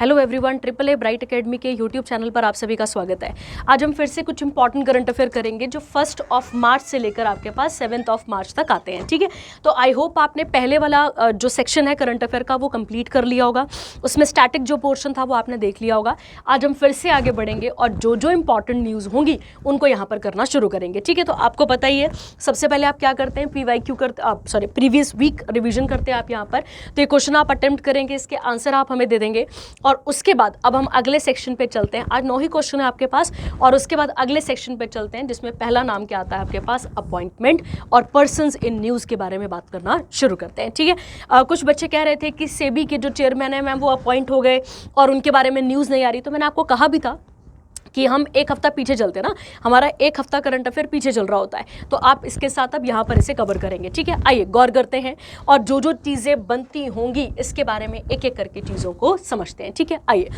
Hello everyone, triple a bright academy के YouTube channel पर आप सभी का स्वागत है। आज हम फिर से कुछ इंपॉर्टेंट करंट अफेयर करेंगे जो 1 मार्च से लेकर आपके पास 7 मार्च तक आते हैं। ठीक है, तो आई होप आपने पहले वाला जो सेक्शन है करंट अफेयर का वो कंप्लीट कर लिया होगा, उसमें स्टैटिक जो पोर्शन था वो आपने देख लिया होगा। आज हम फिर से आगे बढ़ेंगे और जो जो इंपॉर्टेंट न्यूज़ होंगी उनको यहाँ पर करना शुरू करेंगे। ठीक है, तो आपको पता ही है सबसे पहले आप क्या करते हैं, PYQ करते आप प्रीवियस वीक रिविजन करते हैं आप यहाँ पर। तो ये क्वेश्चन आप अटेम्प्ट करेंगे, इसके आंसर आप हमें दे देंगे और उसके बाद अब हम अगले सेक्शन पे चलते हैं। आज 9 ही क्वेश्चन है आपके पास और उसके बाद अगले सेक्शन पे चलते हैं जिसमें पहला नाम क्या आता है आपके पास, अपॉइंटमेंट और पर्सन्स इन न्यूज़ के बारे में बात करना शुरू करते हैं। ठीक है, कुछ बच्चे कह रहे थे कि सेबी के जो चेयरमैन है मैम वो अपॉइंट हो गए और उनके बारे में न्यूज़ नहीं आ रही। तो मैंने आपको कहा भी था कि हम एक हफ्ता पीछे चलते हैं ना, हमारा एक हफ्ता करंट अफेयर पीछे चल रहा होता है, तो आप इसके साथ अब यहाँ पर इसे कवर करेंगे। ठीक है, आइए गौर करते हैं और जो जो चीज़ें बनती होंगी इसके बारे में एक एक करके चीज़ों को समझते हैं। ठीक है, आइए।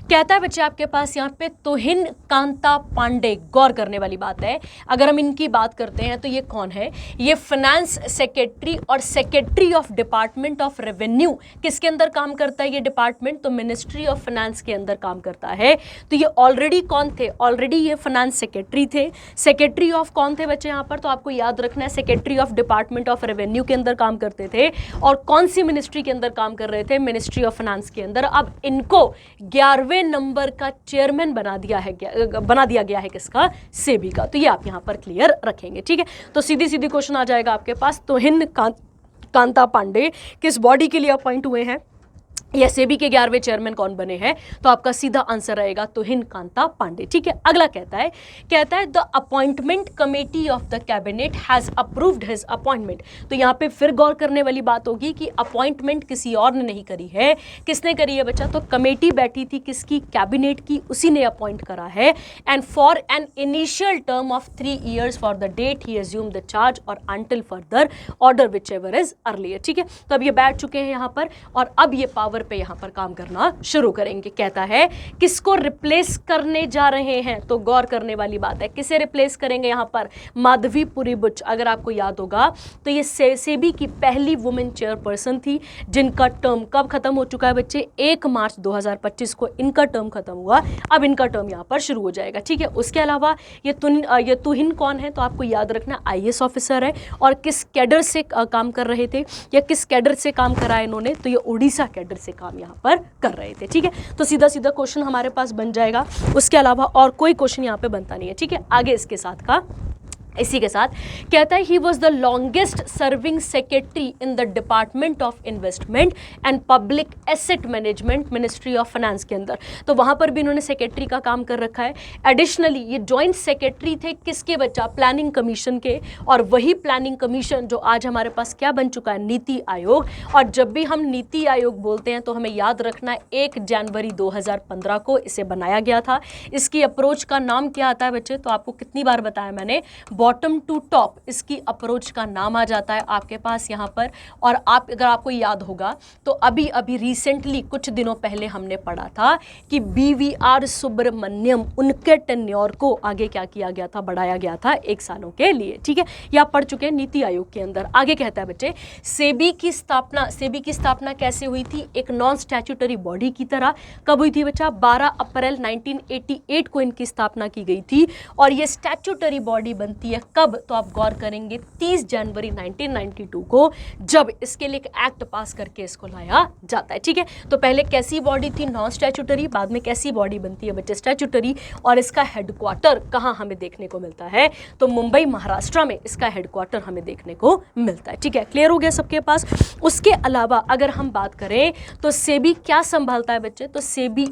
कहता है बच्चे आपके पास यहाँ पे तुहिन कांता पांडे, गौर करने वाली बात है। अगर हम इनकी बात करते हैं तो ये कौन है, ये फाइनेंस सेक्रेटरी और secretary of department of revenue. किसके अंदर काम करता है ये डिपार्टमेंट, तो मिनिस्ट्री ऑफ फाइनेंस के अंदर काम करता है। तो ये ऑलरेडी कौन थे, ऑलरेडी ये फाइनेंस सेक्रेटरी थे। सेक्रेटरी ऑफ कौन थे बच्चे यहाँ पर, तो आपको याद रखना है secretary of department of revenue के अंदर काम करते थे। और कौन सी मिनिस्ट्री के अंदर काम कर रहे थे, मिनिस्ट्री ऑफ फाइनेंस के अंदर। अब इनको 11वें नंबर का चेयरमैन बना दिया गया है किसका, सेबी का। तो ये आप यहाँ पर क्लियर रखेंगे। ठीक है, तो सीधी सीधी क्वेश्चन आ जाएगा आपके पास, तुहिन कांता पांडे किस बॉडी के लिए अपॉइंट हुए हैं या सेबी के 11वें चेयरमैन कौन बने हैं, तो आपका सीधा आंसर रहेगा तुहिन कांता पांडे। ठीक है, अगला कहता है the appointment committee of the cabinet has approved his appointment. तो यहाँ पे फिर गौर करने वाली बात होगी कि अपॉइंटमेंट किसी और ने नहीं करी है, किसने करी है बच्चा, तो कमेटी बैठी थी किसकी, कैबिनेट की, उसी ने अपॉइंट करा है। And for an initial term of 3 years for the date he assume the charge और until further order whichever is earlier. ठीक है, तो अब ये बैठ चुके हैं यहाँ पर और अब ये पावर पे यहां पर काम करना शुरू करेंगे। कहता है किसको रिप्लेस करने जा रहे हैं, तो गौर करने वाली बात है, किसे रिप्लेस करेंगे यहां पर, माधवीपुरी बुच। अगर आपको याद होगा तो ये सेबी की पहली वुमेन चेयरपर्सन थी जिनका टर्म कब खत्म हो चुका है बच्चे, 1 मार्च 2025 को इनका टर्म खत्म हुआ। अब इनका टर्म यहां पर शुरू हो जाएगा। ठीक है, उसके अलावा ये तुहिन कौन है, तो आपको याद रखना IAS ऑफिसर है और किस कैडर से काम कर रहे थे या किस कैडर से काम करा इन्होंने, तो ये उड़ीसा कैडर से काम यहाँ पर कर रहे थे। ठीक है, तो सीधा सीधा क्वेश्चन हमारे पास बन जाएगा, उसके अलावा और कोई क्वेश्चन यहाँ पे बनता नहीं है। ठीक है, आगे इसके साथ का इसी के साथ कहता है he was the longest serving secretary in the department of investment and public asset management ministry of finance के अंदर। तो वहां पर भी इन्होंने सेक्रेटरी का काम कर रखा है। एडिशनली ये जॉइंट सेक्रेटरी थे किसके बच्चा, प्लानिंग कमीशन के, और वही प्लानिंग कमीशन जो आज हमारे पास क्या बन चुका है, नीति आयोग। और जब भी हम नीति आयोग बोलते हैं तो हमें याद रखना है 1 जनवरी 2015 को इसे बनाया गया था। इसकी अप्रोच का नाम क्या आता है बच्चे, तो आपको कितनी बार बताया मैंने, बॉटम टू टॉप इसकी अप्रोच का नाम आ जाता है आपके पास यहाँ पर। और आप अगर आपको याद होगा तो अभी रिसेंटली कुछ दिनों पहले हमने पढ़ा था कि BVR सुब्रमण्यम, उनके टेन्योर को आगे क्या किया गया था, बढ़ाया गया था 1 सालों के लिए। ठीक है, ये आप पढ़ चुके हैं नीति आयोग के अंदर। आगे कहता है बच्चे सेबी की स्थापना कैसे हुई थी, एक नॉन स्टैट्यूटरी बॉडी की तरह। कब हुई थी बच्चा, 12 अप्रैल 1988 को इनकी स्थापना की गई थी। और ये स्टैट्यूटरी बॉडी बनती है कब, तो आप गौर करेंगे 30 जनवरी 1992 को, जब इसके लिए एक एक्ट पास करके इसको लाया जाता है। ठीक है, तो पहले कैसी बॉडी थी, नॉन स्टैट्यूटरी, बाद में कैसी बॉडी बनती है बच्चे, स्टैट्यूटरी। और इसका हेडक्वार्टर कहाँ हमें देखने को मिलता है, तो मुंबई महाराष्ट्र में इसका हेडक्वार्टर हमें देखने को मिलता है। ठीक है, क्लियर हो गया सबके पास। उसके अलावा अगर हम बात करें तो सेबी क्या संभालता है बच्चे, तो सेबी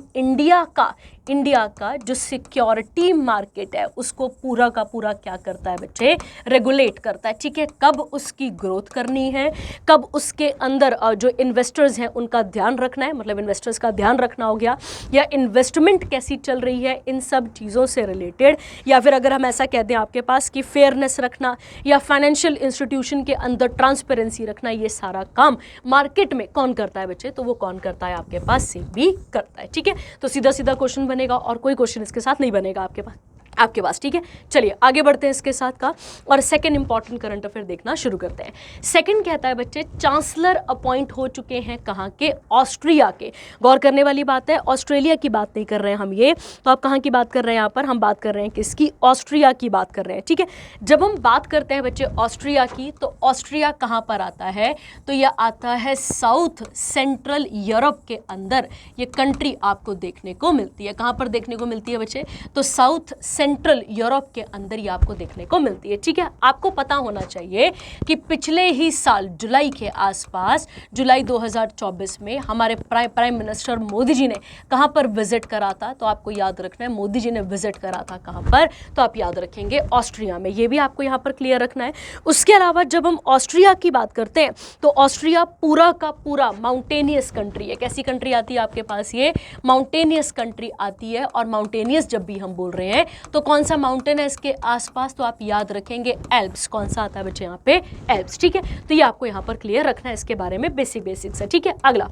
इंडिया का जो सिक्योरिटी मार्केट है उसको पूरा का पूरा क्या करता है बच्चे, रेगुलेट करता है। ठीक है, कब उसकी ग्रोथ करनी है, कब उसके अंदर जो इन्वेस्टर्स हैं उनका ध्यान रखना है, मतलब इन्वेस्टर्स का ध्यान रखना हो गया, या इन्वेस्टमेंट कैसी चल रही है, इन सब चीज़ों से रिलेटेड। या फिर अगर हम ऐसा कह दें आपके पास कि फेयरनेस रखना या फाइनेंशियल इंस्टीट्यूशन के अंदर ट्रांसपेरेंसी रखना, ये सारा काम मार्केट में कौन करता है बच्चे, तो वो कौन करता है आपके पास, सेबी करता है। ठीक है, तो सीधा सीधा क्वेश्चन बनेगा और कोई क्वेश्चन इसके साथ नहीं बनेगा आपके पास। आपके पास, ठीक है। चलिए आगे बढ़ते हैं इसके साथ का, और सेकंड इंपॉर्टेंट करंट अफेयर देखना शुरू करते हैं। सेकंड कहता है बच्चे, चांसलर अपॉइंट हो चुके हैं कहाँ के? ऑस्ट्रिया के। गौर करने वाली बात है, ऑस्ट्रेलिया की बात नहीं कर रहे हैं हम, ये तो आप कहाँ की बात कर रहे हैं यहाँ पर? हम बात कर रहे हैं किसकी? ऑस्ट्रिया की बात कर रहे हैं, ठीक है। जब हम बात करते हैं बच्चे ऑस्ट्रिया की, तो ऑस्ट्रिया कहाँ पर आता है? तो यह आता है साउथ सेंट्रल यूरोप के अंदर। ये कंट्री आपको देखने को मिलती है, कहाँ पर देखने को मिलती है बच्चे? तो साउथ सेंट्रल यूरोप के अंदर ये आपको देखने को मिलती है, ठीक है। आपको पता होना चाहिए कि पिछले ही साल जुलाई के आसपास, जुलाई 2024 में हमारे प्राइम मिनिस्टर मोदी जी ने कहां पर विजिट करा था? तो आपको याद रखना है, मोदी जी ने विजिट करा था कहां पर? तो आप याद रखेंगे ऑस्ट्रिया में। ये भी आपको यहां पर क्लियर रखना है। उसके अलावा जब हम ऑस्ट्रिया की बात करते हैं, तो ऑस्ट्रिया पूरा का पूरा माउंटेनियस कंट्री है। कैसी कंट्री आती है आपके पास? ये माउंटेनियस कंट्री आती है। और माउंटेनियस जब भी हम बोल रहे हैं तो कौन सा माउंटेन है इसके आसपास? तो आप याद रखेंगे एल्प्स। कौन सा आता है बच्चे यहाँ पे? एल्प्स, ठीक है। तो ये आपको यहाँ पर क्लियर रखना है, इसके बारे में बेसिक्स है, ठीक है। अगला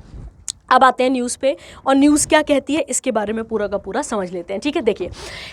अब आते हैं न्यूज़ पे, और न्यूज़ क्या कहती है इसके बारे में पूरा का पूरा समझ लेते हैं, ठीक है। देखिए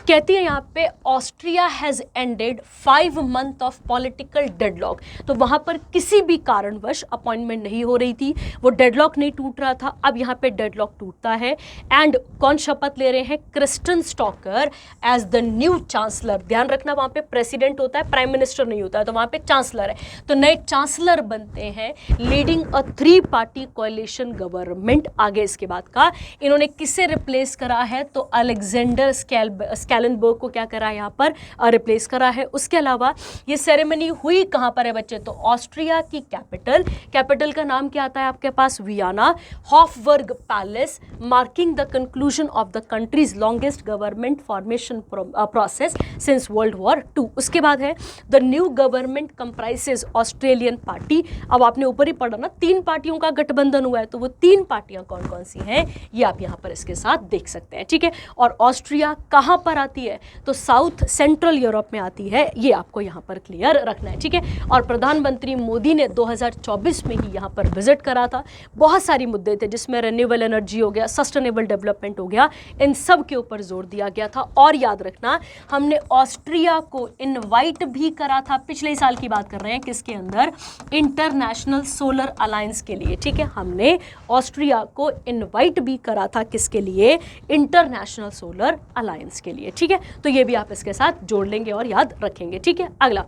कहती है यहाँ पे, Austria has ended 5 month of political deadlock. तो वहाँ पर किसी भी कारणवश अपॉइंटमेंट नहीं हो रही थी, वो डेडलॉक नहीं टूट रहा था, अब यहाँ पे डेडलॉक टूटता है। एंड कौन शपथ ले रहे हैं? Christian Stocker as the new chancellor. ध्यान रखना, वहाँ पे प्रेसिडेंट होता है, प्राइम मिनिस्टर नहीं होता है, तो वहाँ पे चांसलर है। तो नए चांसलर बनते हैं, लीडिंग अ 3 party कोalition गवर्नमेंट। आगे इसके बाद का, इन्होंने किससे रिप्लेस करा है? तो अलेक्जेंडर स्कैलनबर्ग को क्या करा है यहाँ पर? रिप्लेस करा है। उसके अलावा ये सेरेमनी हुई कहाँ पर है बच्चे? तो ऑस्ट्रिया की कैपिटल का नाम क्या आता है आपके पास? Vienna. Hofburg palace, marking the conclusion of the country's longest government formation process since world war 2। उसके बाद है, the new government comprises Austrian party. अब आपने ऊपर ही पढ़ा ना, 3 पार्टियों का गठबंधन हुआ है, तो वो 3 पार्टियां कौन कौन सी हैं ये आप यहां पर इसके साथ देख सकते हैं, ठीक है। और ऑस्ट्रिया कहां पर आती है? तो साउथ सेंट्रल यूरोप में आती है, ये आपको यहां पर क्लियर रखना है, ठीक है। और प्रधानमंत्री मोदी ने 2024 में ही यहां पर विजिट करा था। बहुत सारी मुद्दे थे, जिसमें रिन्यूएबल एनर्जी हो गया, सस्टेनेबल डेवलपमेंट हो गया, इन सब के ऊपर जोर दिया गया था। और याद रखना, हमने ऑस्ट्रिया को इनवाइट भी करा था, पिछले साल की बात कर रहे हैं, किसके अंदर? इंटरनेशनल सोलर अलायंस के लिए, ठीक है। हमने ऑस्ट्रिया को इनवाइट भी करा था, किसके लिए? इंटरनेशनल सोलर अलायंस के लिए, ठीक है। तो ये भी आप इसके साथ जोड़ लेंगे और याद रखेंगे, ठीक है। अगला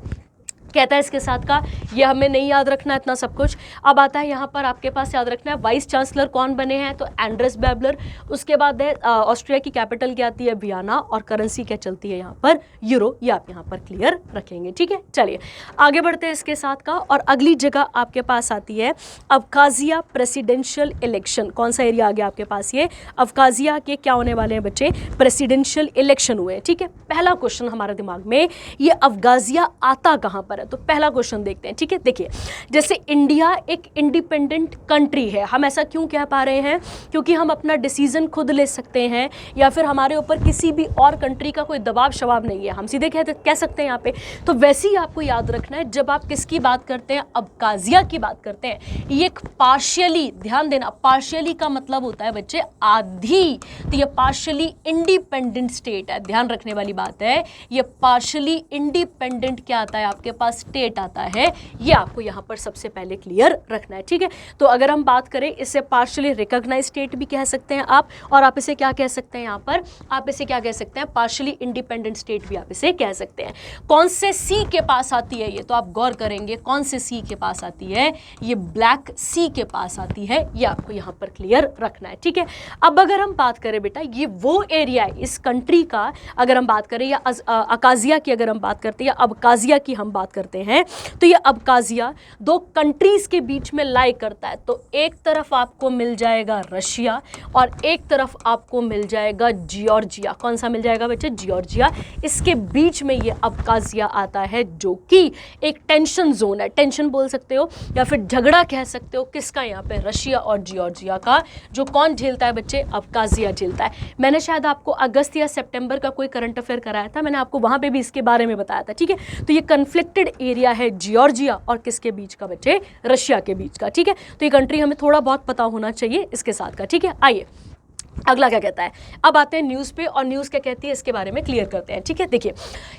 कहता है इसके साथ का, ये हमें नहीं याद रखना इतना सब कुछ। अब आता है यहाँ पर आपके पास याद रखना है, वाइस चांसलर कौन बने हैं? तो एंड्रेस बैबलर। उसके बाद है ऑस्ट्रिया की कैपिटल क्या आती है? वियना। और करेंसी क्या चलती है यहाँ पर? यूरो। ये आप यहाँ पर क्लियर रखेंगे, ठीक है। चलिए आगे बढ़ते हैं इसके साथ का, और अगली जगह आपके पास आती है अबखाजिया प्रेसिडेंशियल इलेक्शन। कौन सा एरिया आ गया आपके पास? ये अबखाजिया के क्या होने वाले हैं बच्चे? प्रेसिडेंशियल इलेक्शन हुए, ठीक है। पहला क्वेश्चन हमारे दिमाग में, ये अबखाजिया आता कहाँ पर? तो पहला क्वेश्चन देखते हैं, ठीक है। देखिए, जैसे इंडिया एक इंडिपेंडेंट कंट्री है, हम ऐसा क्यों कह पा रहे हैं? क्योंकि हम अपना डिसीजन खुद ले सकते हैं, या फिर हमारे ऊपर किसी भी और कंट्री का कोई दबाव शबाव नहीं है, हम सीधे कह सकते हैं यहाँ पे। तो वैसे ही आपको याद रखना है, जब आप किसकी बात करते हैं? अबखाजिया की बात करते हैं, ये एक पार्शियली, ध्यान देना, पार्शियली का मतलब होता है बच्चे आधी। तो ये पार्शियली इंडिपेंडेंट स्टेट है, ध्यान रखने वाली बात है। ये पार्शियली इंडिपेंडेंट क्या आता है आपके पास? स्टेट आता है। ये आपको यहां पर सबसे पहले क्लियर रखना है, ठीक है। तो अगर हम बात करें, इसे पार्शियली रिकॉग्नाइज्ड स्टेट भी कह सकते हैं आप, और आप इसे क्या कह सकते हैं? यहां पर आप इसे क्या कह सकते हैं? पार्शियली इंडिपेंडेंट स्टेट भी आप इसे कह सकते हैं। कौन से सी के पास आती है ये? तो आप गौर करेंगे, कौन से सी के पास आती है? ये ब्लैक सी के पास आती है। ये आपको यहां पर क्लियर रखना है, ठीक है। अब अगर हम बात करें बेटा, ये वो एरिया है इस कंट्री का, अगर हम बात करें, या अकाजिया की अगर हम बात करते हैं, या अबखाजिया की हम बात करते हैं, तो ये अबखाजिया 2 कंट्रीज के बीच में लाई करता है। तो एक तरफ आपको मिल जाएगा रशिया, और एक तरफ आपको मिल जाएगा जॉर्जिया। कौन सा मिल जाएगा बच्चे? जॉर्जिया। इसके बीच में ये अबखाजिया आता है, जो कि एक टेंशन जोन है, टेंशन बोल सकते हो, या फिर झगड़ा कह सकते हो। किसका? यहाँ पे रशिया और जॉर्जिया का। जो कौन झेलता है बच्चे? अबखाजिया झेलता है। मैंने शायद आपको अगस्त या सितंबर का कोई करंट अफेयर कराया था, मैंने आपको वहां पे भी इसके बारे में बताया था, ठीक है। तो ये कन्फ्लिक्टेड एरिया है जॉर्जिया और किसके बीच का बच्चे? रशिया के बीच का, ठीक है। तो ये कंट्री हमें थोड़ा बहुत पता होना चाहिए इसके साथ का, ठीक है। आइए अगला क्या कहता है, अब आते हैं न्यूज़ पे, और न्यूज़ क्या कहती है इसके बारे में क्लियर करते हैं, ठीक है। देखिए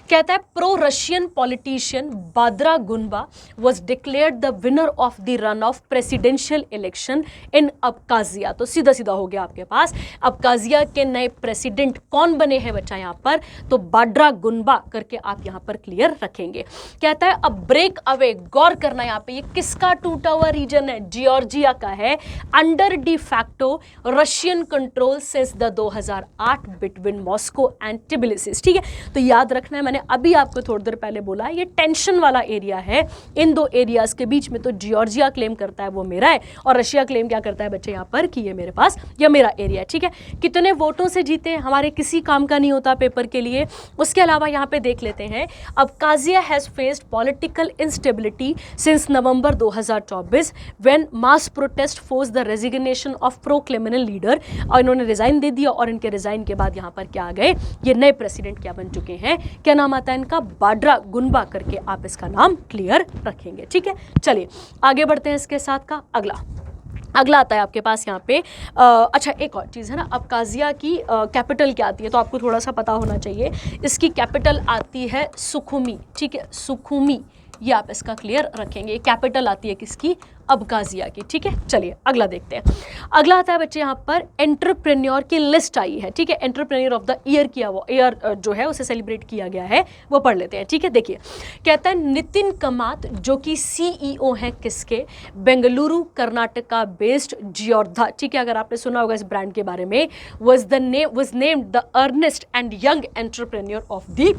कहता है pro Russian politician Badra Gunba was declared the winner of the run off presidential election in Abkhazia. तो सीधा सीधा हो गया आपके पास, अबकाजिया के नए प्रेसिडेंट कौन बने हैं बच्चा यहाँ पर, तो बाद्रा गुनबा करके आप यहाँ पर क्लियर रखेंगे। कहता है अब ब्रेक अवे, गौर करना यहाँ पे, ये किसका टूटा हुआ रीजन है, जॉर्जिया का है, under de facto Russian control since the 2008 between Moscow and Tbilisi. ठीक है, तो याद रखना है, मैंने अभी आपको थोड़ी देर पहले बोला ये टेंशन वाला एरिया है इन दो एरियाज के बीच में। तो जॉर्जिया क्लेम करता है वो मेरा है, और रशिया क्लेम क्या करता है बच्चे यहाँ पर कि ये मेरे पास, या मेरा एरिया है। ठीक है, कितने वोटों से जीते हमारे किसी काम का नहीं होता पेपर के लिए। उसके अलावा यहाँ पे देख लेते हैं, Abkhazia has faced political instability since November 2024 when mass protest force the resignation of pro criminal leader, और इन्होंने रिजाइन दे दिया, और इनके रिजाइन के बाद यहाँ पर क्या आ गए, ये नए प्रेसिडेंट क्या बन चुके हैं, क्या नाम आता है इनका, बाद्रा गुनबा करके आप इसका नाम क्लियर रखेंगे। ठीक है, चलिए आगे बढ़ते हैं इसके साथ का अगला आता है आपके पास यहाँ पे अच्छा एक और चीज़ है ना, अबकाजिया की कैपिटल क्या आती है, तो आपको थोड़ा सा पता होना चाहिए। इसकी कैपिटल आती है सुखुमी। ठीक है, सुखुमी, ये आप इसका क्लियर रखेंगे। कैपिटल आती है किसकी, अबकाजिया की। ठीक है, चलिए अगला देखते हैं। अगला आता है बच्चे यहाँ पर एंटरप्रेन्योर की लिस्ट आई है। ठीक है, एंटरप्रेन्योर ऑफ द ईयर किया, वो ईयर जो है उसे सेलिब्रेट किया गया है, वो पढ़ लेते हैं। ठीक है, देखिए कहता है नितिन कामत जो कि सीईओ हैं किसके, बेंगलुरु कर्नाटका बेस्ड जियोर्धा। ठीक है, अगर आपने सुना होगा इस ब्रांड के बारे में, was named the Ernst and Young entrepreneur of the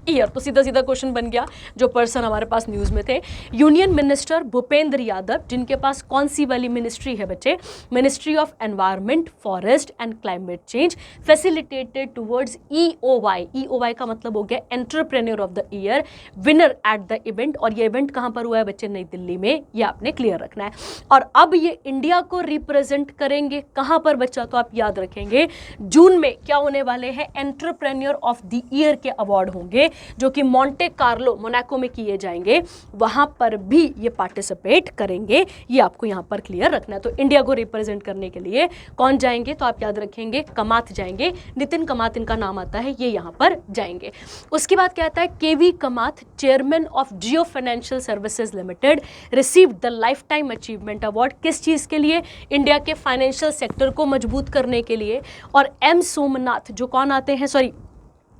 year. तो सीधा सीधा क्वेश्चन बन गया, जो पर्सन हमारे पास न्यूज में थे, यूनियन मिनिस्टर भूपेंद्र यादव, जिनके पास कौन सी वाली मिनिस्ट्री है बच्चे, ministry of environment forest and climate change, facilitated towards EOY. EOY का मतलब हो गया entrepreneur of the year, winner at the event. और ये इवेंट कहां पर हुआ है बच्चे, नई दिल्ली में, ये आपने क्लियर रखना है। और अब ये इंडिया को रिप्रेजेंट करेंगे कहां पर बच्चा, तो आप याद रखेंगे जून में क्या होने वाले हैं, एंटरप्रेन्योर ऑफ द ईयर के अवार्ड होंगे, जो कि मोंटे कार्लो मोनाको में किए जाएंगे, वहां पर भी ये पार्टिसिपेट करेंगे। ये आपको यहां पर क्लियर रखना है। तो इंडिया को रिप्रेजेंट करने के लिए कौन जाएंगे, तो आप याद रखेंगे कामत जाएंगे, नितिन कामत इनका नाम आता है, ये यहां पर जाएंगे। उसके बाद क्या आता है, K V Kamath chairman of Jio financial services limited received the life time achievement award. किस चीज के लिए, इंडिया के फाइनेंशियल सेक्टर को मजबूत करने के लिए। और एम सोमनाथ जो कौन आते हैं, सॉरी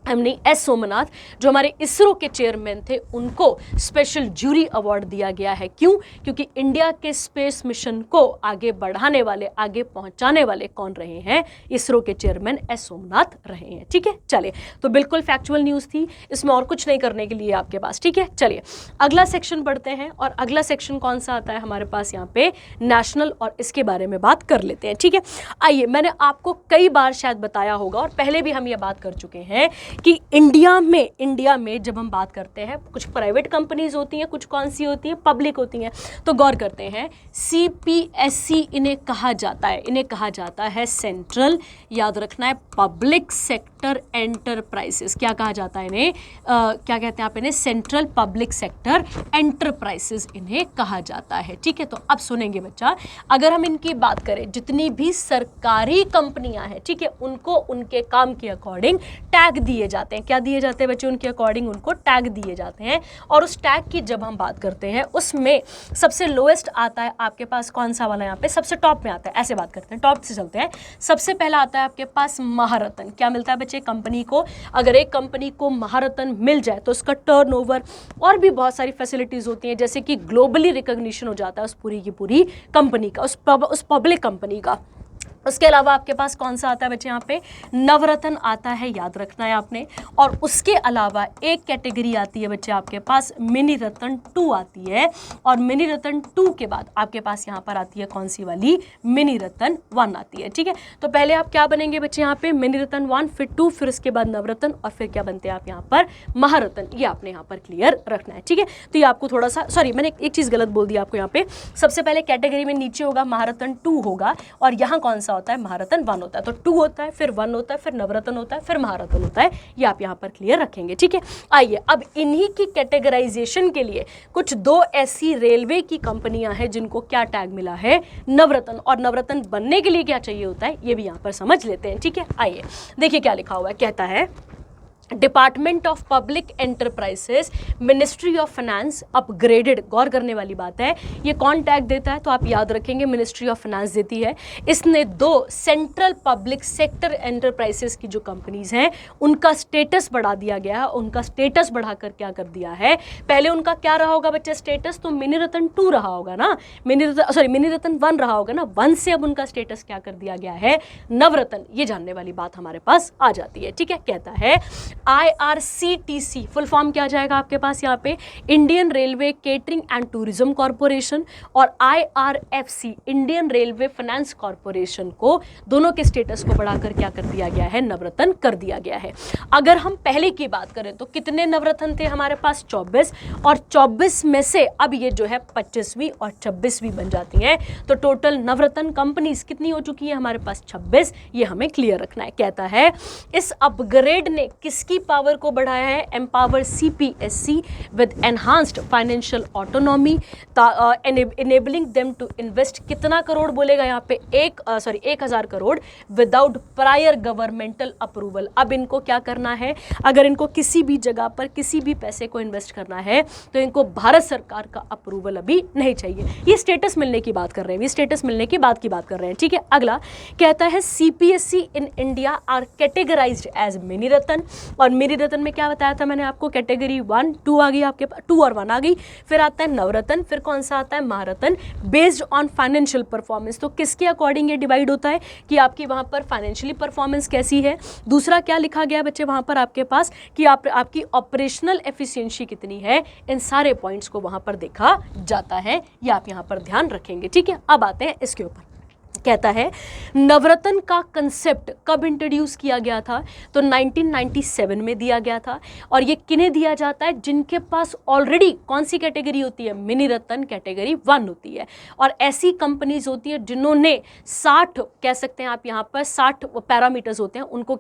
एस सोमनाथ जो हमारे इसरो के चेयरमैन थे, उनको स्पेशल जूरी अवार्ड दिया गया है। क्यों, क्योंकि इंडिया के स्पेस मिशन को आगे बढ़ाने वाले, आगे पहुंचाने वाले कौन रहे हैं, इसरो के चेयरमैन एस सोमनाथ रहे हैं। ठीक है, चलिए तो बिल्कुल फैक्चुअल न्यूज़ थी, इसमें और कुछ नहीं करने के लिए आपके पास। ठीक है, चलिए अगला सेक्शन पढ़ते हैं, और अगला सेक्शन कौन सा आता है हमारे पास यहाँ पे, नेशनल, और इसके बारे में बात कर लेते हैं। ठीक है, आइए, मैंने आपको कई बार शायद बताया होगा, और पहले भी हम ये बात कर चुके हैं कि इंडिया में जब हम बात करते हैं, कुछ प्राइवेट कंपनीज होती हैं, कुछ कौन सी होती हैं, पब्लिक होती हैं। तो गौर करते हैं, सीपीएससी इन्हें कहा जाता है, इन्हें कहा जाता है सेंट्रल, याद रखना है, पब्लिक सेक्टर एंटरप्राइजेस। क्या कहा जाता है इन्हें, क्या कहते हैं आप इन्हें, सेंट्रल पब्लिक सेक्टर एंटरप्राइजेस इन्हें कहा जाता है। ठीक है, तो अब सुनेंगे बच्चा, अगर हम इनकी बात करें, जितनी भी सरकारी कंपनियां हैं, ठीक है, उनको उनके काम के अकॉर्डिंग टैग दिए जाते हैं। क्या दिए जाते हैं बच्चे, उनके अकॉर्डिंग उनको टैग दिए जाते हैं। और उस टैग की जब हम बात करते हैं, उसमें सबसे लोएस्ट आता है आपके पास कौन सा वाला, यहाँ पे सबसे टॉप में आता है। ऐसे बात करते हैं, टॉप से चलते हैं। सबसे पहला आता है आपके पास महारत्न। क्या मिलता है बच्चे कंपनी को, अगर एक कंपनी को महारत्न मिल जाए तो उसका टर्नओवर और भी बहुत सारी फैसिलिटीज होती हैं, जैसे कि ग्लोबली रिकॉग्निशन हो जाता है उस पूरी की पूरी कंपनी का, उस पब्लिक कंपनी का। उसके अलावा आपके पास कौन सा आता है बच्चे, यहाँ पे नवरत्न आता है, याद रखना है आपने। और उसके अलावा एक कैटेगरी आती है बच्चे आपके पास मिनी रत्न 2 आती है, और मिनी रत्न 2 के बाद आपके पास यहाँ पर आती है कौन सी वाली, मिनी रत्न 1 आती है। ठीक है, तो पहले आप क्या बनेंगे बच्चे यहाँ पे, मिनी रत्न 1, फिर 2, फिर उसके बाद नवरत्न, और फिर क्या बनते हैं आप यहाँ पर, महारत्न। ये आपने यहाँ पर क्लियर रखना है। ठीक है, तो ये आपको थोड़ा सा, सॉरी मैंने एक चीज़ गलत बोल दी आपको, यहाँ पे सबसे पहले कैटेगरी में नीचे होगा महारत्न 2 होगा, और यहाँ कौन सा सा होता है, महारत्न 1 होता है। तो 2 होता है, फिर 1 होता है, फिर नवरत्न होता है, फिर महारत्न होता है। ये आप यहाँ पर क्लियर रखेंगे, ठीक है। आइए अब इन्हीं की कैटेगराइजेशन के लिए कुछ 2 ऐसी रेलवे की कंपनियां हैं जिनको क्या टैग मिला है, नवरत्न। और नवरत्न बनने के लिए क्या चाहिए होता है ये भी यहाँ पर समझ लेते हैं, ठीक है। आइए देखिए क्या लिखा हुआ है, कहता है department of public enterprises, ministry of finance upgraded. गौर करने वाली बात है, ये कौन टैग देता है तो आप याद रखेंगे मिनिस्ट्री ऑफ फाइनेंस देती है। इसने 2 सेंट्रल पब्लिक सेक्टर एंटरप्राइजेस की जो कंपनीज हैं उनका स्टेटस बढ़ा दिया गया है। उनका स्टेटस बढ़ाकर क्या कर दिया है, पहले उनका क्या रहा होगा बच्चे स्टेटस, तो मिनी रत्न 2 रहा होगा ना, मिनी रत्न 1 रहा होगा ना, 1 से अब उनका स्टेटस क्या कर दिया गया है, नवरत्न। ये जानने वाली बात हमारे पास आ जाती है, ठीक है। कहता है IRCTC फुल फॉर्म क्या आ जाएगा आपके पास यहाँ पे, Indian railway catering and tourism corporation, और IRFC Indian railway finance corporation को दोनों के स्टेटस को बढ़ाकर क्या कर दिया गया है, नवरत्न कर दिया गया है। अगर हम पहले की बात करें तो कितने नवरत्न थे हमारे पास, 24, और 24 में से अब ये जो है 25वीं और 26वीं बन जाती हैं। तो टोटल नवरत्न कंपनीज कितनी हो चुकी है हमारे पास, 26। ये हमें क्लियर रखना है। कहता है इस अपग्रेड ने किसकी पावर को बढ़ाया है, empower CPSC with enhanced financial autonomy, enabling them to invest कितना करोड़ बोलेगा यहाँ पे, 1000 crore without prior governmental approval. अब इनको क्या करना है, अगर इनको किसी भी जगह पर किसी भी पैसे को इन्वेस्ट करना है तो इनको भारत सरकार का अप्रूवल अभी नहीं चाहिए। ये स्टेटस मिलने की बात कर रहे हैं, ये स्टेटस मिलने की बात कर रहे हैं, ठीक है। अगला कहता है CPSC in India are categorized as mini Ratna, और मिनी रत्न में क्या बताया था मैंने आपको, कैटेगरी 1, 2 आ गई आपके पास, 2 और 1 आ गई, फिर आता है नवरत्न, फिर कौन सा आता है, महारत्न, बेस्ड ऑन फाइनेंशियल परफॉर्मेंस। तो किसके अकॉर्डिंग ये डिवाइड होता है कि आपकी वहां पर फाइनेंशियली परफॉर्मेंस कैसी है। दूसरा क्या लिखा गया बच्चे वहां पर आपके पास कि आपकी ऑपरेशनल एफिशिएंसी कितनी है, इन सारे पॉइंट्स को वहां पर देखा जाता है। ये आप यहां पर ध्यान रखेंगे, ठीक है। अब आते हैं इसके ऊपर। कहता है नवरत्न का कंसेप्ट कब इंट्रोड्यूस किया गया था, तो 1997 में दिया गया था। और ये किन्हें दिया जाता है, जिनके पास ऑलरेडी कौन सी कैटेगरी होती है, मिनी रत्न कैटेगरी 1 होती है। और ऐसी कंपनीज होती है जिन्होंने 60 कह सकते हैं आप यहाँ पर 60 पैरामीटर्स होते हैं उनको,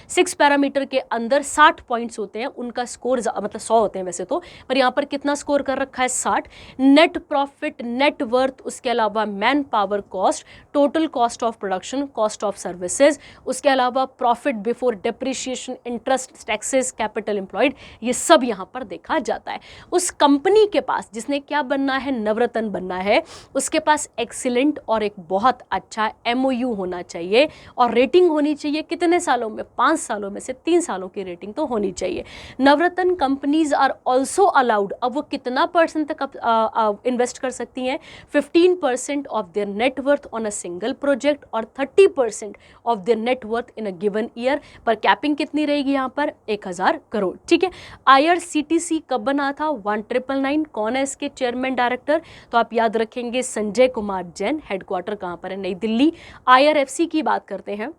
6 पैरामीटर के अंदर 60 पॉइंट्स होते हैं, उनका स्कोर मतलब 100 होते हैं वैसे तो, पर यहाँ पर कितना स्कोर कर रखा है, 60। नेट प्रॉफिट, नेट वर्थ, उसके अलावा man power cost, total cost of production, cost of services, उसके अलावा profit before depreciation, interest, taxes, capital employed, ये सब यहाँ पर देखा जाता है। उस कंपनी के पास जिसने क्या बनना है, नवरत्न बनना है, उसके पास एक्सीलेंट और एक बहुत अच्छा MOU होना चाहिए, और रेटिंग होनी चाहिए कितने सालों में, 5 सालों में से 3 सालों की रेटिंग तो होनी चाहिए। नवरत्न कंपनीज आर ऑल्सो अलाउड, अब वो कितना % तक इन्वेस्ट कर सकती हैं, 15% of their net worth on a single project और 30% of their net worth in a given year. पर कैपिंग कितनी रहेगी यहाँ पर, 1000 करोड़, ठीक है। IRCTC कब बना था, 1999। कौन है इसके चेयरमैन डायरेक्टर, तो आप याद रखेंगे संजय कुमार जैन। हेडक्वार्टर कहाँ पर है, नई दिल्ली। IRFC की बात करते हैं,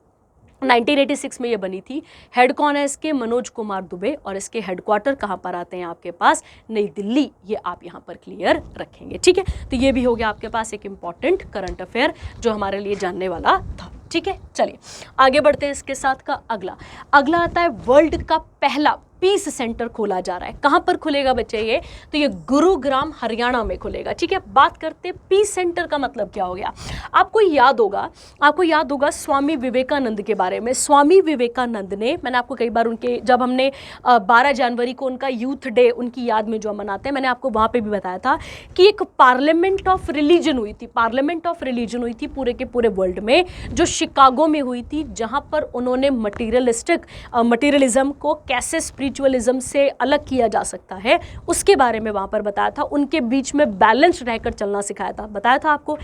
1986 में ये बनी थी। हेड कौन है इसके, मनोज कुमार दुबे, और इसके हेडक्वार्टर कहाँ पर आते हैं आपके पास, नई दिल्ली। ये आप यहाँ पर क्लियर रखेंगे, ठीक है। तो ये भी हो गया आपके पास एक इंपॉर्टेंट करंट अफेयर जो हमारे लिए जानने वाला था, ठीक है। चलिए आगे बढ़ते हैं इसके साथ का अगला आता है वर्ल्ड का पहला पीस सेंटर खोला जा रहा है। कहां पर खुलेगा बच्चे ये, तो ये गुरुग्राम हरियाणा में खुलेगा, ठीक है। बात करते हैं पीस सेंटर का मतलब क्या हो गया। आपको याद होगा स्वामी विवेकानंद के बारे में। स्वामी विवेकानंद ने, मैंने आपको कई बार उनके, जब हमने 12 जनवरी को उनका यूथ डे उनकी याद में जो हम मनाते हैं, मैंने आपको वहां पर भी बताया था कि एक पार्लियामेंट ऑफ रिलीजन हुई थी पूरे के पूरे वर्ल्ड में, जो शिकागो में हुई थी, जहां पर उन्होंने मटीरियलिज्म को कैसे स्पिरिचुअलिज्म से अलग किया जा सकता है उसके बारे में वहां पर बताया था। उनके बीच में बैलेंस रहकर चलना सिखाया था, बताया था आपको।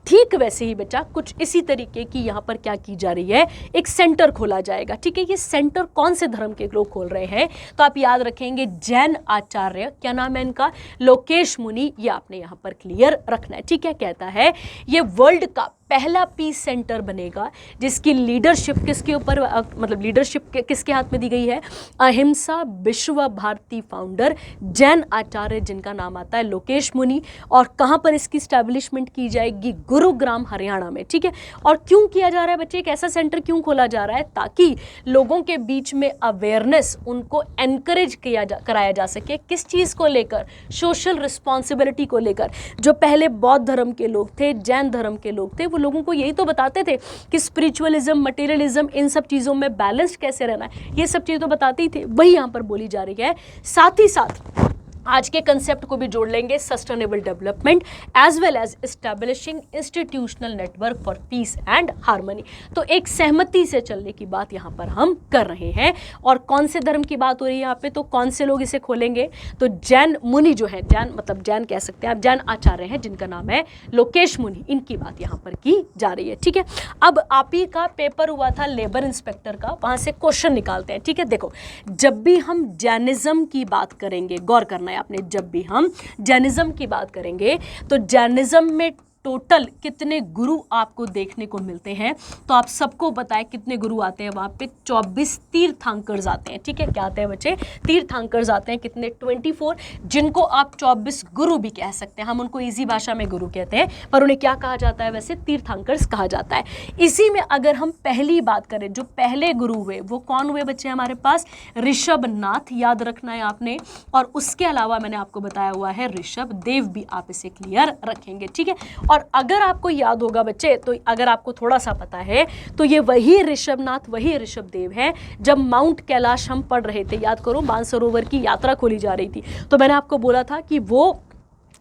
ठीक वैसे ही बच्चा कुछ इसी तरीके की यहाँ पर क्या की जा रही है, एक सेंटर खोला जाएगा, ठीक है। ये सेंटर कौन से धर्म के लोग खोल रहे हैं, तो आप याद रखेंगे जैन आचार्य, क्या नाम है इनका, लोकेश मुनि। ये आपने यहाँ पर क्लियर रखना है, ठीक है। कहता है ये वर्ल्ड का पहला पीस सेंटर बनेगा जिसकी लीडरशिप किसके ऊपर मतलब लीडरशिप किसके हाथ में दी गई है? अहिंसा विश्व भारती फाउंडर जैन आचार्य जिनका नाम आता है लोकेश मुनि। और कहाँ पर इसकी स्टैब्लिशमेंट की जाएगी? गुरुग्राम हरियाणा में, ठीक है। और क्यों किया जा रहा है बच्चे, एक ऐसा सेंटर क्यों खोला जा रहा है? ताकि लोगों के बीच में अवेयरनेस, उनको एनकरेज कराया जा सके। किस चीज़ को लेकर? सोशल रिस्पॉन्सिबिलिटी को लेकर। जो पहले बौद्ध धर्म के लोग थे, जैन धर्म के लोग थे, वो लोगों को यही तो बताते थे कि स्पिरिचुअलिज्म, मटेरियलिज्म, इन सब चीज़ों में बैलेंस्ड कैसे रहना है, ये सब चीज़ तो बताते ही थे, वही यहाँ पर बोली जा रही है। साथ ही साथ आज के कंसेप्ट को भी जोड़ लेंगे, sustainable development as well as establishing institutional network for peace and harmony. तो एक सहमति से चलने की बात यहाँ पर हम कर रहे हैं। और कौन से धर्म की बात हो रही है यहाँ पे? तो कौन से लोग इसे खोलेंगे? तो जैन मुनि जो है, जैन मतलब जैन कह सकते हैं आप, जैन आचार्य हैं जिनका नाम है लोकेश मुनि, इनकी बात यहाँ पर की जा रही है, ठीक है। अब आप ही का पेपर हुआ था लेबर इंस्पेक्टर का, वहाँ से क्वेश्चन निकालते हैं, ठीक है। देखो, जब भी हम जैनिज्म की बात करेंगे, गौर करना आपने, जब भी हम जैनिज्म की बात करेंगे तो जैनिज्म में टोटल कितने गुरु आपको देखने को मिलते हैं? तो आप सबको पता है कितने गुरु आते हैं वहाँ पे? 24 तीर्थंकर्स आते हैं, ठीक है। क्या आते हैं बच्चे? तीर्थंकर्स आते हैं। कितने? 24, जिनको आप 24 गुरु भी कह सकते हैं। हम उनको इजी भाषा में गुरु कहते हैं, पर उन्हें क्या कहा जाता है वैसे? तीर्थंकर्स कहा जाता है। इसी में अगर हम पहली बात करें, जो पहले गुरु हुए वो कौन हुए बच्चे हमारे पास? ऋषभनाथ, याद रखना है आपने। और उसके अलावा मैंने आपको बताया हुआ है ऋषभ देव भी, आप इसे क्लियर रखेंगे, ठीक है। और अगर आपको याद होगा बच्चे, तो अगर आपको थोड़ा सा पता है तो ये वही ऋषभनाथ, वही ऋषभ देव है जब माउंट कैलाश हम पढ़ रहे थे, याद करो, मानसरोवर की यात्रा खोली जा रही थी, तो मैंने आपको बोला था कि वो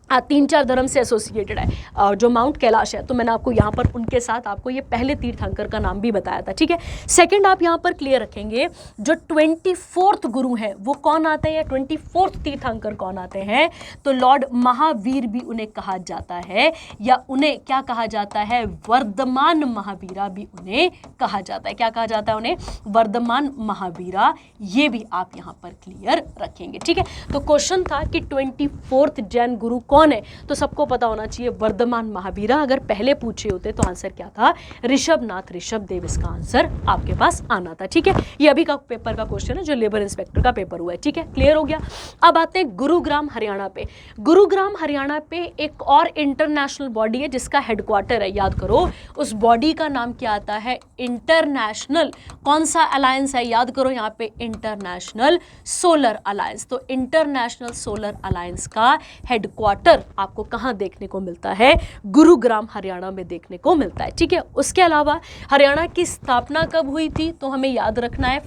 3-4 धर्म से एसोसिएटेड है, जो माउंट कैलाश है। तो मैंने आपको यहाँ पर उनके साथ आपको ये पहले तीर्थंकर का नाम भी बताया था, ठीक है। सेकंड आप यहाँ पर क्लियर रखेंगे, जो 24th गुरु हैं वो कौन आते हैं, या 24th तीर्थंकर कौन आते हैं? तो लॉर्ड महावीर भी उन्हें कहा जाता है, या उन्हें क्या कहा जाता है? वर्धमान महावीरा भी उन्हें कहा जाता है। क्या कहा जाता है उन्हें? वर्धमान महावीरा। ये भी आप यहाँ पर क्लियर रखेंगे, ठीक है। तो क्वेश्चन था कि 24th जैन गुरु कौन है, तो सबको पता होना चाहिए वर्धमान महावीरा। अगर पहले पूछे होते तो आंसर क्या था? ऋषभनाथ, ऋषभ देव, इसका आंसर आपके पास आना था, ठीक है। ये अभी का पेपर का क्वेश्चन है जो लेबर इंस्पेक्टर का पेपर हुआ है, ठीक है, क्लियर हो गया। अब आते हैं गुरुग्राम हरियाणा पे। गुरुग्राम हरियाणा पे एक और इंटरनेशनल बॉडी है जिसका हेडक्वार्टर है, याद करो, उस बॉडी का नाम क्या आता है? इंटरनेशनल कौन सा अलायंस है? याद करो यहाँ पे, इंटरनेशनल सोलर अलायंस। तो इंटरनेशनल सोलर अलायंस का हेडक्वार्टर आपको कहां देखने को मिलता है? गुरुग्राम हरियाणा में देखने को मिलता है, ठीक है। उसके अलावा हरियाणा की स्थापना कब हुई थी? तो हमें याद रखना है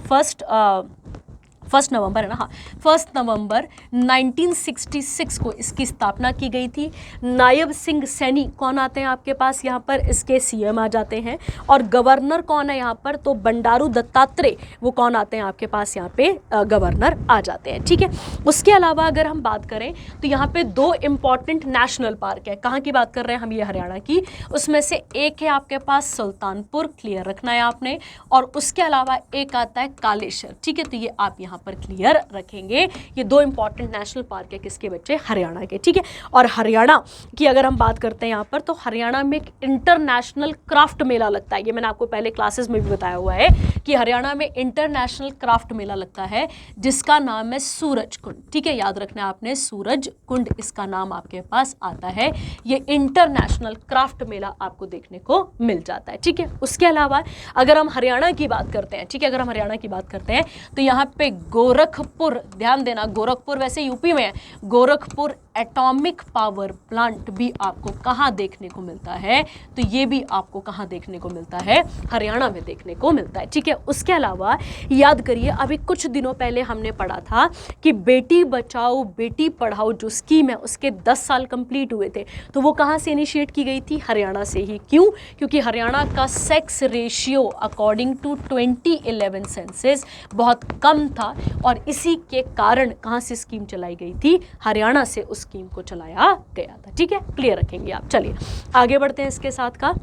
फर्स्ट नवंबर है ना, हाँ, 1 नवंबर 1966 को इसकी स्थापना की गई थी। नायब सिंह सैनी कौन आते हैं आपके पास यहाँ पर? इसके सीएम आ जाते हैं। और गवर्नर कौन है यहाँ पर? तो बंडारू दत्तात्रेय, वो कौन आते हैं आपके पास यहाँ पे? गवर्नर आ जाते हैं, ठीक है। उसके अलावा अगर हम बात करें तो यहाँ पे 2 इंपॉर्टेंट नेशनल पार्क है। कहाँ की बात कर रहे हैं हम? ये हरियाणा की। उसमें से एक है आपके पास सुल्तानपुर, क्लियर रखना है आपने, और उसके अलावा एक आता है कालेश्वर, ठीक है। तो ये आप यहाँ पर क्लियर रखेंगे। ये 2 इंपॉर्टेंट नेशनल पार्क है, किसके बच्चे? हरियाणा के, ठीक है। और हरियाणा की अगर हम बात करते हैं यहाँ पर, तो हरियाणा में एक इंटरनेशनल क्राफ्ट मेला लगता है। ये मैंने आपको पहले क्लासेस में भी बताया हुआ है कि हरियाणा में इंटरनेशनल क्राफ्ट मेला लगता है जिसका नाम है सूरज कुंड, ठीक है, याद रखना है आपने, सूरज कुंड इसका नाम आपके पास आता है। ये इंटरनेशनल क्राफ्ट मेला आपको देखने को मिल जाता है, ठीक है। उसके अलावा अगर हम हरियाणा की बात करते हैं, ठीक है, अगर हम हरियाणा की बात करते हैं तो यहाँ पे गोरखपुर, ध्यान देना, गोरखपुर वैसे यूपी में है, गोरखपुर एटॉमिक पावर प्लांट भी आपको कहाँ देखने को मिलता है? तो ये भी आपको कहाँ देखने को मिलता है? हरियाणा में देखने को मिलता है, ठीक है। उसके अलावा याद करिए, अभी कुछ दिनों पहले हमने पढ़ा था कि बेटी बचाओ बेटी पढ़ाओ जो स्कीम है उसके 10 साल कंप्लीट हुए थे, तो वो कहाँ से इनिशिएट की गई थी? हरियाणा से ही। क्यों? क्योंकि हरियाणा का sex ratio according to 2011 census बहुत कम था, और इसी के कारण कहाँ से स्कीम चलाई गई थी? हरियाणा से उस स्कीम को चलाया गया था, ठीक है, क्लियर रखेंगे आप। चलिए आगे बढ़ते हैं इसके साथ का।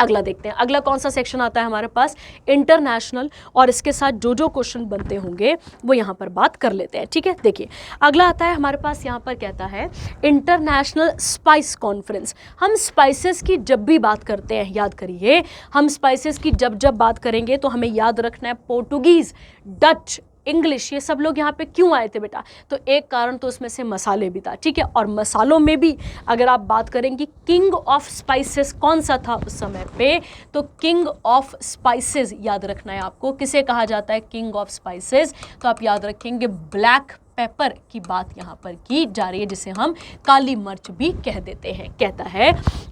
अगला देखते हैं, अगला कौन सा सेक्शन आता है हमारे पास, इंटरनेशनल, और इसके साथ जो जो क्वेश्चन बनते होंगे वो यहाँ पर बात कर लेते हैं, ठीक है। देखिए अगला आता है हमारे पास, यहाँ पर कहता है इंटरनेशनल स्पाइस कॉन्फ्रेंस। हम स्पाइसेस की जब भी बात करते हैं, याद करिए, हम स्पाइसेस की जब जब बात करेंगे तो हमें याद रखना है पोर्टुगीज, डच, इंग्लिश, ये सब लोग यहाँ पे क्यों आए थे बेटा, तो एक कारण तो उसमें से मसाले भी था, ठीक है। और मसालों में भी अगर आप बात करेंगे किंग ऑफ स्पाइसेस कौन सा था उस समय पे, तो किंग ऑफ स्पाइसेस याद रखना है आपको। किसे कहा जाता है किंग ऑफ स्पाइसेस, तो आप याद रखेंगे ब्लैक पेपर की बात यहाँ पर की जा रही है, जिसे हम काली मिर्च भी कह देते हैं। कहता है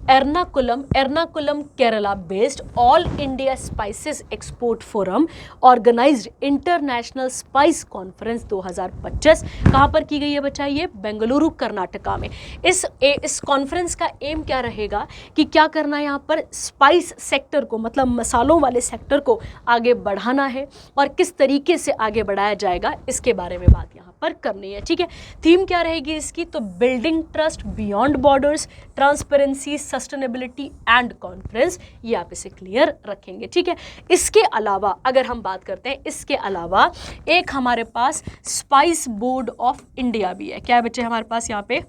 Ernakulam, Ernakulam Kerala based all India spices export forum organised international spice conference 2025 कहाँ पर की गई है बच्चा, ये बेंगलुरु कर्नाटका में। इस कॉन्फ्रेंस का एम क्या रहेगा कि क्या करना है यहाँ पर, स्पाइस सेक्टर को, मतलब मसालों वाले सेक्टर को आगे बढ़ाना है, और किस तरीके से आगे बढ़ाया जाएगा इसके बारे में बात यहाँ पर करनी है, ठीक है। थीम क्या रहेगी इसकी, तो building trust beyond borders, transparency, sustainability and conference, ये आप इसे क्लियर रखेंगे, ठीक है। इसके अलावा अगर हम बात करते हैं, इसके अलावा एक हमारे पास स्पाइस बोर्ड ऑफ इंडिया भी है। क्या है बच्चे हमारे पास यहाँ पे,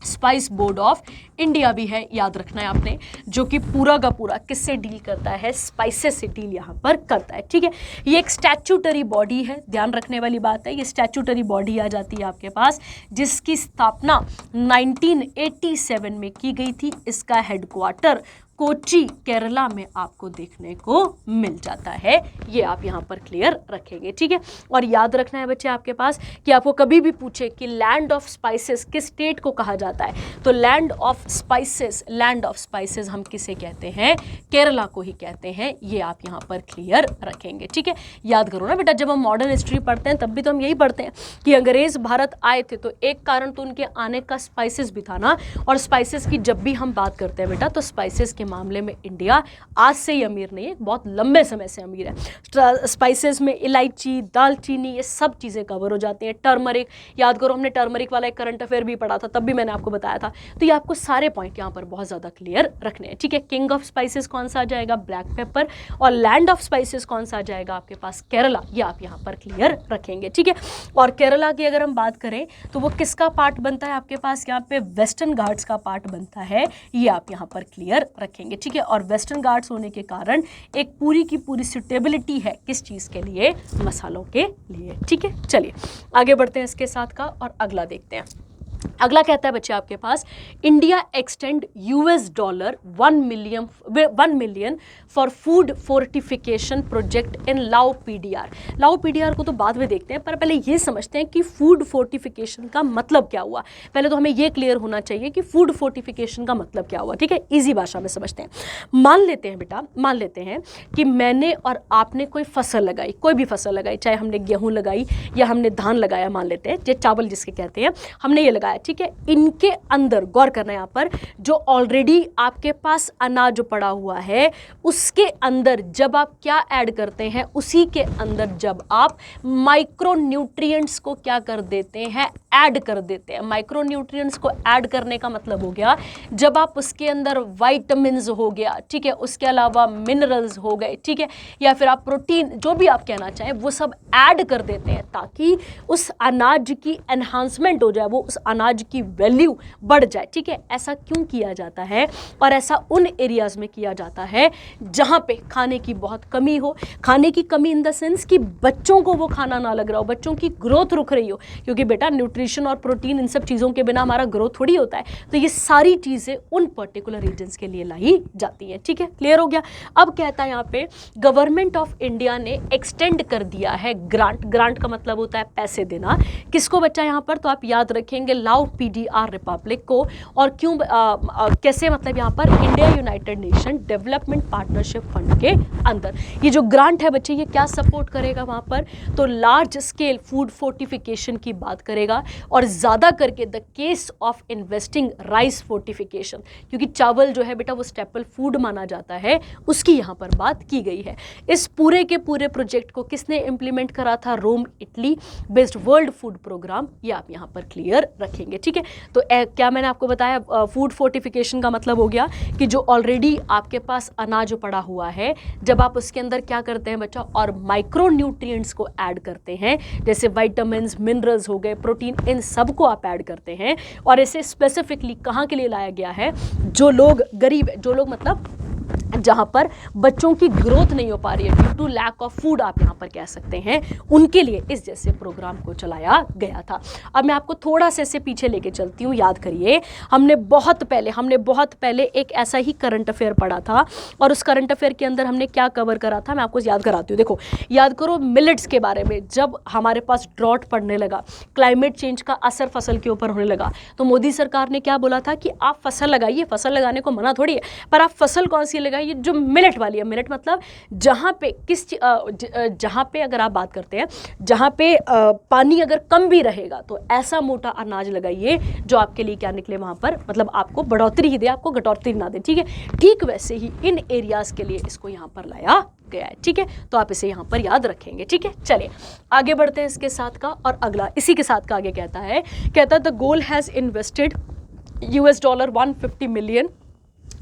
स्पाइस बोर्ड ऑफ इंडिया भी है, याद रखना है आपने, जो कि पूरा का पूरा किससे डील करता है, स्पाइसेस से डील यहाँ पर करता है, ठीक है। ये एक स्टैट्यूटरी बॉडी है, ध्यान रखने वाली बात है, ये स्टैट्यूटरी बॉडी आ जाती है आपके पास, जिसकी स्थापना 1987 में की गई थी। इसका हेडक्वार्टर कोची केरला में आपको देखने को मिल जाता है, ये आप यहाँ पर क्लियर रखेंगे, ठीक है। और याद रखना है बच्चे आपके पास कि आपको कभी भी पूछे कि लैंड ऑफ स्पाइसेस किस स्टेट को कहा जाता है, तो land of spices, land of spices हम किसे कहते हैं, केरला को ही कहते हैं, ये आप यहाँ पर क्लियर रखेंगे, ठीक है। याद करो ना बेटा, जब हम मॉडर्न हिस्ट्री पढ़ते हैं तब भी तो हम यही पढ़ते हैं कि अंग्रेज भारत आए थे तो एक कारण तो उनके आने का स्पाइसेस भी था ना, और स्पाइसेस की जब भी हम बात करते हैं बेटा, तो स्पाइसेस के मामले में इंडिया आज से ही अमीर नहीं है, बहुत लंबे समय से अमीर है। स्पाइसेस में इलायची, दालचीनी, ये सब चीज़ें कवर हो जाती हैं। टर्मरिक, याद करो हमने टर्मरिक वाला एक करंट अफेयर भी पढ़ा था, तब भी मैंने आपको बताया था। तो ये आपको सारे पॉइंट यहाँ पर बहुत ज़्यादा क्लियर रखने हैं, ठीक है। किंग ऑफ स्पाइसेस कौन सा आ जाएगा, ब्लैक पेपर, और लैंड ऑफ स्पाइसेस कौन सा आ जाएगा आपके पास, केरला, ये आप यहाँ पर क्लियर रखेंगे, ठीक है। और केरला की अगर हम बात करें तो वो किसका पार्ट बनता है आपके पास, यहाँ पे वेस्टर्न घाट्स का पार्ट बनता है, ये आप यहाँ पर क्लियर रखेंगे, ठीक है। और वेस्टर्न घाट्स होने के कारण एक पूरी की पूरी सुटेबिलिटी है किस चीज़ के लिए, मसालों के लिए, ठीक है। चलिए आगे बढ़ते हैं इसके साथ का, और अगला देखते हैं। अगला कहता है बच्चे आपके पास, India extend $1 million for food fortification project in Lao PDR. लाओ पीडीआर को तो बाद में देखते हैं, पर पहले ये समझते हैं कि फूड फोर्टिफिकेशन का मतलब क्या हुआ। पहले तो हमें ये क्लियर होना चाहिए कि फूड फोर्टिफिकेशन का मतलब क्या हुआ, ठीक है। इजी भाषा में समझते हैं। मान लेते हैं बेटा, मान लेते हैं कि मैंने और आपने कोई फसल लगाई, कोई भी फसल लगाई, चाहे हमने गेहूँ लगाई या हमने धान लगाया, मान लेते हैं, ये चावल जिसके कहते हैं, हमने ये लगाया, ठीक है। इनके अंदर गौर करना है यहाँ पर, जो ऑलरेडी आपके पास अनाज पड़ा हुआ है उसके अंदर जब आप क्या ऐड करते हैं, उसी के अंदर जब आप माइक्रो न्यूट्रिएंट्स को क्या कर देते हैं, ऐड कर देते हैं। माइक्रो न्यूट्रिएंट्स को ऐड करने का मतलब हो गया जब आप उसके अंदर वाइटामिन्स हो गया, ठीक है, उसके अलावा मिनरल्स हो गए, ठीक है, या फिर आप प्रोटीन, जो भी आप कहना चाहें, वो सब ऐड कर देते हैं ताकि उस अनाज की एनहांसमेंट हो जाए, वो उस अनाज की वैल्यू बढ़ जाए, ठीक है। ऐसा क्यों किया जाता है, और ऐसा उन एरियाज में किया जाता है जहां पे खाने की बहुत कमी हो। खाने की कमी इन द सेंस कि बच्चों को वो खाना ना लग रहा हो, बच्चों की ग्रोथ रुक रही हो, क्योंकि बेटा न्यूट्रिशन और प्रोटीन इन सब चीज़ों के बिना हमारा ग्रोथ थोड़ी होता है। तो ये सारी चीज़ें उन पर्टिकुलर रीजन्स के लिए लाई जाती हैं, ठीक है। क्लियर हो गया। अब कहता है यहाँ पे गवर्नमेंट ऑफ इंडिया ने एक्सटेंड कर दिया है ग्रांट। ग्रांट का मतलब होता है पैसे देना। किसको बच्चा यहाँ पर, तो आप याद रखेंगे लाओ पीडीआर रिपब्लिक को। और क्यों कैसे, मतलब यहाँ पर India United nation development partnership fund के अंदर ये जो ग्रांट है बच्चे, ये क्या सपोर्ट करेगा वहाँ पर, तो लार्ज स्केल फूड फोर्टिफिकेशन की बात करेगा, और ज़्यादा करके the case of investing rice fortification, क्योंकि चावल जो है बेटा वो स्टेपल फूड माना जाता है, उसकी यहाँ पर बात की गई है। इस पूरे के पूरे प्रोजेक्ट को किसने इंप्लीमेंट करा था, Rome Italy based world food programme, ये आप यहाँ पर क्लियर रखें। रखेंगे, ठीक है। तो क्या मैंने आपको बताया, फूड फोर्टिफिकेशन का मतलब हो गया कि जो ऑलरेडी आपके पास अनाज पड़ा हुआ है, जब आप उसके अंदर क्या करते हैं बच्चा, और माइक्रो न्यूट्रिएंट्स को ऐड करते हैं, जैसे विटामिन्स, मिनरल्स हो गए, प्रोटीन, इन सब को आप ऐड करते हैं। और इसे स्पेसिफिकली कहाँ के लिए लाया गया है, जो लोग गरीब, जो लोग मतलब जहाँ पर बच्चों की ग्रोथ नहीं हो पा रही है due to lack of food, आप यहाँ पर कह सकते हैं, उनके लिए इस जैसे प्रोग्राम को चलाया गया था। अब मैं आपको थोड़ा सा इससे पीछे लेके चलती हूँ। याद करिए, हमने बहुत पहले एक ऐसा ही करंट अफेयर पढ़ा था, और उस करंट अफेयर के अंदर हमने क्या कवर करा था, मैं आपको याद कराती हूँ। देखो, याद करो मिलेट्स के बारे में। जब हमारे पास ड्रॉट पड़ने लगा, क्लाइमेट चेंज का असर फसल के ऊपर होने लगा, तो मोदी सरकार ने क्या बोला था कि आप फसल लगाइए, फसल लगाने को मना थोड़ी है, पर आप फसल कौन सी लगाइए, जो मिलेट वाली है। मिलेट मतलब जहाँ पे जहाँ पे अगर आप बात करते हैं, जहाँ पे पानी अगर कम भी रहेगा, तो ऐसा मोटा अनाज लगाइए जो आपके लिए क्या निकले वहाँ पर, मतलब आपको बढ़ोतरी ही दे, आपको घटोतरी ना दे, ठीक है। ठीक वैसे ही इन एरियाज के लिए इसको यहाँ पर लाया गया है, ठीक है। तो आप इसे यहाँ पर याद रखेंगे, ठीक है। चलिए आगे बढ़ते हैं इसके साथ का, और अगला इसी के साथ का आगे कहता है the goal has invested $150 million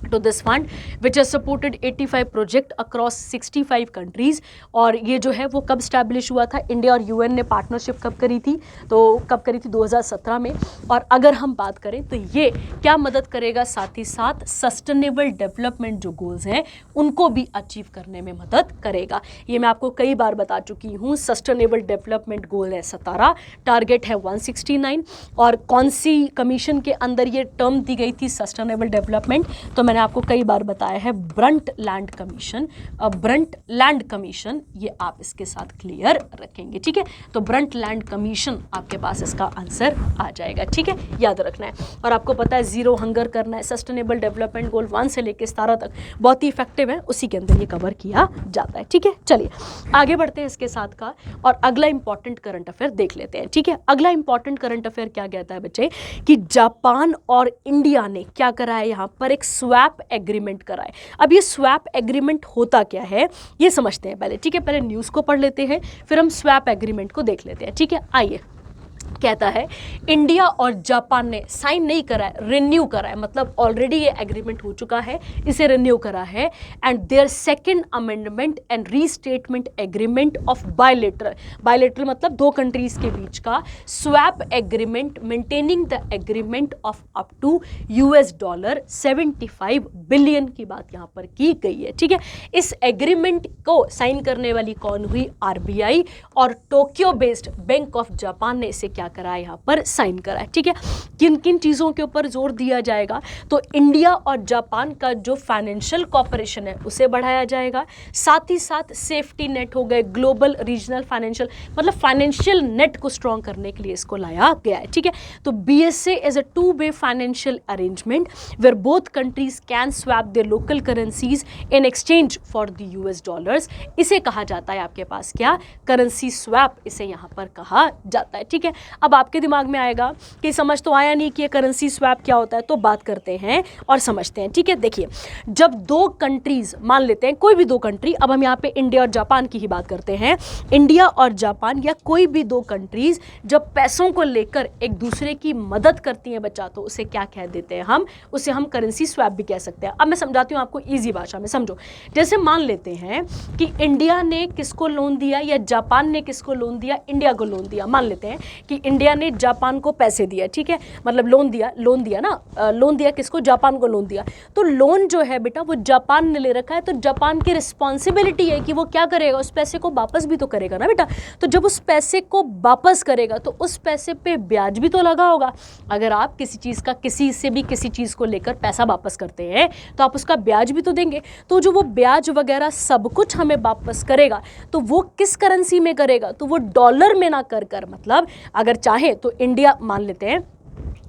to this fund which has supported 85 project across 65 countries। और ये जो है वो कब स्टैब्लिश हुआ था, इंडिया और यूएन ने पार्टनरशिप कब करी थी, तो कब करी थी, 2017 में। और अगर हम बात करें तो ये क्या मदद करेगा, साथ ही साथ सस्टेनेबल डेवलपमेंट जो गोल्स हैं उनको भी अचीव करने में मदद करेगा। ये मैं आपको कई बार बता चुकी हूँ। सस्टेनेबल डेवलपमेंट गोल है 17, टारगेट है 169, और कौन सी कमीशन के अंदर ये टर्म दी गई थी सस्टेनेबल डेवलपमेंट, तो मैंने आपको कई बार बताया है Brunt land commission. Brunt land commission, ये आप इसके साथ क्लियर रखेंगे, ठीक है। तो ब्रंट लैंड कमीशन आपके पास इसका आंसर आ जाएगा, ठीक है, याद रखना है। और आपको पता है जीरो हंगर करना है, सस्टेनेबल डेवलपमेंट गोल 1 से लेकर 17 तक बहुत ही इफेक्टिव है, उसी के अंदर ये कवर किया जाता है, ठीक है। चलिए आगे बढ़ते हैं इसके साथ का, और अगला इंपॉर्टेंट करंट अफेयर देख लेते हैं, ठीक है। अगला इंपॉर्टेंट करंट अफेयर क्या कहता है बच्चे, कि जापान और इंडिया ने क्या करा है, यहाँ पर एक स्वैप एग्रीमेंट कराए। अब ये स्वैप एग्रीमेंट होता क्या है ये समझते हैं पहले, ठीक है। पहले न्यूज़ को पढ़ लेते हैं, फिर हम स्वैप एग्रीमेंट को देख लेते हैं, ठीक है। आइए, कहता है इंडिया और जापान ने साइन नहीं करा है, रिन्यू करा है, मतलब ऑलरेडी ये एग्रीमेंट हो चुका है, इसे रिन्यू करा है। And their second amendment and restatement agreement of bilateral मतलब दो कंट्रीज के बीच का swap agreement maintaining the agreement of up to $75 billion की बात यहाँ पर की गई है, ठीक है। इस एग्रीमेंट को साइन करने वाली कौन हुई, आरबीआई, और Tokyo based bank of Japan ने इसे क्या करा है, यहाँ पर साइन करा है, ठीक है। किन किन चीज़ों के ऊपर जोर दिया जाएगा, तो इंडिया और जापान का जो फाइनेंशियल कॉपरेशन है उसे बढ़ाया जाएगा, साथ ही साथ सेफ्टी नेट हो गए, ग्लोबल रीजनल फाइनेंशियल मतलब फाइनेंशियल नेट को स्ट्रॉन्ग करने के लिए इसको लाया गया है, ठीक है। तो BSA is a two way financial arrangement where both countries can swap their local currencies in exchange for the US dollars. इसे कहा जाता है आपके पास क्या, करेंसी स्वैप, इसे यहाँ पर कहा जाता है, ठीक है। अब आपके दिमाग में आएगा कि समझ तो आया नहीं कि ये करेंसी स्वैप क्या होता है, तो बात करते हैं और समझते हैं, ठीक है। देखिए, जब दो कंट्रीज, मान लेते हैं कोई भी दो कंट्री, अब हम यहाँ पे इंडिया और जापान की ही बात करते हैं, इंडिया और जापान या कोई भी दो कंट्रीज जब पैसों को लेकर एक दूसरे की मदद करती हैं बच्चा, तो उसे क्या कह देते हैं हम, उसे हम करेंसी स्वैप भी कह सकते हैं। अब मैं समझाती हूँ आपको ईजी भाषा में, समझो। जैसे मान लेते हैं कि इंडिया ने किसको लोन दिया या जापान ने किसको लोन दिया, इंडिया को लोन दिया। मान लेते हैं कि इंडिया ने जापान को पैसे दिया, ठीक है, मतलब लोन दिया ना, लोन दिया किसको, जापान को लोन दिया। तो लोन जो है बेटा वो जापान ने ले रखा है, तो जापान की रिस्पॉन्सिबिलिटी है कि वो क्या करेगा, उस पैसे को वापस भी तो करेगा ना बेटा। तो जब उस पैसे को वापस करेगा तो उस पैसे पे ब्याज भी तो लगा होगा। अगर आप किसी चीज़ का, किसी से भी किसी चीज़ को लेकर पैसा वापस करते हैं तो आप उसका ब्याज भी तो देंगे। तो जो वो ब्याज वगैरह सब कुछ हमें वापस करेगा, तो वो किस करेंसी में करेगा, तो वो डॉलर में ना कर मतलब अगर चाहे तो इंडिया, मान लेते हैं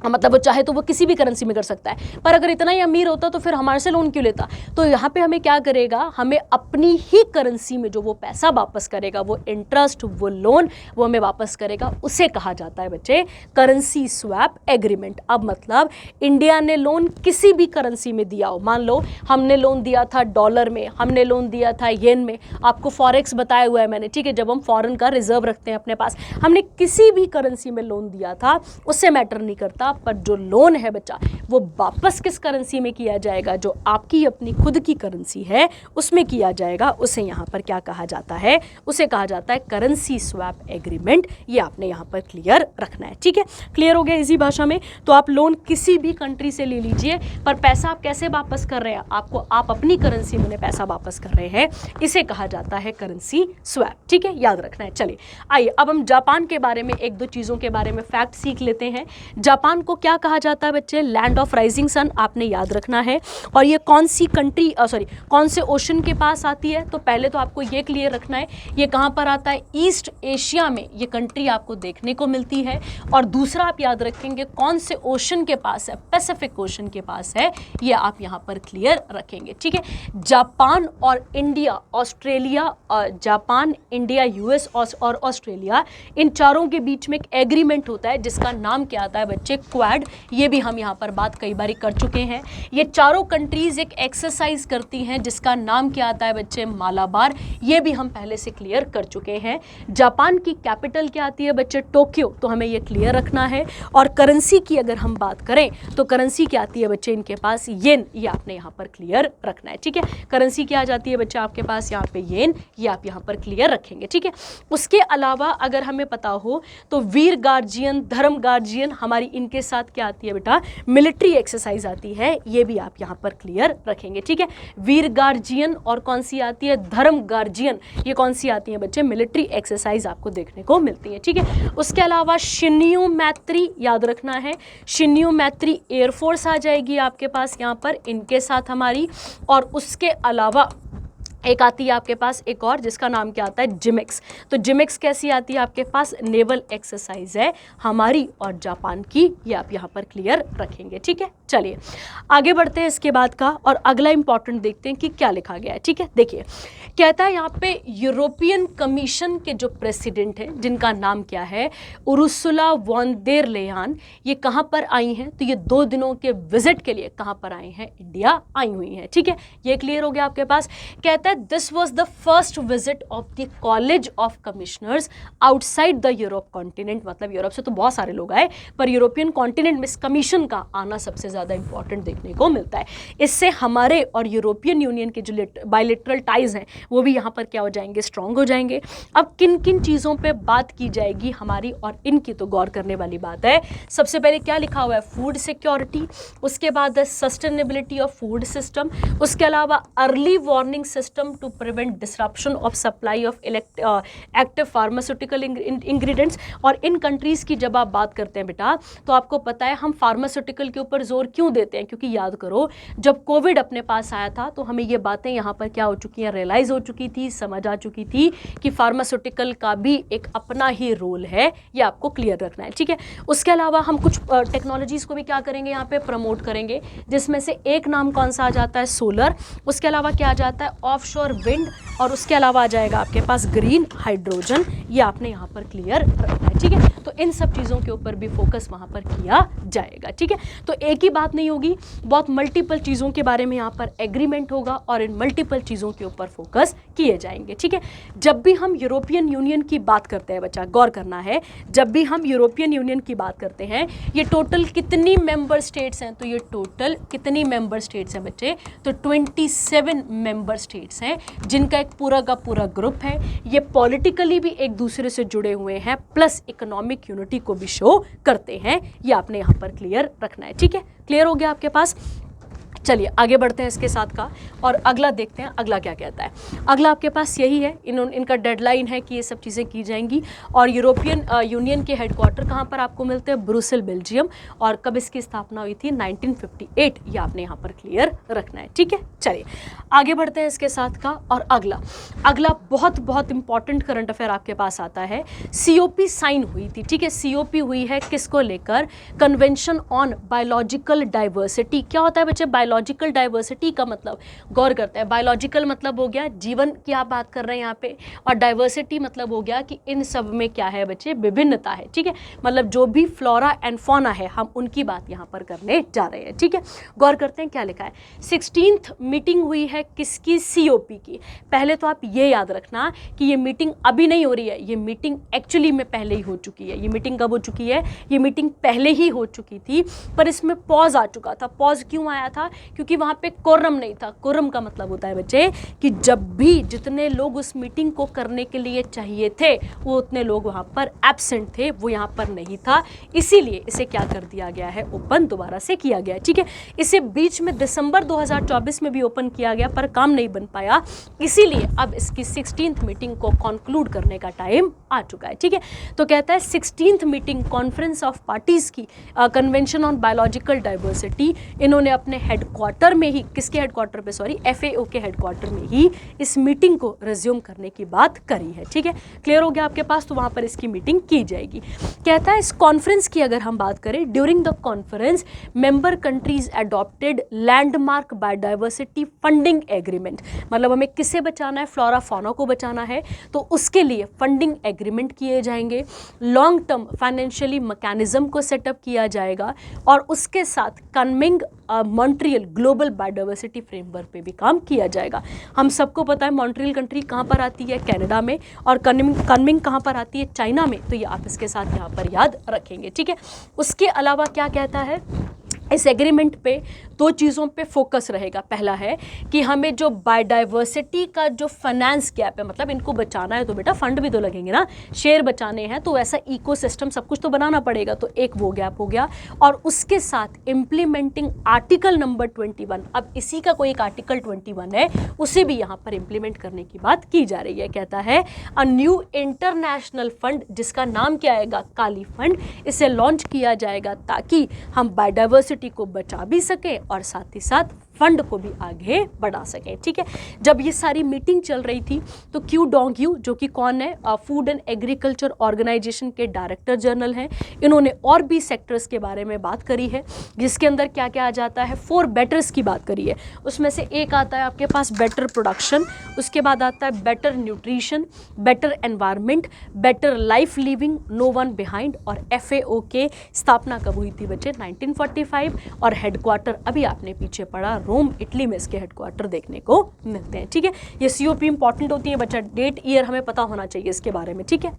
मतलब वो चाहे तो वो किसी भी करेंसी में कर सकता है, पर अगर इतना ही अमीर होता तो फिर हमारे से लोन क्यों लेता। तो यहाँ पे हमें क्या करेगा, हमें अपनी ही करेंसी में जो वो पैसा वापस करेगा, वो इंटरेस्ट, वो लोन, वो हमें वापस करेगा, उसे कहा जाता है बच्चे करेंसी स्वैप एग्रीमेंट। अब मतलब इंडिया ने लोन किसी भी करेंसी में दिया हो, मान लो हमने लोन दिया था डॉलर में, हमने लोन दिया था येन में, आपको फॉरेक्स बताया हुआ है मैंने, ठीक है, जब हम फॉरेन का रिजर्व रखते हैं अपने पास, हमने किसी भी करेंसी में लोन दिया था, उससे मैटर नहीं करता, पर जो लोन है बच्चा वो वापस किस करेंसी में किया जाएगा, जो आपकी अपनी खुद की करेंसी है उसमें किया जाएगा, उसे यहाँ पर क्या कहा जाता है, उसे कहा जाता है करेंसी स्वैप एग्रीमेंट। ये आपने यहाँ पर क्लियर रखना है, ठीक है, क्लियर हो गया इसी भाषा में। तो आप लोन किसी भी कंट्री से ले लीजिए, पर पैसा आप कैसे वापस कर रहे हैं, आपको आप अपनी करेंसी में पैसा वापस कर रहे हैं, इसे कहा जाता है करेंसी स्वैप, ठीक है, याद रखना है। चलिए आइए अब हम जापान के बारे में एक दो चीज़ों के बारे में फैक्ट सीख लेते हैं। जापान को क्या कहा जाता है बच्चे, लैंड ऑफ राइजिंग सन, आपने याद रखना है। और ये कौन सी कंट्री कौन से ओशन के पास आती है, तो पहले तो आपको ये क्लियर रखना है ये कहाँ पर आता है, ईस्ट एशिया में ये कंट्री आपको देखने को मिलती है। और दूसरा आप याद रखेंगे कौन से ओशन के पास है, पैसिफिक ओशन के पास है, ये आप यहाँ पर क्लियर रखेंगे, ठीक है। जापान और India, Australia, Japan, India, US और ऑस्ट्रेलिया, इन चारों के बीच में एक एग्रीमेंट होता है जिसका नाम क्या आता है बच्चे, क्वाड। ये भी हम यहाँ पर बात कई बार कर चुके हैं। ये चारों कंट्रीज एक एक्सरसाइज करती हैं जिसका नाम क्या आता है बच्चे, मालाबार। ये भी हम पहले से क्लियर कर चुके हैं। जापान की कैपिटल क्या आती है बच्चे, टोक्यो, तो हमें ये क्लियर रखना है। और करेंसी की अगर हम बात करें तो करेंसी क्या आती है बच्चे इनके पास, येन, ये आपने यहाँ पर क्लियर रखना है, ठीक है। करेंसी क्या आ जाती है बच्चे आपके पास यहाँ पे, येन, ये आप यहाँ पर क्लियर रखेंगे, ठीक है। उसके अलावा अगर हमें पता हो तो वीर गार्जियन, धर्म गार्जियन, हमारी इनके साथ क्या आती है बेटा, मिलिट्री एक्सरसाइज आती है, ये भी आप यहाँ पर क्लियर रखेंगे, ठीक है। वीर गार्जियन और कौन सी आती है, धर्म गार्जियन, ये कौन सी आती है बच्चे, मिलिट्री एक्सरसाइज आपको देखने को मिलती है, ठीक है। उसके अलावा शिन्यू मैत्री याद रखना है, शिन्यू मैत्री एयरफोर्स आ जाएगी आपके पास यहाँ पर इनके साथ हमारी। और उसके अलावा एक आती है आपके पास एक और जिसका नाम क्या आता है, जिमेक्स। तो जिमेक्स कैसी आती है आपके पास, नेवल एक्सरसाइज है हमारी और जापान की, ये आप यहाँ पर क्लियर रखेंगे, ठीक है। चलिए आगे बढ़ते हैं इसके बाद का, और अगला इंपॉर्टेंट देखते हैं कि क्या लिखा गया है, ठीक है। देखिए कहता है यहाँ पे यूरोपियन कमीशन के जो प्रेसिडेंट हैं जिनका नाम क्या है, उर्सुला वॉन देर लेयन, ये कहाँ पर आई हैं, तो ये 2 दिनों के विजिट के लिए कहाँ पर आई हैं, इंडिया आई हुई हैं, ठीक है। ये क्लियर हो गया आपके पास। कहता है this was the first visit of the college of commissioners outside the Europe continent, मतलब यूरोप से तो बहुत सारे लोग आए, पर यूरोपियन कॉन्टिनेंट में इस कमीशन का आना सबसे ज़्यादा इंपॉर्टेंट देखने को मिलता है। इससे हमारे और यूरोपियन यूनियन के जो बायलैटरल टाइज हैं वो भी यहाँ पर क्या हो जाएंगे, स्ट्रॉन्ग हो जाएंगे। अब किन किन चीज़ों पे बात की जाएगी हमारी और इनकी, तो गौर करने वाली बात है। सबसे पहले क्या लिखा हुआ है, फूड सिक्योरिटी, उसके बाद है सस्टेनेबिलिटी ऑफ फूड सिस्टम, उसके अलावा early warning system to prevent disruption of supply of active pharmaceutical ingredients. और इन कंट्रीज़ की जब आप बात करते हैं बेटा, तो आपको पता है हम फार्मास्यूटिकल के ऊपर जोर क्यों देते हैं, क्योंकि याद करो जब कोविड अपने पास आया था तो हमें ये बातें यहाँ पर क्या हो चुकी हैं, रियलाइज़ हो चुकी थी, समझ आ चुकी थी कि फार्मास्यूटिकल का भी एक अपना ही रोल है, ये आपको क्लियर रखना है, ठीक है। उसके अलावा हम कुछ टेक्नोलॉजीज़ को भी क्या करेंगे, यहाँ पे प्रमोट करेंगे, जिसमें से एक नाम कौन सा आ जाता है, सोलर, उसके अलावा क्या आ जाता है, ऑफशोर विंड, और उसके अलावा आ जाएगा आपके पास ग्रीन हाइड्रोजन, ये आपने यहाँ पर क्लियर रखना है, ठीक है। तो इन सब चीज़ों के ऊपर भी फोकस वहाँ पर किया जाएगा, ठीक है। तो एक ही बात नहीं होगी, बहुत मल्टीपल चीज़ों के बारे में यहाँ पर एग्रीमेंट होगा और इन मल्टीपल चीज़ों के ऊपर फोकस किए जाएंगे, ठीक है। जब भी हम यूरोपियन यूनियन की बात करते हैं बच्चा, गौर करना है, जब भी हम यूरोपियन यूनियन की बात करते हैं, ये टोटल कितनी मेंबर स्टेट्स हैं, तो ये टोटल कितनी मेंबर स्टेट्स हैं बच्चे, तो 27 मेंबर स्टेट्स हैं, जिनका एक पूरा का पूरा ग्रुप है। ये पॉलिटिकली भी एक दूसरे से जुड़े हुए हैं, प्लस इकोनॉमिक यूनिटी को भी शो करते हैं, ये आपने यहाँ पर क्लियर रखना है, ठीक है। क्लियर हो गया आपके पास। चलिए आगे बढ़ते हैं इसके साथ का, और अगला देखते हैं अगला क्या कहता है। अगला आपके पास यही है, इनका डेडलाइन है कि ये सब चीज़ें की जाएंगी। और यूरोपियन यूनियन के हेडक्वार्टर कहाँ पर आपको मिलते हैं, ब्रुसेल बेल्जियम। और कब इसकी स्थापना हुई थी, 1958, ये आपने यहाँ पर क्लियर रखना है, ठीक है। चलिए आगे बढ़ते हैं इसके साथ का, और अगला बहुत बहुत इंपॉर्टेंट करंट अफेयर आपके पास आता है। COP साइन हुई थी, ठीक है। COP हुई है किसको लेकर, कन्वेंशन ऑन बायोलॉजिकल डाइवर्सिटी। क्या होता है बच्चे बायोलॉजिकल डाइवर्सिटी का मतलब, गौर करते हैं। बायोलॉजिकल मतलब हो गया जीवन की आप बात कर रहे हैं यहाँ पे, और डाइवर्सिटी मतलब हो गया कि इन सब में क्या है बच्चे, विभिन्नता है, ठीक है। मतलब जो भी फ्लोरा एंड फौना है हम उनकी बात यहाँ पर करने जा रहे हैं, ठीक है। गौर करते हैं क्या लिखा है। 16th मीटिंग हुई है किसकी, COP की। पहले तो आप ये याद रखना कि ये मीटिंग अभी नहीं हो रही है, ये मीटिंग एक्चुअली में पहले ही हो चुकी है। ये मीटिंग कब हो चुकी है, ये मीटिंग पहले ही हो चुकी थी, पर इसमें पॉज आ चुका था। पॉज क्यों आया था, क्योंकि वहाँ पे कोरम नहीं था। कोरम का मतलब होता है बच्चे कि जब भी जितने लोग उस मीटिंग को करने के लिए चाहिए थे वो उतने लोग वहाँ पर एब्सेंट थे, वो यहाँ पर नहीं था, इसीलिए इसे क्या कर दिया गया है, ओपन दोबारा से किया गया है, ठीक है। इसे बीच में दिसंबर 2024 में भी ओपन किया गया पर काम नहीं बन पाया, इसीलिए अब इसकी 16th मीटिंग को कंक्लूड करने का टाइम आ चुका है, ठीक है। तो कहता है 16th meeting conference of parties की कन्वेंशन ऑन बायोलॉजिकल डाइवर्सिटी, इन्होंने अपने हेडक्वार्टर में ही, किसके हेडक्वार्टर पे, सॉरी FAO के हेडक्वार्टर में ही इस मीटिंग को रिज्यूम करने की बात करी है, ठीक है। क्लियर हो गया आपके पास, तो वहां पर इसकी मीटिंग की जाएगी। कहता है इस कॉन्फ्रेंस की अगर हम बात करें, during the conference member countries adopted landmark biodiversity funding agreement. मतलब हमें किसे बचाना है, फ्लोरा फौना को बचाना है, तो उसके लिए फंडिंग एग्रीमेंट किए जाएंगे। लॉन्ग टर्म फाइनेंशियली मैकेनिज्म को सेटअप किया जाएगा, और उसके साथ कनमिंग मॉन्ट्रियल ग्लोबल बायोडाइवर्सिटी फ्रेमवर्क पे भी काम किया जाएगा। हम सबको पता है मॉन्ट्रियल कंट्री कहाँ पर आती है, कनाडा में, और कनमिंग कहाँ पर आती है, चाइना में। तो ये आप इसके साथ यहाँ पर याद रखेंगे, ठीक है। उसके अलावा क्या कहता है, इस एग्रीमेंट पे दो चीज़ों पे फोकस रहेगा। पहला है कि हमें जो बायोडाइवर्सिटी का जो फाइनेंस गैप है, मतलब इनको बचाना है तो बेटा फंड भी तो लगेंगे ना, शेयर बचाने हैं तो ऐसा इकोसिस्टम सब कुछ तो बनाना पड़ेगा, तो एक वो गैप हो गया। और उसके साथ इम्प्लीमेंटिंग आर्टिकल नंबर 21, अब इसी का कोई एक आर्टिकल 21 है, उसे भी यहाँ पर इम्प्लीमेंट करने की बात की जा रही है। कहता है अ न्यू इंटरनेशनल फंड, जिसका नाम क्या आएगा, काली फंड, इसे लॉन्च किया जाएगा ताकि हम बायोडाइवर्सिटी को बचा भी सके और साथ ही साथ फंड को भी आगे बढ़ा सकें, ठीक है। जब ये सारी मीटिंग चल रही थी तो क्यू डोंग्यू, जो कि कौन है, फूड एंड एग्रीकल्चर ऑर्गेनाइजेशन के डायरेक्टर जनरल हैं, इन्होंने और भी सेक्टर्स के बारे में बात करी है, जिसके अंदर क्या क्या आ जाता है, 4 बेटर्स की बात करी है। उसमें से एक आता है आपके पास बेटर प्रोडक्शन, उसके बाद आता है better nutrition, better environment, better life living, no one behind. और FAO के स्थापना कब हुई थी बच्चे, 1945, और हेडक्वार्टर अभी आपने पीछे पढ़ा रोम, इटली में इसके हेडक्वार्टर देखने को मिलते हैं, ठीक है। ये COP इंपॉर्टेंट होती है बच्चा, डेट ईयर हमें पता होना चाहिए इसके बारे में, ठीक है।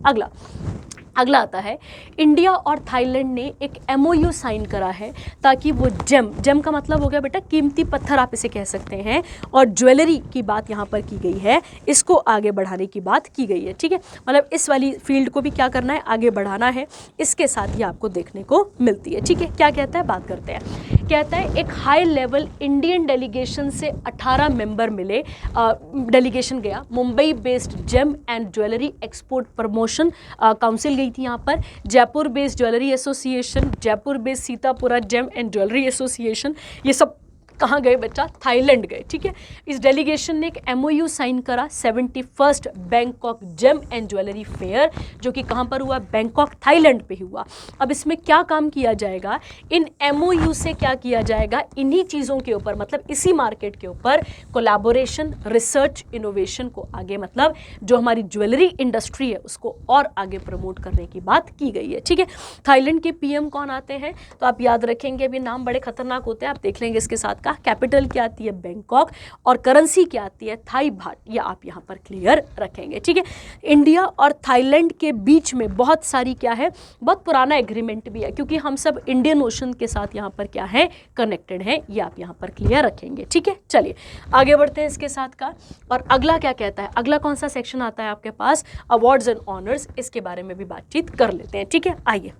अगला आता है, इंडिया और थाईलैंड ने एक MOU साइन करा है ताकि वो जेम का मतलब हो गया बेटा कीमती पत्थर, आप इसे कह सकते हैं, और ज्वेलरी की बात यहाँ पर की गई है, इसको आगे बढ़ाने की बात की गई है, ठीक है। मतलब इस वाली फील्ड को भी क्या करना है, आगे बढ़ाना है, इसके साथ ही आपको देखने को मिलती है, ठीक है। क्या कहता है, बात करते हैं। कहता है एक हाई लेवल इंडियन डेलीगेशन से 18 मेंबर मिले, डेलीगेशन गया, Mumbai based gem and jewellery export promotion council गई थी यहाँ पर, Jaipur based jewellery association, Jaipur based Sitapura gem and jewellery association, ये सब कहाँ गए बच्चा, थाईलैंड गए, ठीक है। इस डेलीगेशन ने एक MOU साइन करा 71st Bangkok gem and jewellery fair, जो कि कहाँ पर हुआ, बैंकॉक थाईलैंड पे हुआ। अब इसमें क्या काम किया जाएगा, इन MOU से क्या किया जाएगा, इन्हीं चीज़ों के ऊपर, मतलब इसी मार्केट के ऊपर कोलैबोरेशन, रिसर्च, इनोवेशन को आगे, मतलब जो हमारी ज्वेलरी इंडस्ट्री है उसको और आगे प्रमोट करने की बात की गई है, ठीक है। थाईलैंड के PM कौन आते हैं, तो आप याद रखेंगे, अभी नाम बड़े खतरनाक होते हैं, आप देख लेंगे इसके साथ। कैपिटल क्या आती है, बैंकॉक, और करेंसी क्या आती है, थाई बात, ये आप यहाँ पर क्लियर रखेंगे, ठीक है। इंडिया और थाईलैंड के बीच में बहुत सारी क्या है, बहुत पुराना एग्रीमेंट भी है, क्योंकि हम सब इंडियन ओशन के साथ यहाँ पर क्या है, कनेक्टेड है, ये आप यहाँ पर क्लियर रखेंगे, ठीक है। चलिए आगे बढ़ते हैं इसके साथ का, और अगला क्या कहता है, अगला कौन सा सेक्शन आता है आपके पास, अवार्ड्स एंड ऑनर्स, इसके बारे में भी बातचीत कर लेते हैं, ठीक है। आइए,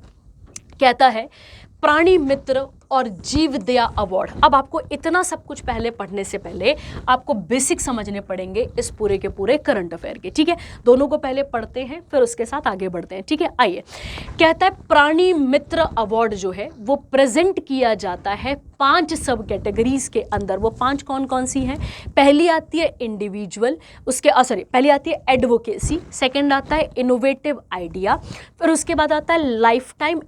कहता है प्राणी मित्र और जीवदया अवार्ड। अब आपको इतना सब कुछ पहले पढ़ने से पहले आपको बेसिक समझने पड़ेंगे इस पूरे के पूरे करंट अफेयर के, ठीक है। दोनों को पहले पढ़ते हैं फिर उसके साथ आगे बढ़ते हैं, ठीक है। आइए, कहता है प्राणी मित्र अवार्ड जो है वो प्रेजेंट किया जाता है 5 सब कैटेगरीज के अंदर। वो 5 कौन कौन सी हैं? पहली आती है इंडिविजुअल, उसके पहली आती है एडवोकेसी, सेकंड आता है इनोवेटिव आइडिया, फिर उसके बाद आता है लाइफ टाइम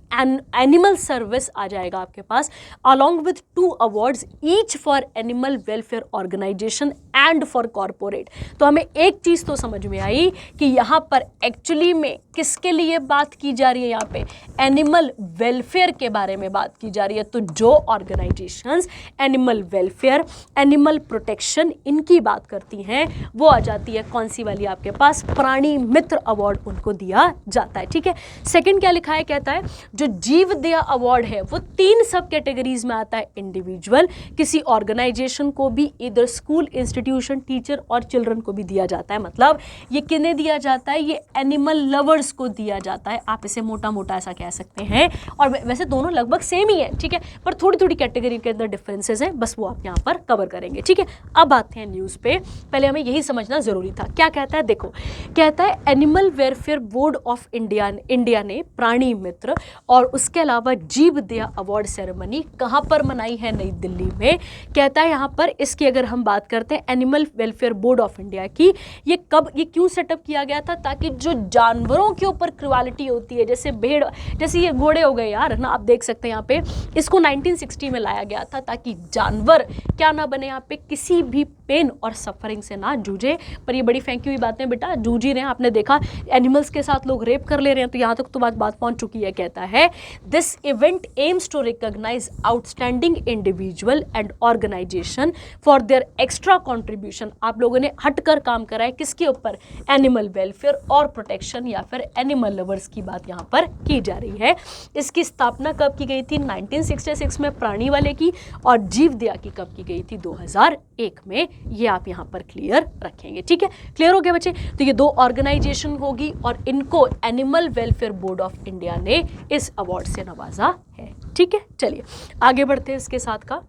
एनिमल सर्विस आ जाएगा आपके पास, along with 2 awards each for animal welfare organization and for corporate. तो हमें एक चीज तो समझ में आई कि यहाँ पर एक्चुअली में किसके लिए बात की जा रही है? यहाँ पे एनिमल वेलफेयर के बारे में बात की जा रही है। तो जो organisations animal welfare, animal protection इनकी बात करती हैं वो आ जाती है कौन सी वाली? आपके पास प्राणी मित्र अवार्ड उनको दिया जाता है, ठीक है। सेकंड क्या लिखा है? कहता है जो जीवदया अवार्ड है वो 3 सब कैटेगरीज में आता है। इंडिविजुअल, किसी ऑर्गेनाइजेशन को भी, इधर स्कूल, इंस्टीट्यूशन, टीचर और चिल्ड्रन को भी दिया जाता है। मतलब ये किन्हें दिया जाता है? ये एनिमल लवर्स को दिया जाता है। आप इसे मोटा मोटा ऐसा कह सकते हैं। और वैसे दोनों लगभग सेम ही है, ठीक है, पर थोड़ी थोड़ी कैटेगरी के अंदर डिफरेंसेस हैं, बस वो आप यहाँ पर कवर करेंगे, ठीक है। अब आते हैं न्यूज़ पे। पहले हमें यही समझना जरूरी था। क्या कहता है? देखो, कहता है animal welfare board of India ने प्राणी मित्र और उसके अलावा जीवदया अवार्ड सेरेमनी कहाँ पर मनाई है? नई दिल्ली में। कहता है यहाँ पर इसकी अगर हम बात करते हैं animal welfare board of India की, ये क्यों सेटअप किया गया था? ताकि जो जानवरों के ऊपर क्रुएलिटी होती है, जैसे भेड़, जैसे ये घोड़े हो गए यार ना, आप देख सकते हैं यहाँ पे, इसको 1960 में लाया गया था ताकि जानवर क्या ना बने, यहाँ पे किसी भी पेन और सफरिंग से ना जूझे। पर ये बड़ी फेंकी हुई बातें बेटा, जूझ ही रहे हैं। आपने देखा एनिमल्स के साथ लोग रेप कर ले रहे हैं, तो यहाँ तक तो बात पहुंच चुकी है। कहता है this event aims to recognise outstanding individual and organisation for their extra contribution. आप लोगों ने हटकर काम करा है किसके ऊपर? एनिमल वेलफेयर और प्रोटेक्शन या फिर एनिमल लवर्स की बात यहाँ पर की जा रही है। इसकी स्थापना कब की गई थी? 1966 में प्राणी वाले की, और जीवदया की कब की गई थी? 2001 में। ये आप यहाँ पर क्लियर रखेंगे, ठीक है। क्लियर हो गया बच्चे? तो ये 2 ऑर्गेनाइजेशन होगी और इनको animal welfare board of India ने इस अवार्ड से नवाजा है, ठीक है। चलिए आगे बढ़ते हैं इसके साथ का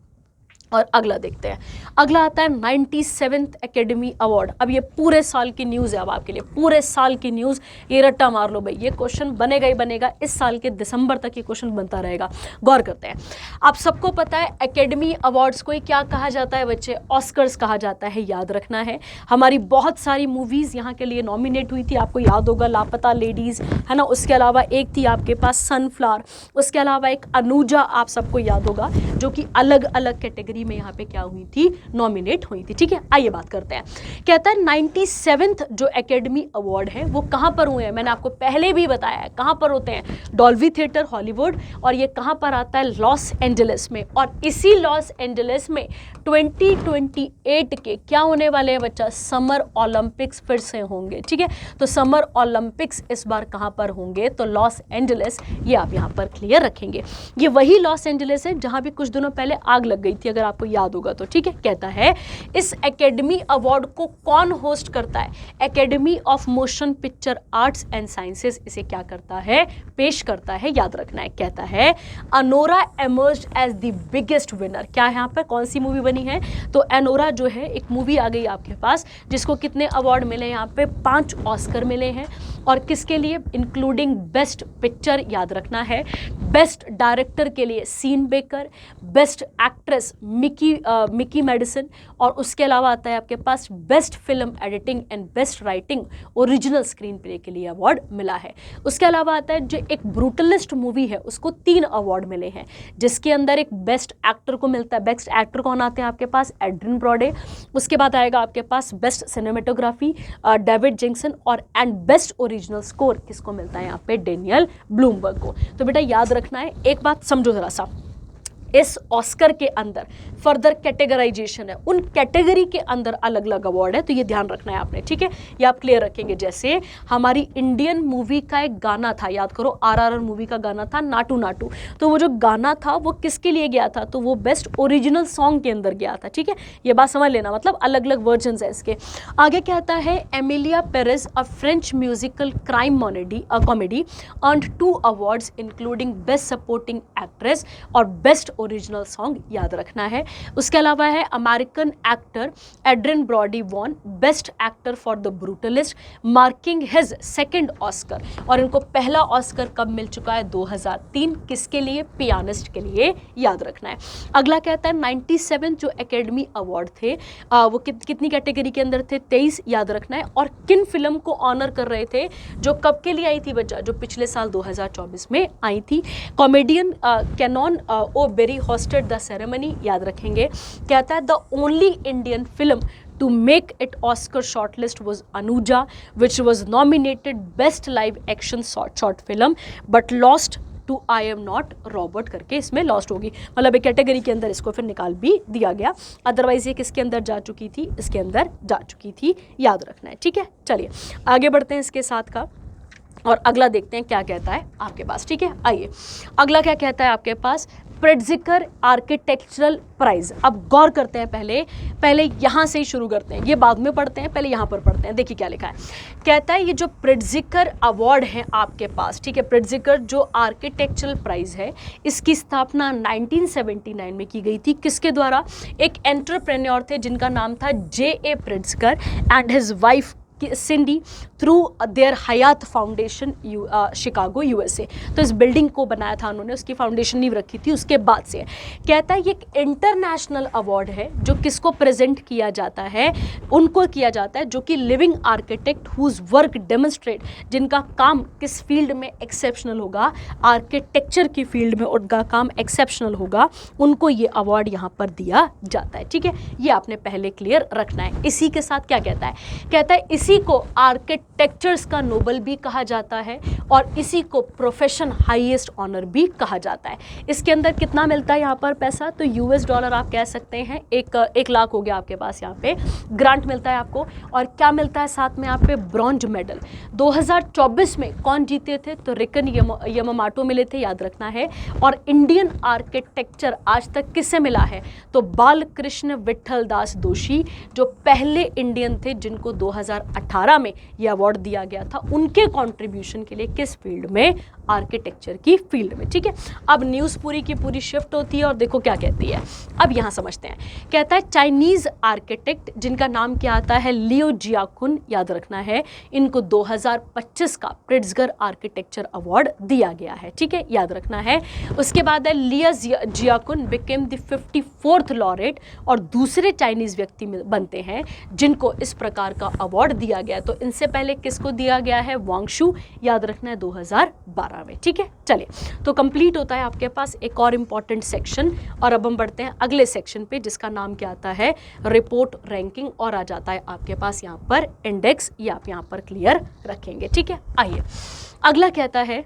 और अगला देखते हैं। अगला आता है 97th एकेडमी अवार्ड। अब ये पूरे साल की न्यूज़ है, अब आपके लिए पूरे साल की न्यूज़। ये रट्टा मार लो भाई, ये क्वेश्चन बनेगा ही बनेगा, इस साल के दिसंबर तक ये क्वेश्चन बनता रहेगा। गौर करते हैं। आप सबको पता है एकेडमी अवार्ड्स को क्या कहा जाता है बच्चे? ऑस्कर्स कहा जाता है, याद रखना है। हमारी बहुत सारी मूवीज़ यहाँ के लिए नॉमिनेट हुई थी, आपको याद होगा, लापता लेडीज़ है ना, उसके अलावा एक थी आपके पास सनफ्लावर, उसके अलावा एक अनुजा, आप सबको याद होगा, जो कि अलग अलग कैटेगरी में यहाँ पे क्या हुई थी? नॉमिनेट हुई थी, ठीक है। आइए बात करते हैं। कहता है 97th जो एकेडमी अवार्ड है वो कहाँ पर हुए हैं? मैंने आपको पहले भी बताया है कहाँ पर होते हैं। डॉल्बी थिएटर हॉलीवुड, और ये कहाँ पर आता है? लॉस एंजलिस में। और इसी लॉस एंजलिस में 2028 के क्या होने वाले हैं बच्चा? समर ओलंपिक्स फिर से होंगे, ठीक है। तो समर ओलंपिक्स इस बार कहाँ पर होंगे? तो लॉस एंजलिस। ये आप यहाँ पर क्लियर रखेंगे। ये वही लॉस एंजलिस है जहाँ भी कुछ दिनों पहले आग लग गई थी, अगर आपको याद होगा तो, ठीक है। कहता है इस एकेडमी अवार्ड को कौन होस्ट करता है? Academy of motion picture arts and sciences इसे क्या करता है? पेश करता है, याद रखना है। कहता है Anora emerged as the biggest winner. क्या है यहाँ पर? कौन सी मूवी बनी है? तो अनोरा जो है एक मूवी आ गई आपके पास, जिसको कितने अवार्ड मिले? यहाँ पे 5 ऑस्कर मिले हैं। और किसके लिए? इंक्लूडिंग बेस्ट पिक्चर, याद रखना है, बेस्ट डायरेक्टर के लिए Sean Baker, best actress Mikey Madison, और उसके अलावा आता है आपके पास best film editing and best writing original screen play के लिए अवार्ड मिला है। उसके अलावा आता है जो एक ब्रूटलिस्ट मूवी है उसको 3 अवार्ड मिले हैं, जिसके अंदर एक बेस्ट एक्टर को मिलता है। बेस्ट एक्टर कौन आते हैं आपके पास? एड्रियन ब्रॉडे। उसके बाद आएगा आपके पास बेस्ट सिनेमेटोग्राफी डेविड जेंक्सन, और एंड बेस्ट ओरिजिनल स्कोर किसको मिलता है? यहाँ पे डेनियल ब्लूमबर्ग को। तो बेटा याद रखना है, एक बात समझो जरा सा, इस ऑस्कर के अंदर फर्दर कैटेगराइजेशन है, उन कैटेगरी के अंदर अलग अलग अवार्ड है, तो ये ध्यान रखना है आपने, ठीक है। ये आप क्लियर रखेंगे। जैसे हमारी इंडियन मूवी का एक गाना था, याद करो, RRR मूवी का गाना था नाटू नाटू, तो वो जो गाना था वो किसके लिए गया था? तो वो बेस्ट ओरिजिनल सॉन्ग के अंदर गया था, ठीक है। ये बात समझ लेना, मतलब अलग अलग वर्जन है इसके। आगे कहता है Emilia Perez a French musical crime comedy earned 2 awards including best supporting actress और बेस्ट ओरिजिनल सॉन्ग याद रखना है। उसके अलावा है American actor Adrien Brody won best actor for the Brutalist, marking his second Oscar. और इनको पहला ऑस्कर कब मिल चुका है? 2003। किसके लिए? पियानिस्ट के लिए, याद रखना है। अगला कहता है 97 जो एकेडमी अवार्ड थे वो कितनी कैटेगरी के अंदर थे? 23, याद रखना है। और किन फिल्म को ऑनर कर रहे थे, जो कब के लिए आई थी बच्चा? जो पिछले साल 2024 में आई थी। Comedian Conan O'Brien hosted the ceremony, याद रखेंगे। कहता है the only Indian film to make it Oscar shortlist was Anuja, which was nominated Best Live Action Short Film but lost to I Am Not Robot करके इसमें lost होगी, मतलब एक category के अंदर इसको फिर निकाल भी दिया गया। अदरवाइज ये किसके अंदर जा चुकी थी? इसके अंदर जा चुकी थी, याद रखना है। ठीक है, चलिए आगे बढ़ते हैं इसके साथ का और अगला देखते हैं क्या कहता है आपके पास। ठीक है, आइए अगला क्या कहता है आपके पास? प्रिट्ज़कर आर्किटेक्चरल प्राइज़। अब गौर करते हैं, पहले यहाँ से ही शुरू करते हैं, ये बाद में पढ़ते हैं, पहले यहाँ पर पढ़ते हैं। देखिए क्या लिखा है। कहता है ये जो प्रिट्ज़कर अवार्ड है आपके पास, ठीक है, प्रिट्ज़कर जो आर्किटेक्चरल प्राइज़ है, इसकी स्थापना 1979 में की गई थी। किसके द्वारा? एक एंटरप्रेन्योर थे जिनका नाम था J.A. Pritzker and his wife Cindy through their Hyatt foundation Chicago USA। तो इस बिल्डिंग को बनाया था उन्होंने, उसकी फाउंडेशन नींव रखी थी उसके बाद से। कहता है ये एक इंटरनेशनल अवार्ड है जो किसको प्रेजेंट किया जाता है? उनको किया जाता है जो कि living architect whose work demonstrate, जिनका काम किस फील्ड में एक्सेप्शनल होगा? आर्किटेक्चर की फील्ड में उनका काम एक्सेप्शनल होगा, उनको ये अवार्ड यहाँ पर दिया जाता है। ठीक है, ये आपने पहले क्लियर रखना है। इसी के साथ क्या कहता है? कहता है इसी को आर्किटेक्चर्स का नोबल भी कहा जाता है और इसी को प्रोफेशन हाईएस्ट ऑनर भी कहा जाता है। इसके अंदर कितना मिलता है यहाँ पर पैसा? तो $, आप कह सकते हैं 1 लाख हो गया आपके पास, यहाँ पे ग्रांट मिलता है आपको। और क्या मिलता है साथ में? यहाँ पे ब्रॉन्ज मेडल। 2024 में कौन जीते थे? तो रिकन यमामोटो मिले थे, याद रखना है। और इंडियन आर्किटेक्चर आज तक किससे मिला है? तो बालकृष्ण विट्ठल दास दोषी, जो पहले इंडियन थे जिनको 2018 में यह अवार्ड दिया गया था, उनके कंट्रीब्यूशन के लिए किस फील्ड में? आर्किटेक्चर की फील्ड में। ठीक है, अब न्यूज़ पूरी की पूरी शिफ्ट होती है और देखो क्या कहती है, अब यहाँ समझते हैं। कहता है चाइनीज़ आर्किटेक्ट जिनका नाम क्या आता है? लियो जियाकुन, याद रखना है। इनको 2025 का प्रिट्ज़कर आर्किटेक्चर अवार्ड दिया गया है। ठीक है, याद रखना है। उसके बाद है लिया जियाकुन बिकेम द 54th लॉरेट, और दूसरे चाइनीज़ व्यक्ति बनते हैं जिनको इस प्रकार का अवार्ड दिया गया। तो इनसे पहले किसको दिया गया है? वांगशू, याद रखना है 2012 में। ठीक है, चलिए तो कंप्लीट होता है आपके पास एक और इम्पॉर्टेंट सेक्शन, और अब हम बढ़ते हैं अगले सेक्शन पे जिसका नाम क्या आता है? रिपोर्ट रैंकिंग, और आ जाता है आपके पास यहाँ पर इंडेक्स, ये आप यहाँ पर क्लियर रखेंगे। ठीक है, आइए अगला कहता है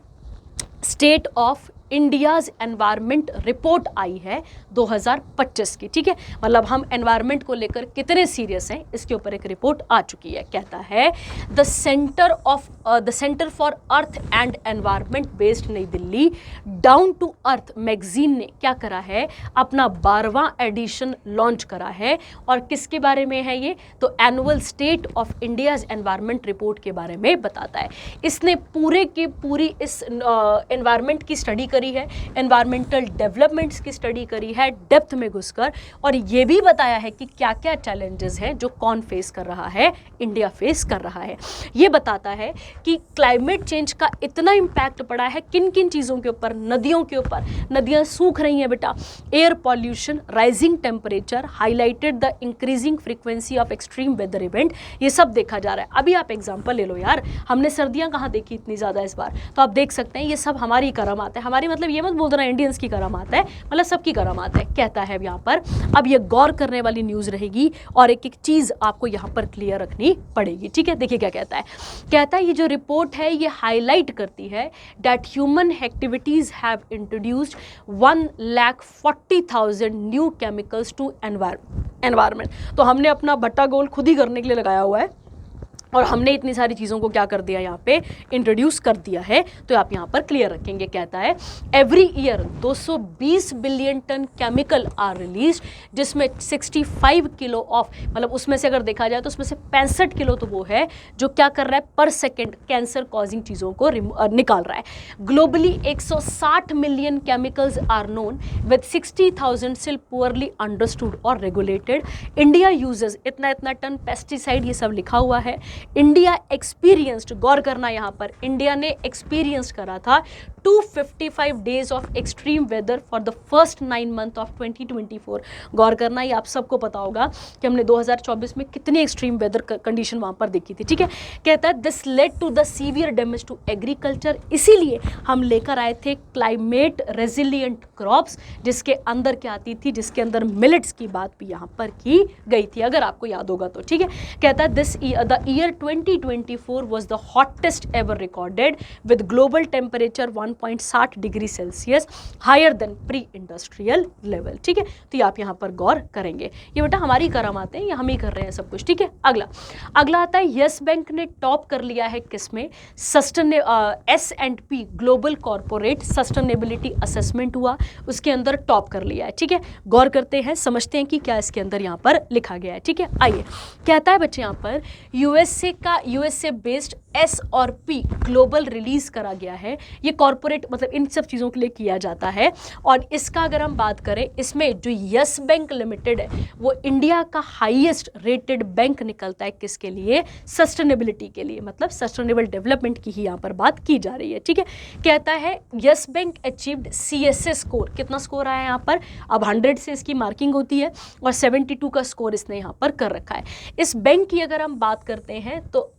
state of India's environment report आई है 2025 की। ठीक है, मतलब हम एनवायरनमेंट को लेकर कितने सीरियस हैं इसके ऊपर एक रिपोर्ट आ चुकी है। कहता है the centre for earth and environment based New Delhi down to earth magazine ने क्या करा है? अपना 12वां एडिशन लॉन्च करा है। और किसके बारे में है ये? तो annual state of India's environment report के बारे में बताता है। इसने पूरे की पूरी इस एनवायरनमेंट की स्टडी करी है, एनवायरमेंटल डेवलपमेंट्स की स्टडी करी है डेप्थ में घुसकर, और ये भी बताया है कि क्या क्या चैलेंजेस हैं जो कौन फेस कर रहा है? इंडिया फेस कर रहा है। ये बताता है कि क्लाइमेट चेंज का इतना इम्पैक्ट पड़ा है किन किन चीज़ों के ऊपर? नदियों के ऊपर, नदियाँ सूख रही हैं बेटा, air pollution, rising temperature, highlighted the increasing frequency of extreme weather event, ये सब देखा जा रहा है। अभी आप एग्जाम्पल ले लो यार, हमने सर्दियाँ कहाँ देखी इतनी ज़्यादा इस बार? तो आप देख सकते हैं ये सब हमारी करामात है। हमारी मतलब ये मत बोल देना इंडियंस की करामात है, मतलब सबकी करामात है। कहता है यहाँ पर, अब ये गौर करने वाली न्यूज़ रहेगी और एक एक चीज़ आपको यहाँ पर क्लियर रखनी पड़ेगी। ठीक है, देखिए क्या कहता है। कहता है ये जो रिपोर्ट है ये हाईलाइट करती है that human activities have introduced 1,40,000 new chemicals to environment. तो हमने अपना भट्टा गोल खुद ही करने के लिए लगाया हुआ है। और हमने इतनी सारी चीज़ों को क्या कर दिया यहाँ पे इंट्रोड्यूस कर दिया है, तो आप यहाँ पर क्लियर रखेंगे। कहता है every year 220 billion tonne chemical are release, जिसमें 65 किलो ऑफ, मतलब उसमें से अगर देखा जाए तो उसमें से 65 किलो तो वो है जो क्या कर रहा है पर सेकेंड कैंसर कॉजिंग चीज़ों को निकाल रहा है। Globally 160 million chemicals are known with 60,000 still poorly understood और रेगुलेटेड। इंडिया यूजेस इतना इतना टन पेस्टिसाइड, ये सब लिखा हुआ है। इंडिया एक्सपीरियंस्ड, गौर करना यहाँ पर, इंडिया ने एक्सपीरियंस करा था 255 days of extreme weather for the first 9 month of 2024। गौर करना, ये आप सबको पता होगा कि हमने 2024 में कितनी एक्सट्रीम वेदर कंडीशन वहाँ पर देखी थी, ठीक है। कहता है this led to the severe damage to agriculture, इसीलिए हम लेकर आए थे क्लाइमेट रेजिलिएंट क्रॉप्स, जिसके अंदर क्या आती थी, जिसके अंदर मिलेट्स की बात भी यहाँ पर की गई थी, अगर आपको याद होगा तो, ठीक है। कहता है this the year 2024 was the hottest ever recorded with global temperature 1.60 degree Celsius higher than pre industrial level, ठीक है। तो ये आप यहाँ पर गौर करेंगे, ये बेटा हमारी करामाते हैं, ये हम ही कर रहे हैं सब कुछ, ठीक है। अगला आता है यस बैंक ने टॉप कर लिया है किसमें, S&P global corporate sustainability assessment हुआ, उसके अंदर टॉप कर लिया है, ठीक है। गौर करते हैं, समझते हैं कि क्या इसके अंदर यहाँ पर लिखा गया है, ठीक है। आइए, कहता है बच्चे यहाँ पर USA based S&P global release करा गया है, ये कॉर्पोरेट मतलब इन सब चीज़ों के लिए किया जाता है। और इसका अगर हम बात करें, इसमें जो यस बैंक लिमिटेड है वो इंडिया का हाईएस्ट रेटेड बैंक निकलता है, किसके लिए, सस्टेनेबिलिटी के लिए, मतलब सस्टेनेबल डेवलपमेंट की ही यहाँ पर बात की जा रही है, ठीक है। कहता है yes bank achieved CSA score, कितना स्कोर आया यहाँ पर, अब 100 से इसकी मार्किंग होती है और 72 का स्कोर इसने यहाँ पर कर रखा है। इस बैंक की अगर हम बात करते हैं तो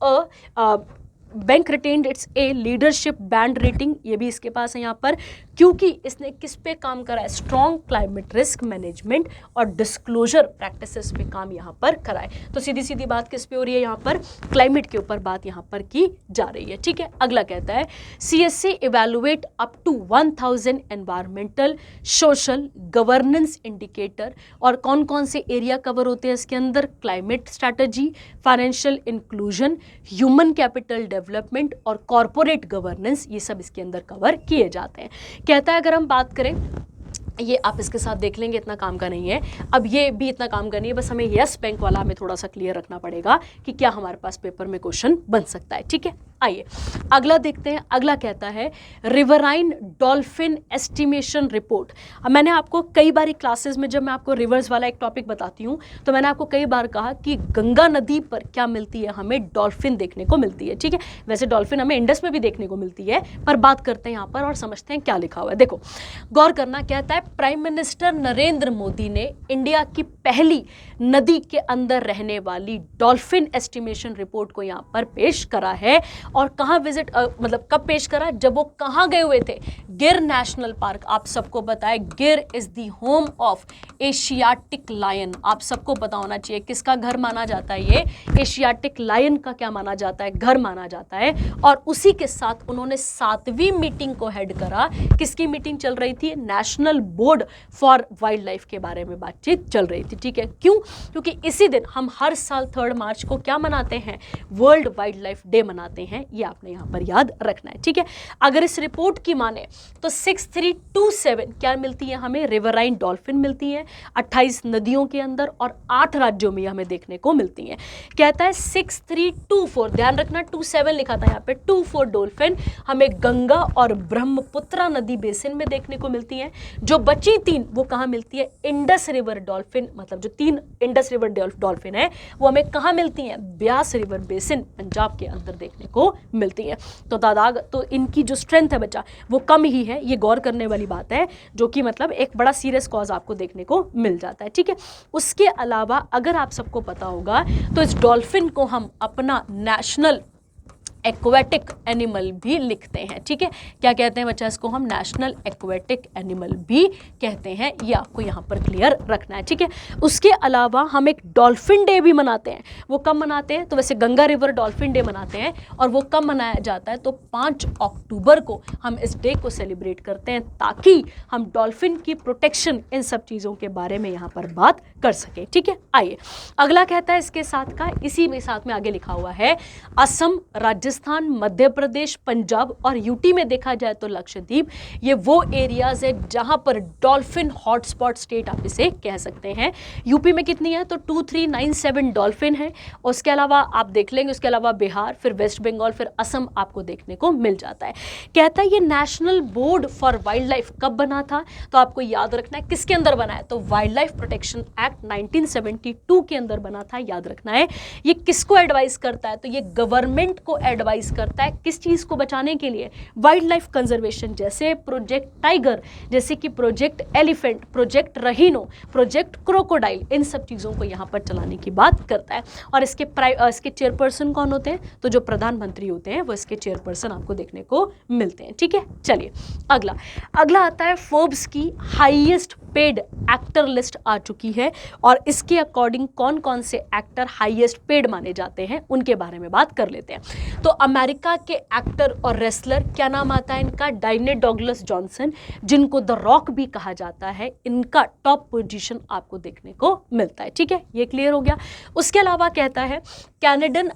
bank retained it's a leadership band rating, ये भी इसके पास है यहाँ पर, क्योंकि इसने किस पे काम करा है, स्ट्रॉन्ग क्लाइमेट रिस्क मैनेजमेंट और डिस्क्लोजर प्रैक्टिसेस पे काम यहाँ पर करा है। तो सीधी सीधी बात किस पे हो रही है, यहाँ पर क्लाइमेट के ऊपर बात यहाँ पर की जा रही है, ठीक है। अगला कहता है CSA evaluate up to 1000 environmental social governance indicator, और कौन कौन से एरिया कवर होते हैं इसके अंदर, climate strategy, financial inclusion, human capital development और कॉर्पोरेट गवर्नेंस, ये सब इसके अंदर कवर किए जाते हैं। कहता है अगर हम बात करें, ये आप इसके साथ देख लेंगे, इतना काम का नहीं है, अब ये भी इतना काम का नहीं है, बस हमें यस बैंक वाला हमें थोड़ा सा क्लियर रखना पड़ेगा कि क्या हमारे पास पेपर में क्वेश्चन बन सकता है, ठीक है। आइए अगला देखते हैं। अगला कहता है रिवराइन डॉल्फिन एस्टिमेशन रिपोर्ट। अब मैंने आपको कई बार क्लासेस में, जब मैं आपको रिवर्स वाला एक टॉपिक बताती हूँ, तो मैंने आपको कई बार कहा कि गंगा नदी पर क्या मिलती है, हमें डॉल्फिन देखने को मिलती है, ठीक है। वैसे डॉल्फिन हमें इंडस में भी देखने को मिलती है, पर बात करते हैं यहाँ पर और समझते हैं क्या लिखा हुआ है। देखो गौर करना, कहता है प्राइम मिनिस्टर नरेंद्र मोदी ने इंडिया की पहली नदी के अंदर रहने वाली डॉल्फिन एस्टिमेशन रिपोर्ट को यहाँ पर पेश करा है। और कहाँ विजिट मतलब कब पेश करा, जब वो कहाँ गए हुए थे, गिर नेशनल पार्क। आप सबको पता है Gir is the home of Asiatic lion, आप सबको पता होना चाहिए किसका घर माना जाता है, ये एशियाटिक लायन का क्या माना जाता है, घर माना जाता है। और उसी के साथ उन्होंने 7वीं मीटिंग को हेड करा, किसकी मीटिंग चल रही थी, national board for wild life के बारे में बातचीत चल रही थी, ठीक है। क्यों, क्योंकि इसी दिन हम हर साल 3 मार्च को क्या मनाते हैं, वर्ल्ड वाइल्ड लाइफ डे मनाते हैं, ये आपने यहाँ पर याद रखना है, ठीक है। अगर इस रिपोर्ट की माने तो 6327 क्या मिलती है हमें, रिवराइन डॉल्फिन मिलती है 28 नदियों के अंदर और 8 राज्यों में हमें देखने को मिलती है। कहता है 6324, ध्यान रखना 27 लिखा था यहाँ पे, 24 डॉल्फिन हमें गंगा और ब्रह्मपुत्रा नदी बेसिन में देखने को मिलती है। जो बची 3 वो कहाँ मिलती है, इंडस रिवर डॉल्फिन, मतलब जो 3 इंडस रिवर डॉल्फिन है वो हमें कहाँ मिलती हैं, ब्यास रिवर बेसिन पंजाब के अंदर देखने को मिलती है। तो दादाग, तो इनकी जो स्ट्रेंथ है बच्चा वो कम ही है, ये गौर करने वाली बात है, जो कि मतलब एक बड़ा सीरियस कॉज आपको देखने को मिल जाता है, ठीक है। उसके अलावा अगर आप सबको पता होगा तो इस डॉल्फिन को हम अपना नेशनल एक्वेटिक एनिमल भी लिखते हैं, ठीक है। क्या कहते हैं बच्चा इसको? हम नेशनल एक्वेटिक एनिमल भी कहते हैं। ये आपको यहाँ पर क्लियर रखना है, ठीक है। उसके अलावा हम एक डॉल्फिन डे भी मनाते हैं। वो कब मनाते हैं? तो वैसे गंगा रिवर डॉल्फिन डे मनाते हैं, और वो कब मनाया जाता है? तो 5 अक्टूबर को हम इस डे को सेलिब्रेट करते हैं, ताकि हम डॉल्फिन की प्रोटेक्शन, इन सब चीज़ों के बारे में यहाँ पर बात कर सके, ठीक है। आइए अगला कहता है इसके साथ का, इसी में साथ में आगे लिखा हुआ है असम, राजस्थान, मध्य प्रदेश, पंजाब और यूटी में देखा जाए तो लक्षद्वीप, ये वो एरियाज है जहां पर डॉल्फिन हॉटस्पॉट स्टेट आप इसे कह सकते हैं। यूपी में कितनी है? तो 2397 डॉल्फिन है। उसके अलावा आप देख लेंगे, उसके अलावा बिहार, फिर वेस्ट बंगाल, फिर असम आपको देखने को मिल जाता है। कहता है ये national board for wild life कब बना था? तो आपको याद रखना है किसके अंदर बना है? तो वाइल्ड लाइफ प्रोटेक्शन एक्ट 1972 के अंदर बना था, याद रखना है। ये किसको एडवाइस करता है? तो ये गवर्नमेंट को एडवाइस करता है, किस चीज को बचाने के लिए? वाइल्ड लाइफ कंजर्वेशन, जैसे प्रोजेक्ट टाइगर, जैसे कि project elephant, project rhino, project crocodile, इन सब चीजों को यहाँ पर चलाने की बात करता है। और इसके चेयरपर्सन कौन होते हैं? तो जो प्रधानमंत्री होते हैं वो इसके चेयरपर्सन आपको देखने को मिलते हैं, ठीक है। चलिए अगला आता है फोर्ब्स की हाईएस्ट पेड एक्टर लिस्ट आ चुकी है, और इसके अकॉर्डिंग कौन कौन से एक्टर हाईएस्ट पेड माने जाते हैं उनके बारे में बात कर लेते हैं। तो अमेरिका के एक्टर और रेसलर, क्या नाम आता है इनका? डायने डॉगलस जॉनसन, जिनको द रॉक भी कहा जाता है, इनका टॉप पोजीशन आपको देखने को मिलता है, ठीक है। ये क्लियर हो गया। उसके अलावा कहता है कैनेडियन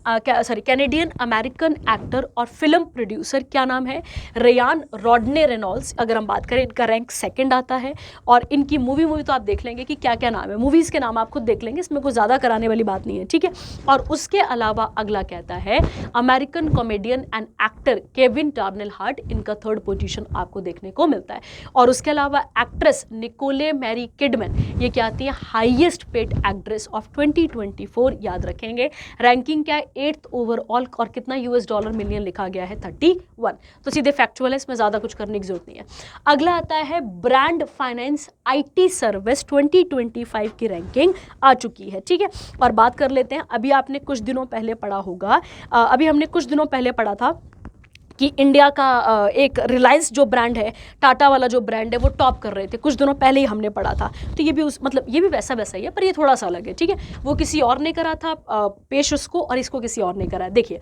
अमेरिकन एक्टर और फिल्म प्रोड्यूसर, क्या नाम है? Ryan Rodney Reynolds. अगर हम बात करें, इनका रैंक सेकंड आता है, और इनकी मूवी तो आप देख लेंगे कि क्या क्या नाम है, मूवीज के नाम आप खुद देख लेंगे, इसमें कोई ज्यादा कराने वाली बात नहीं है, ठीक है। और उसके अलावा अगला कहता है American comedian and actor Kevin Darnell Hart, इनका थर्ड पोजीशन आपको देखने को मिलता है। और उसके अलावा एक्ट्रेस निकोले मैरी किडमैन, ये क्या आती है? हाईएस्ट पेड एक्ट्रेस ऑफ 2024, याद रखेंगे। रैंकिंग क्या है? 8th ओवरऑल, और कितना यूएस डॉलर मिलियन लिखा गया है? 31। तो सीधे फैक्चुअल है, इसमें ज्यादा कुछ करने की जरूरत नहीं है। अगला आता है ब्रांड फाइनेंस आईटी सर्विस 2025 की रैंकिंग आ चुकी है, ठीक है। और बात कर लेते हैं, अभी आपने कुछ दिनों पहले पढ़ा होगा, अभी हमने कुछ दिनों पहले पढ़ा था कि इंडिया का एक रिलायंस जो ब्रांड है, टाटा वाला जो ब्रांड है, वो टॉप कर रहे थे, कुछ दिनों पहले ही हमने पढ़ा था। तो ये भी ये भी वैसा ही है, पर ये थोड़ा सा अलग है, ठीक है। वो किसी और ने करा था पेश उसको, और इसको किसी और ने करा है। देखिए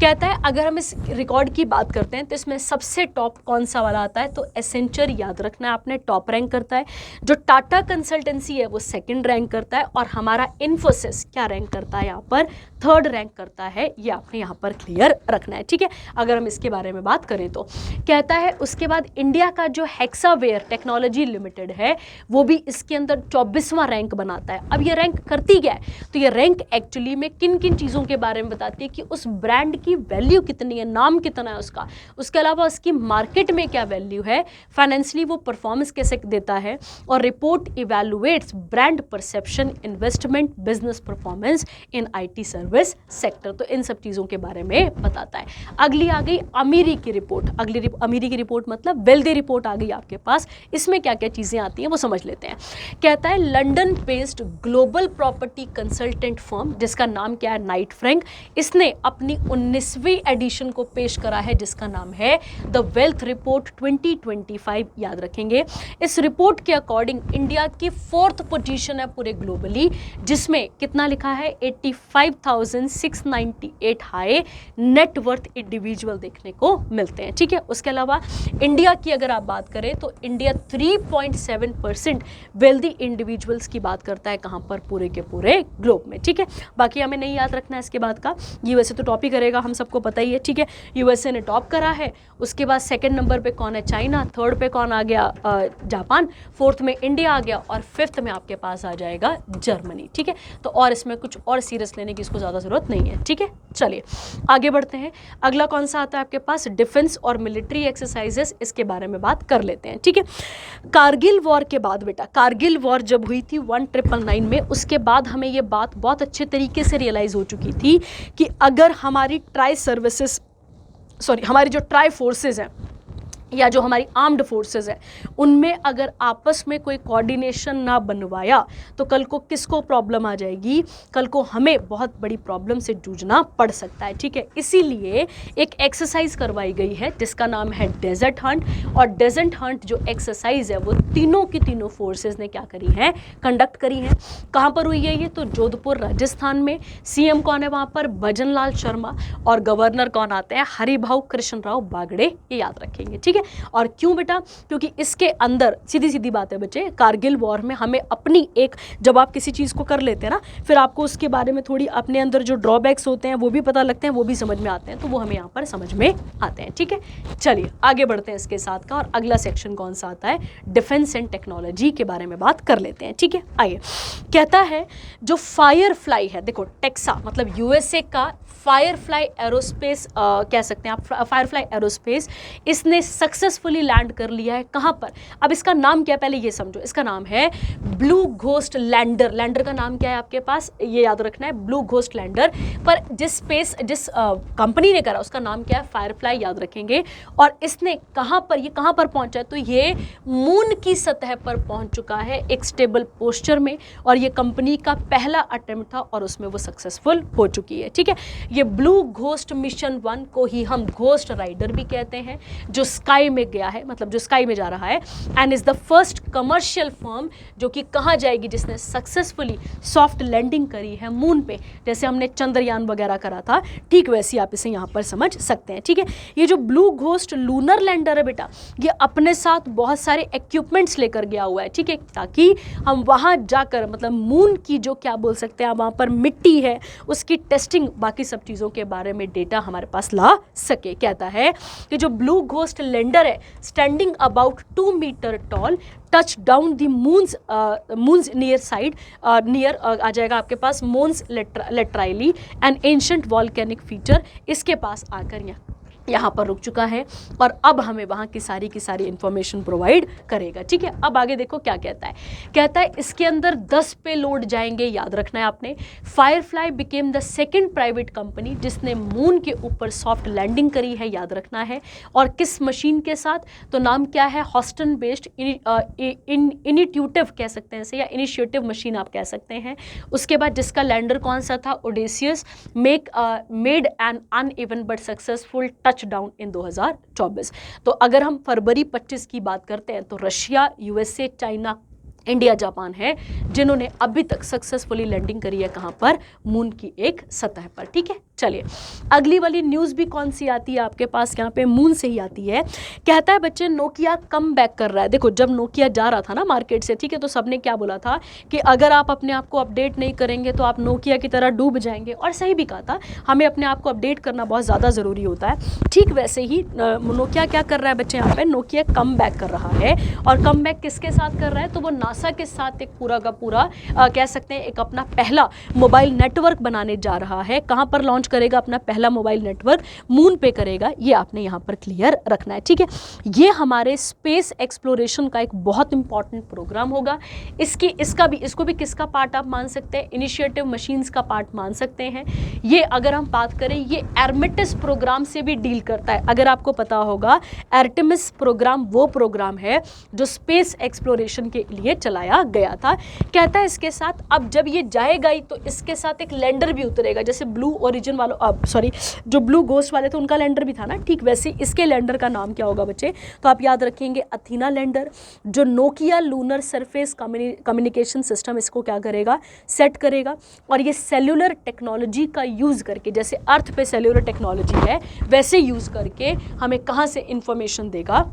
कहता है, अगर हम इस रिकॉर्ड की बात करते हैं तो इसमें सबसे टॉप कौन सा वाला आता है? तो एसेंचर, याद रखना है आपने, टॉप रैंक करता है। जो टाटा कंसल्टेंसी है वो सेकेंड रैंक करता है, और हमारा इन्फोसिस क्या रैंक करता है? यहाँ पर थर्ड रैंक करता है। ये आपने यहाँ पर क्लियर रखना है, ठीक है। अगर हम इसके बारे में बात करें तो कहता है, उसके बाद इंडिया का जो हेक्सावेयर टेक्नोलॉजी लिमिटेड है, वो भी इसके अंदर 24वां रैंक बनाता है। अब ये रैंक करती क्या है? तो ये रैंक एक्चुअली में किन किन चीज़ों के बारे में बताती है कि उस ब्रांड की वैल्यू कितनी है, नाम कितना है उसका, उसके अलावा उसकी मार्केट में क्या वैल्यू है, फाइनेंशियली वो परफॉर्मेंस कैसे देता है, और report evaluates brand perception, investment, business performance in IT service sector. तो इन सब चीज़ों के बारे में बताता है। अगली आ गई अमीरी की रिपोर्ट। अमीरी की रिपोर्ट मतलब वेल्दी रिपोर्ट आ गई आपके पास। इसमें क्या क्या चीज़ें आती हैं वो समझ लेते हैं। कहता है London based global property consultant firm, जिसका नाम क्या है? नाइट फ्रैंक, इसने अपनी 19वीं एडिशन को पेश करा है, जिसका नाम है द वेल्थ रिपोर्ट 2025, याद रखेंगे। इस रिपोर्ट के अकॉर्डिंग इंडिया की 4th पोजीशन है पूरे ग्लोबली, जिसमें कितना लिखा है? 85,698 हाई नेटवर्थ इंडिविजुअल देखने को मिलते हैं, ठीक है। उसके अलावा इंडिया की अगर आप बात करें तो इंडिया 3.7% वेल्दी इंडिविजुअल्स की बात करता है, कहां पर? पूरे के पूरे ग्लोब में, ठीक है। बाकी हमें नहीं याद रखना है इसके बाद का, यूएसए तो टॉप ही करेगा, हम सबको पता ही है, ठीक है। यूएसए ने टॉप करा है। उसके बाद सेकंड नंबर पे कौन है? चाइना। थर्ड पे कौन आ गया? जापान। फोर्थ में इंडिया आ गया, और फिफ्थ में आपके पास आ जाएगा जर्मनी, ठीक है। तो और इसमें कुछ और सीरियस लेने की इसको ज़्यादा ज़रूरत नहीं है, ठीक है। चलिए आगे बढ़ते हैं। अगला कौन सा आता है आपके पास? डिफेंस और मिलिट्री एक्सरसाइजेस, इसके बारे में बात कर लेते हैं, ठीक है। कारगिल वॉर के बाद बेटा, कारगिल वॉर जब हुई थी 1999 में, उसके बाद हमें ये बात बहुत अच्छे तरीके से रियलाइज़ हो चुकी थी कि अगर हमारी हमारी जो ट्राई फोर्सेस हैं, या जो हमारी आर्म्ड फोर्सेस है उनमें अगर आपस में कोई कोऑर्डिनेशन ना बनवाया तो कल को किसको प्रॉब्लम आ जाएगी, कल को हमें बहुत बड़ी प्रॉब्लम से जूझना पड़ सकता है। ठीक है, इसीलिए एक एक्सरसाइज करवाई गई है जिसका नाम है डेजर्ट हंट, और डेजर्ट हंट जो एक्सरसाइज है वो तीनों की तीनों फोर्सेज ने क्या करी है, कंडक्ट करी है। कहाँ पर हुई है ये, तो जोधपुर राजस्थान में। सीएम कौन है वहाँ पर, भजन लाल शर्मा, और गवर्नर कौन आते हैं, हरिभाऊ कृष्ण राव बागड़े, ये याद रखेंगे। ठीक है, और क्यों बेटा, क्योंकि इसके अंदर सीधी सीधी बात है बच्चे, कारगिल वॉर में हमें अपनी एक, जब आप किसी चीज़ को कर लेते हैं ना फिर आपको उसके बारे में थोड़ी अपने अंदर जो ड्रॉबैक्स होते हैं वो भी पता लगते हैं, वो भी समझ में आते हैं, तो वो हमें यहाँ पर समझ में आते हैं। ठीक है, चलिए आगे बढ़ते हैं इसके साथ का, और अगला सेक्शन कौन सा आता है, डिफेंस एंड टेक्नोलॉजी के बारे में बात कर लेते हैं। ठीक है, आइए, कहता है जो फायरफ्लाई है, देखो टेक्सा मतलब यूएसए का फायरफ्लाई एरोस्पेस कह सकते हैं आप, फायरफ्लाई एरोस्पेस, इसने सक्सेसफुली लैंड कर लिया है। कहाँ पर, अब इसका नाम क्या है पहले ये समझो, इसका नाम है ब्लू घोस्ट लैंडर। लैंडर का नाम क्या है आपके पास, ये याद रखना है, ब्लू घोस्ट लैंडर। पर जिस कंपनी ने करा उसका नाम क्या है, फायरफ्लाई, याद रखेंगे। और इसने कहाँ पर, ये कहाँ पर पहुंचा है, तो ये मून की सतह पर पहुंच चुका है एक स्टेबल पोस्चर में, और ये कंपनी का पहला अटेम्प्ट था और उसमें वो सक्सेसफुल हो चुकी है। ठीक है, ये ब्लू घोस्ट मिशन 1 को ही हम घोस्ट राइडर भी कहते हैं, जो स्काई में गया है, मतलब जो स्काई में जा रहा है, and is the first commercial firm जो कि कहाँ जाएगी, जिसने सक्सेसफुली सॉफ्ट लैंडिंग करी है मून पे, जैसे हमने चंद्रयान वगैरह करा था, ठीक वैसी आप इसे यहाँ पर समझ सकते हैं। ठीक है, ये जो ब्लू घोस्ट लूनर लैंडर है बेटा, ये अपने साथ बहुत सारे इक्विपमेंट्स लेकर गया हुआ है। ठीक है, ताकि हम वहाँ जाकर, मतलब मून की जो क्या बोल सकते हैं, वहाँ पर मिट्टी है उसकी टेस्टिंग, बाकी सब चीज़ों के बारे में डेटा हमारे पास ला सके। कहता है कि जो ब्लू घोस्ट लैंडर है, standing about 2 meter tall, touch down the moon's near side, near आ जाएगा आपके पास Mons Latreille, an ancient volcanic feature, इसके पास आकर यहाँ पर रुक चुका है, और अब हमें वहाँ की सारी इंफॉर्मेशन प्रोवाइड करेगा। ठीक है, अब आगे देखो क्या कहता है, कहता है इसके अंदर 10 पे लोड जाएंगे, याद रखना है आपने। Firefly became the second private company जिसने मून के ऊपर सॉफ्ट लैंडिंग करी है, याद रखना है। और किस मशीन के साथ, तो नाम क्या है, हॉस्टन बेस्ड इनिट्यूटिव कह सकते हैं इसे, या इनिशिएटिव मशीन आप कह सकते हैं। उसके बाद जिसका लैंडर कौन सा था, Odysseus, made an uneven but successful touch down in 2024। तो अगर हम फरवरी 25 की बात करते हैं तो Russia, USA, China, India, Japan है जिन्होंने अभी तक सक्सेसफुली लैंडिंग करी है, कहाँ पर, मून की एक सतह पर। ठीक है, चलिए अगली वाली न्यूज़ भी कौन सी आती है आपके पास, यहाँ पे मून से ही आती है। कहता है बच्चे नोकिया कम बैक कर रहा है। देखो जब नोकिया जा रहा था ना मार्केट से, ठीक है, तो सबने क्या बोला था कि अगर आप अपने आप को अपडेट नहीं करेंगे तो आप नोकिया की तरह डूब जाएंगे, और सही भी कहा था, हमें अपने आप को अपडेट करना बहुत ज़्यादा ज़रूरी होता है। ठीक वैसे ही नोकिया क्या कर रहा है बच्चे, यहाँ पे नोकिया कम बैक कर रहा है, और कम बैक किसके साथ कर रहा है, तो वो नासा के साथ एक पूरा का पूरा कह सकते हैं एक अपना पहला मोबाइल नेटवर्क बनाने जा रहा है। कहाँ पर लॉन्च करेगा अपना पहला मोबाइल नेटवर्क, मून पे करेगा, ये आपने यहाँ पर क्लियर रखना है। ठीक है, ये हमारे स्पेस एक्सप्लोरेशन का एक बहुत इंपॉर्टेंट प्रोग्राम होगा। इसको भी किसका पार्ट आप मान सकते हैं, इनिशिएटिव मशीन्स का पार्ट मान सकते हैं। ये अगर हम बात करें, ये एर्मिटिस प्रोग्राम से भी डील करता है। अगर आपको पता होगा, आर्टेमिस प्रोग्राम वो प्रोग्राम है जो स्पेस एक्सप्लोरेशन के लिए चलाया गया था। कहता है इसके साथ अब जब ये जाएगा ही तो इसके साथ एक लैंडर भी उतरेगा, जैसे ब्लू ओरिजिन वालों, जो ब्लू घोस्ट वाले थे उनका लैंडर भी था ना, ठीक वैसे इसके लैंडर का नाम क्या होगा बच्चे, तो आप याद रखेंगे अथीना लैंडर, जो Nokia lunar surface communication system इसको क्या करेगा, सेट करेगा। और ये सेल्यूलर टेक्नोलॉजी का यूज़ करके, जैसे अर्थ पे सेल्यूलर टेक्नोलॉजी है वैसे यूज़ करके हमें कहाँ से इंफॉर्मेशन देगा,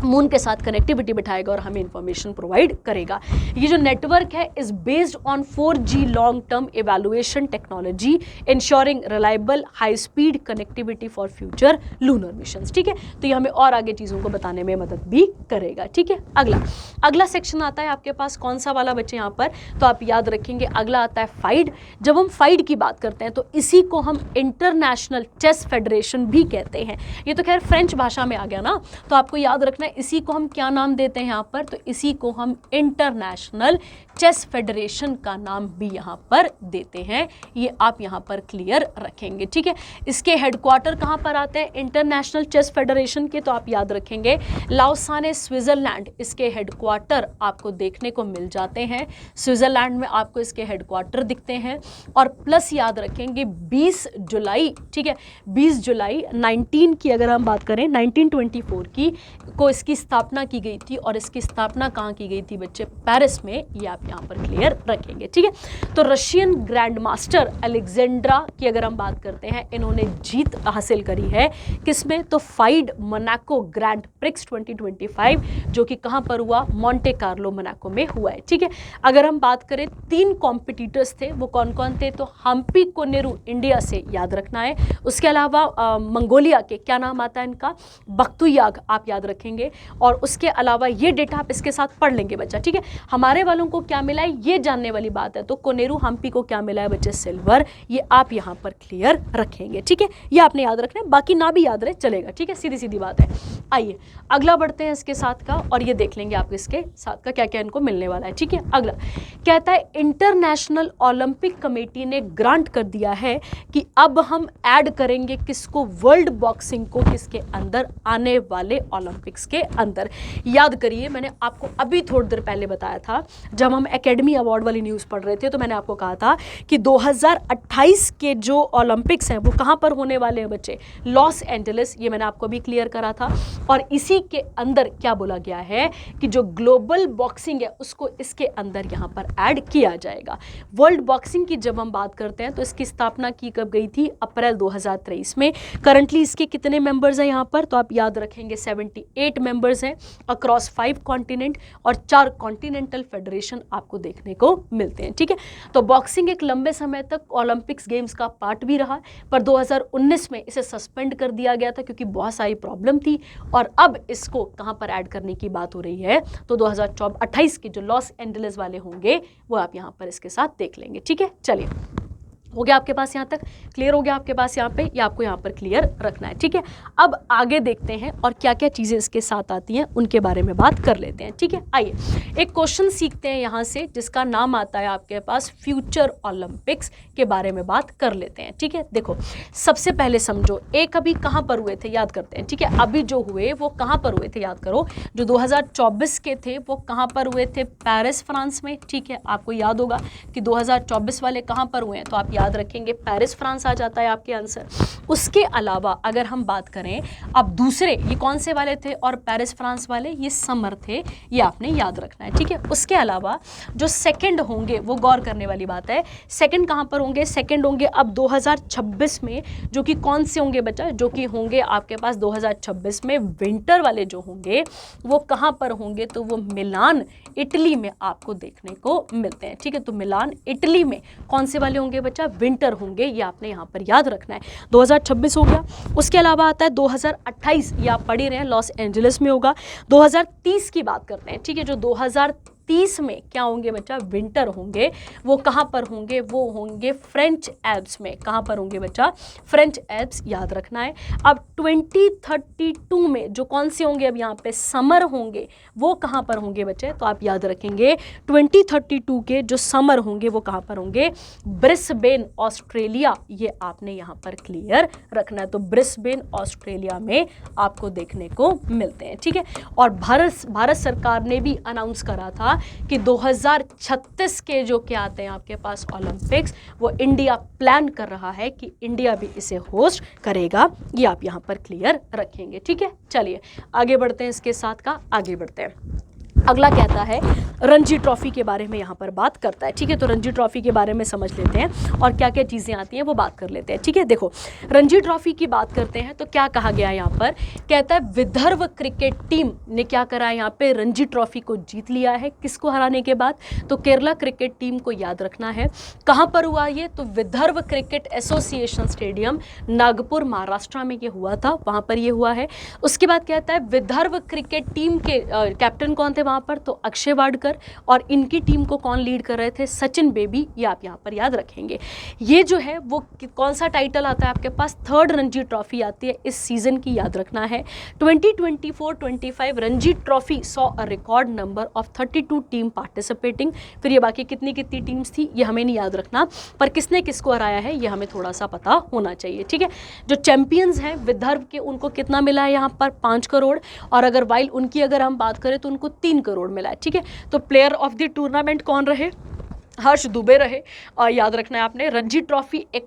मून के साथ कनेक्टिविटी बिठाएगा और हमें इंफॉर्मेशन प्रोवाइड करेगा। ये जो नेटवर्क है is based on 4G long term evaluation technology ensuring reliable high speed connectivity for future lunar missions. ठीक है, तो ये हमें और आगे चीज़ों को बताने में मदद भी करेगा। ठीक है, अगला सेक्शन आता है आपके पास कौन सा वाला बच्चे यहाँ पर, तो आप याद रखेंगे अगला आता है फाइड। जब हम फाइड की बात करते हैं तो इसी को हम इंटरनेशनल चेस फेडरेशन भी कहते हैं। ये तो खैर फ्रेंच भाषा में आ गया ना, तो आपको याद रखना रखना है, इसी को हम क्या नाम देते हैं यहाँ पर, तो इसी को हम इंटरनेशनल चेस फेडरेशन का नाम भी यहाँ पर देते हैं। ये आप यहाँ पर क्लियर रखेंगे, ठीक है। इसके हेडक्वार्टर कहाँ पर आते हैं इंटरनेशनल चेस फेडरेशन के, तो आप याद रखेंगे लाउसाने स्विट्जरलैंड इसके हेडक्वार्टर आपको देखने को मिल जाते हैं। स्विट्जरलैंड में आपको इसके हेडक्वार्टर दिखते हैं। और प्लस याद रखेंगे 20 जुलाई, ठीक है, 20 जुलाई 19 की अगर हम बात करें 1924 की को इसकी स्थापना की गई थी। और इसकी स्थापना कहाँ की गई थी बच्चे, पेरिस में। ये आप यहाँ पर क्लियर रखेंगे, ठीक है। तो रशियन ग्रैंड मास्टर अलेक्जेंड्रा की अगर हम बात करते हैं, इन्होंने जीत हासिल करी है किसमें, तो फाइड मोनाको ग्रैंड प्रिक्स 2025, जो कि कहाँ पर हुआ, मोंटे कार्लो मोनाको में हुआ है, ठीक है। अगर हम बात करें 3 कॉम्पिटिटर्स थे, वो कौन कौन थे, तो हम्पी कोनेरू इंडिया से, याद रखना है। उसके अलावा मंगोलिया के क्या नाम आता है इनका, बख्तुयाग, आप याद रखेंगे। और उसके अलावा ये डेटा आप इसके साथ पढ़ लेंगे बच्चा, ठीक है। हमारे वालों को क्या मिला है ये जानने वाली बात है। तो कोनेरू हम्पी को क्या मिला है बच्चे, सिल्वर। ये आप यहाँ पर क्लियर रखेंगे, ठीक है। ये आपने याद रखना है, बाकी ना भी याद रहे चलेगा, ठीक है, सीधी सीधी बात है। आइए अगला बढ़ते हैं इसके साथ का, और ये देख लेंगे आप इसके साथ का क्या क्या इनको मिलने वाला है, ठीक है। अगला कहता है इंटरनेशनल ओलंपिक कमेटी ने ग्रांट कर दिया है कि अब हम ऐड करेंगे किसको, वर्ल्ड बॉक्सिंग को किसके अंदर, आने वाले ओलंपिक्स के अंदर। याद करिए मैंने आपको अभी थोड़ी देर पहले बताया था, जब हम एकेडमी अवार्ड वाली न्यूज़ पढ़ रहे थे, तो मैंने आपको कहा था कि 2028 के जो ओलंपिक्स हैं वो कहाँ पर होने वाले हैं बच्चे, लॉस एंजलिस। ये मैंने आपको भी क्लियर करा था। और इसी के अंदर क्या बोला गया है कि जो ग्लोबल बॉक्सिंग है उसको इसके अंदर यहाँ पर ऐड किया जाएगा। वर्ल्ड बॉक्सिंग की जब हम बात करते हैं तो इसकी स्थापना की कब गई थी, अप्रैल 2023 में। करंटली इसके कितने मेंबर्स हैं यहाँ पर, तो आप याद रखेंगे 78 मेंबर्स हैं अक्रॉस 5 कॉन्टिनेंट, और 4 कॉन्टिनेंटल फेडरेशन आपको देखने को मिलते हैं, ठीक है। तो बॉक्सिंग एक लंबे समय तक ओलंपिक्स गेम्स का पार्ट भी रहा, पर 2019 में इसे सस्पेंड कर दिया गया था क्योंकि बहुत सारी प्रॉब्लम थी। और अब इसको कहां पर ऐड करने की बात हो रही है, तो 2028 के जो लॉस एंजलिस वाले होंगे वो आप यहां पर इसके साथ देख लेंगे, ठीक है। चलिए, हो गया आपके पास यहाँ तक, क्लियर हो गया आपके पास यहाँ पे, ये आपको यहाँ पर क्लियर रखना है, ठीक है। अब आगे देखते हैं और क्या क्या चीज़ें इसके साथ आती हैं उनके बारे में बात कर लेते हैं, ठीक है। आइए एक क्वेश्चन सीखते हैं यहाँ से जिसका नाम आता है आपके पास फ्यूचर ओलंपिक्स के बारे में बात कर लेते हैं, ठीक है। देखो सबसे पहले समझो, एक अभी कहाँ पर हुए थे याद करते हैं, ठीक है। अभी जो हुए वो कहाँ पर हुए थे याद करो, जो 2024 के थे वो कहाँ पर हुए थे, पेरिस फ्रांस में, ठीक है। आपको याद होगा कि 2024 वाले कहाँ पर हुए हैं, तो आप याद रखेंगे पेरिस फ्रांस आ जाता है आपके आंसर। उसके अलावा अगर हम बात करें अब दूसरे, ये कौन से वाले थे, और पेरिस फ्रांस वाले ये समर थे, ये आपने याद रखना है, ठीक है। उसके अलावा जो सेकंड होंगे वो गौर करने वाली बात है, सेकंड कहां पर होंगे, सेकंड होंगे अब 2026 में, जो कि कौन से होंगे बच्चा, जो कि होंगे आपके पास 2026 में विंटर वाले जो होंगे वो कहां पर होंगे, तो वो मिलान इटली में आपको देखने को मिलते हैं, ठीक है। तो मिलान इटली में कौन से वाले होंगे बच्चा, विंटर होंगे, ये आपने यहाँ पर याद रखना है। 2026 हो गया। उसके अलावा आता है 2028, ये आप पढ़ ही रहे हैं, लॉस एंजलिस में होगा। 2030 की बात करते हैं, ठीक है। जो 2030 में क्या होंगे बच्चा, विंटर होंगे, वो कहाँ पर होंगे, वो होंगे फ्रेंच एल्प्स में। कहाँ पर होंगे बच्चा, फ्रेंच एल्प्स, याद रखना है। अब 2032 में जो कौन से होंगे, अब यहाँ पे समर होंगे, वो कहाँ पर होंगे बच्चे, तो आप याद रखेंगे 2032 के जो समर होंगे वो कहाँ पर होंगे, ब्रिस्बेन ऑस्ट्रेलिया, ये आपने यहाँ पर क्लियर रखना है। तो ब्रिस्बेन ऑस्ट्रेलिया में आपको देखने को मिलते हैं, ठीक है। और भारत सरकार ने भी अनाउंस करा था कि 2036 के जो क्या आते हैं आपके पास ओलंपिक्स, वो इंडिया प्लान कर रहा है कि इंडिया भी इसे होस्ट करेगा, ये आप यहाँ पर क्लियर रखेंगे, ठीक है। चलिए आगे बढ़ते हैं, इसके साथ का आगे बढ़ते हैं। अगला कहता है रणजी ट्रॉफी के बारे में यहाँ पर बात करता है, ठीक है। तो रणजी ट्रॉफी के बारे में समझ लेते हैं और क्या क्या चीज़ें आती हैं वो बात कर लेते हैं, ठीक है। देखो रणजी ट्रॉफी की बात करते हैं तो क्या कहा गया है यहाँ पर, कहता है विदर्भ क्रिकेट टीम ने क्या करा है यहाँ पे, रणजी ट्रॉफी को जीत लिया है। किसको हराने के बाद, तो केरला क्रिकेट टीम को याद रखना है। कहाँ पर हुआ ये, तो Vidarbha cricket association stadium Nagpur Maharashtra में ये हुआ था, वहाँ पर ये हुआ है। उसके बाद कहता है विदर्भ क्रिकेट टीम के कैप्टन कौन थे वहाँ वहाँ पर? तो अक्षय वाडकर। और इनकी टीम को कौन लीड कर रहे थे? सचिन बेबी। ये आप यहाँ पर याद रखेंगे। ये जो है वो कौन सा टाइटल आता है आपके पास? थर्ड रणजी ट्रॉफी आती है इस सीजन की, याद रखना है। 2024-25 Ranji trophy saw a record number of 32 team participating. फिर ये बाकी कितनी कितनी टीम्स थी ये हमें नहीं याद रखना, पर किसने किसको हराया है ये हमें थोड़ा सा पता होना चाहिए, ठीक है। जो चैंपियंस हैं विदर्भ के, उनको कितना मिला है यहाँ पर? 5 करोड़। और अगर वाइल उनकी अगर हम बात करें तो उनको 3 करोड़ मिला है, ठीक है। तो प्लेयर ऑफ द टूर्नामेंट कौन रहे? हर्ष दुबे रहे। और याद रखना है आपने, रणजी ट्रॉफी एक